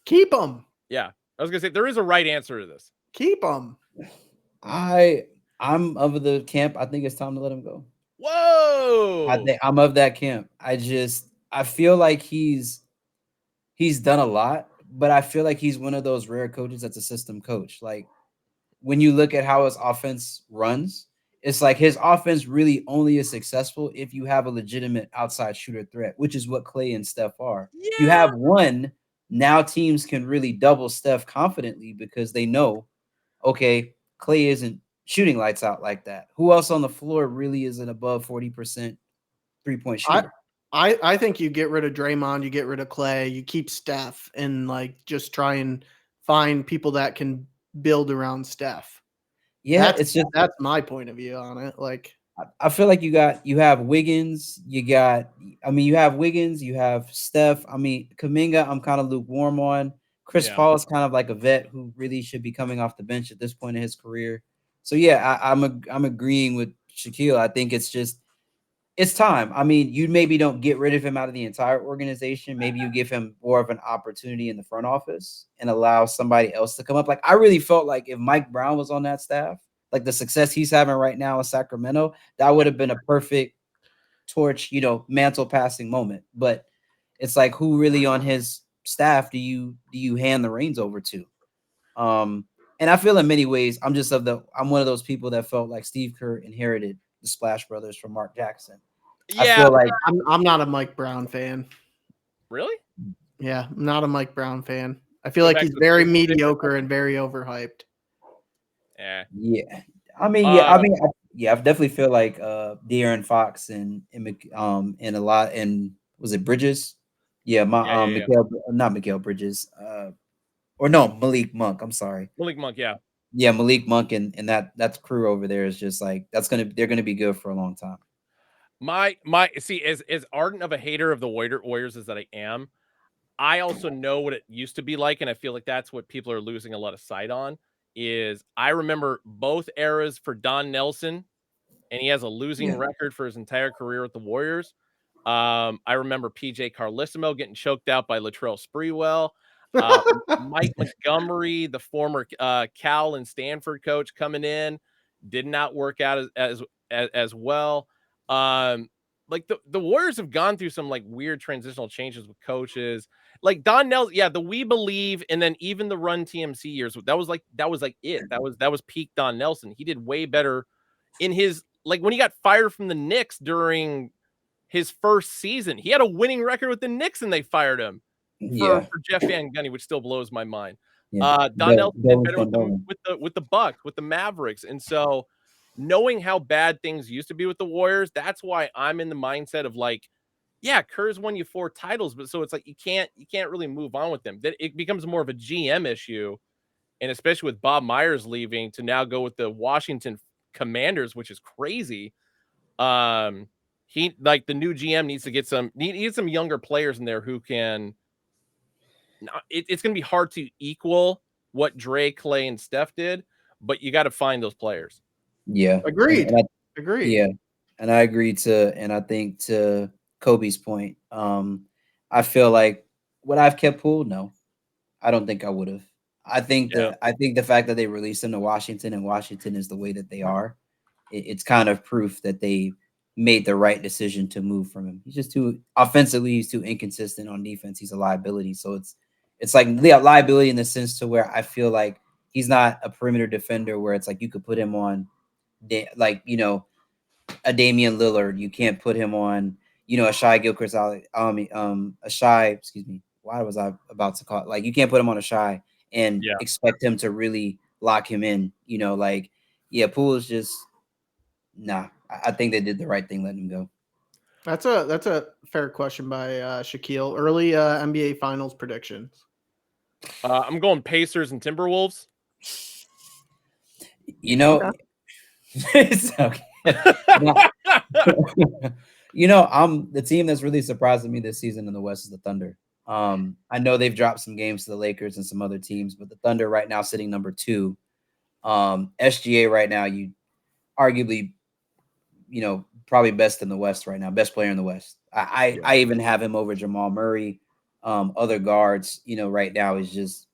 Keep them. Yeah, I was gonna say there is a right answer to this. Keep them. I'm of the camp. I think it's time to let him go. Whoa! I'm of that camp. I feel like he's done a lot, but I feel like he's one of those rare coaches that's a system coach. Like when you look at how his offense runs, it's like his offense really only is successful if you have a legitimate outside shooter threat, which is what Clay and Steph are. Yeah. You have one, now teams can really double Steph confidently because they know, okay, Clay isn't shooting lights out like that. Who else on the floor really is an above 40% three-point shooter? I think you get rid of Draymond, you get rid of Clay, you keep Steph, and like just try and find people that can build around Steph. Yeah, it's just that's my point of view on it. Like, I feel like you have Wiggins, you have Wiggins, you have Steph. I mean, Kaminga, I'm kind of lukewarm on. Chris Yeah. Paul is kind of like a vet who really should be coming off the bench at this point in his career. So yeah, I'm agreeing with Shaquille. I think it's time. I mean, you maybe don't get rid of him out of the entire organization. Maybe you give him more of an opportunity in the front office and allow somebody else to come up. Like I really felt like if Mike Brown was on that staff, like the success he's having right now in Sacramento, that would have been a perfect torch, mantle passing moment. But it's like who really on his staff do you hand the reins over to? And I feel in many ways I'm one of those people that felt like Steve Kerr inherited the Splash Brothers from Mark Jackson. I Yeah. feel like I'm not a Mike Brown fan. Really? Yeah, I'm not a Mike Brown fan. I feel Go like back he's to very Super Six or mediocre and something? very overhyped. Yeah. yeah. I mean, Uh, I definitely feel like De'Aaron Fox and a lot and was it Bridges? Yeah, my yeah. Not Mikael Bridges. Or no, Malik Monk. I'm sorry. Malik Monk. Yeah. Yeah, Malik Monk and that crew over there is just like they're gonna be good for a long time. My see, as ardent of a hater of the Warriors as that I am, I also know what it used to be like, and I feel like that's what people are losing a lot of sight on. Is I remember both eras for Don Nelson, and he has a losing Yeah. record for his entire career with the Warriors. I remember PJ Carlissimo getting choked out by Latrell Sprewell. Uh, Mike Montgomery, the former Cal and Stanford coach, coming in, did not work out as well. Like the Warriors have gone through some like weird transitional changes with coaches. Like Don Nelson, yeah, the We Believe, and then even the Run TMC years. That was like it. That was peak Don Nelson. He did way better in his like when he got fired from the Knicks during his first season. He had a winning record with the Knicks and they fired him for Yeah. Jeff Van Gundy, which still blows my mind. Yeah. Don Nelson did Dolan's better with been bowling. the Bucks, with the Mavericks. And so knowing how bad things used to be with the Warriors, that's why I'm in the mindset of like, yeah, Kerr's won you 4 titles, but so it's like you can't really move on with them. That it becomes more of a GM issue, and especially with Bob Myers leaving to now go with the Washington Commanders, which is crazy. Um, he like the new GM needs to get needs some younger players in there who can. It's going to be hard to equal what Dre, Clay, and Steph did, but you got to find those players. Yeah. Agreed. And Agreed. yeah. And I agree and I think to Kobe's point, I feel like would I've kept Poole? No, I don't think I would have. Yeah, I think the fact that they released him to Washington and Washington is the way that they are, it's kind of proof that they made the right decision to move from him. He's just too offensively, he's too inconsistent on defense. He's a liability. So it's like liability in the sense to where I feel like he's not a perimeter defender where it's like you could put him on like a Damian Lillard. You can't put him on, a Shai Gilchrist, a Shai, excuse me. Why was I about to call it? Like, you can't put him on a Shai and yeah. expect him to really lock him in, like, yeah, Poole is just, nah, I think they did the right thing letting him go. That's a fair question by Shaquille. Early NBA Finals predictions. I'm going Pacers and Timberwolves. Okay. It's okay. The team that's really surprising me this season in the West is the Thunder. I know they've dropped some games to the Lakers and some other teams, but the Thunder right now sitting number 2. SGA right now, you arguably, probably best in the West right now, best player in the West. I even have him over Jamal Murray. Other guards, right now is just,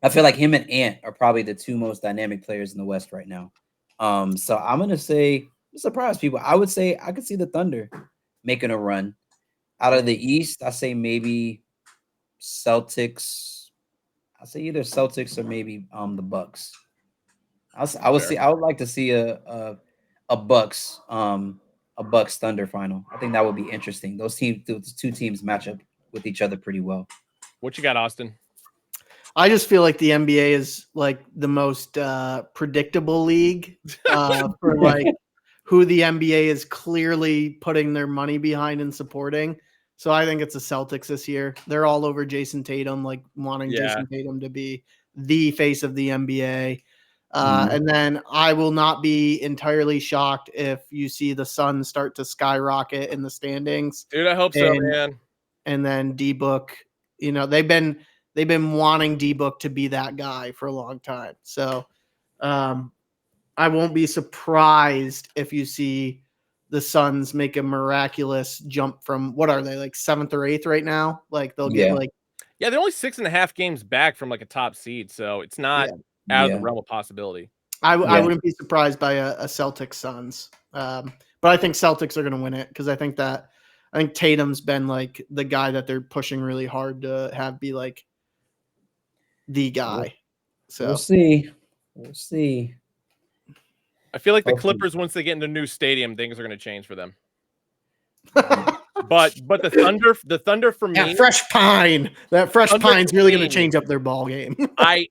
I feel like him and Ant are probably the 2 most dynamic players in the West right now. So I'm gonna say, surprise people. I would say I could see the Thunder making a run. Out of the East, I say maybe Celtics. I say either Celtics or maybe the Bucks. I would like to see a Bucks Thunder final. I think that would be interesting. Those 2 teams match up with each other pretty well. What you got, Austin? I just feel like the NBA is like the most predictable league for like who the NBA is clearly putting their money behind and supporting. So I think it's the Celtics this year. They're all over Jason Tatum, like wanting Jason Tatum to be the face of the NBA. And then I will not be entirely shocked if you see the Suns start to skyrocket in the standings. Dude, I hope so, man. And then D-Book, you know, they've been wanting D-Book to be that guy for a long time. So I won't be surprised if you see the Suns make a miraculous jump from, what are they, like 7th or 8th right now? Like they'll get like, yeah, they're only 6.5 games back from like a top seed, so it's not out of the realm of possibility. I wouldn't be surprised by a Celtics Suns, but I think Celtics are going to win it because I think Tatum's been like the guy that they're pushing really hard to have be like the guy. So we'll see. We'll see. I feel like the Clippers, once they get into a new stadium, things are going to change for them. But the Thunder for me, that fresh pine's really going to change up their ball game. I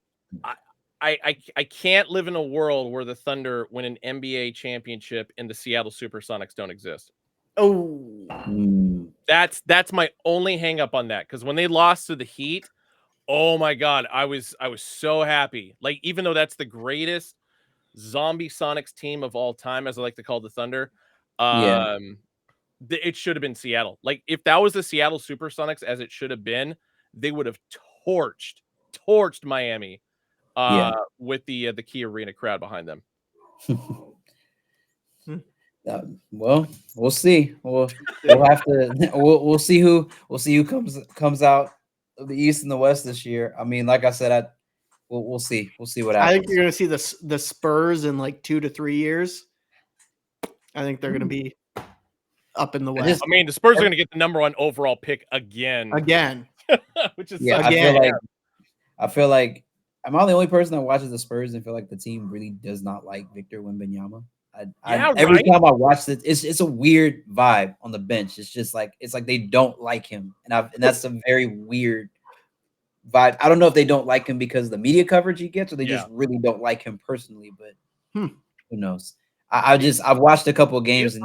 can't live in a world where the Thunder win an NBA championship and the Seattle SuperSonics don't exist. Oh, that's my only hang up on that, because when they lost to the Heat, oh my God, I was so happy. Like, even though that's the greatest zombie Sonics team of all time, as I like to call the Thunder, it should have been Seattle. Like, if that was the Seattle SuperSonics as it should have been, they would have torched Miami with the Key Arena crowd behind them. Well, we'll see. We'll have to we'll see who comes out of the East and the West this year. I mean, like I said, we'll see. We'll see what happens. I think you're going to see the Spurs in like 2 to 3 years. I think they're going to be up in the West. I mean, the Spurs are going to get the #1 overall pick again, which is I feel like am I the only person that watches the Spurs and feel like the team really does not like Victor Wembanyama? Every time I watch it, it's a weird vibe on the bench. It's just like they don't like him, and that's a very weird vibe. I don't know if they don't like him because of the media coverage he gets, or they just really don't like him personally. But who knows? I've watched a couple of games, and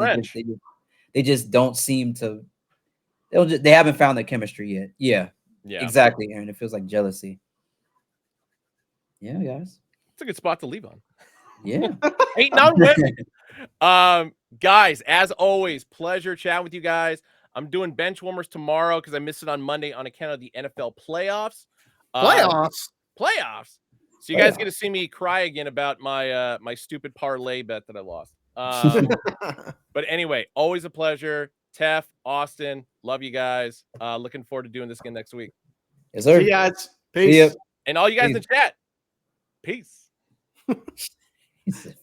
they just don't seem to. They haven't found the chemistry yet. Yeah, exactly, Aaron. It feels like jealousy. Yeah, guys. It's a good spot to leave on. Yeah. Ain't not winning. Guys, as always, pleasure chatting with you guys. I'm doing bench warmers tomorrow because I missed it on Monday on account of the NFL playoffs. Playoffs. So you guys get to see me cry again about my my stupid parlay bet that I lost. But anyway, always a pleasure. Tef, Austin, love you guys. Looking forward to doing this again next week. Yes, sir. See you guys. Peace. And all you guys in the chat. Peace. He said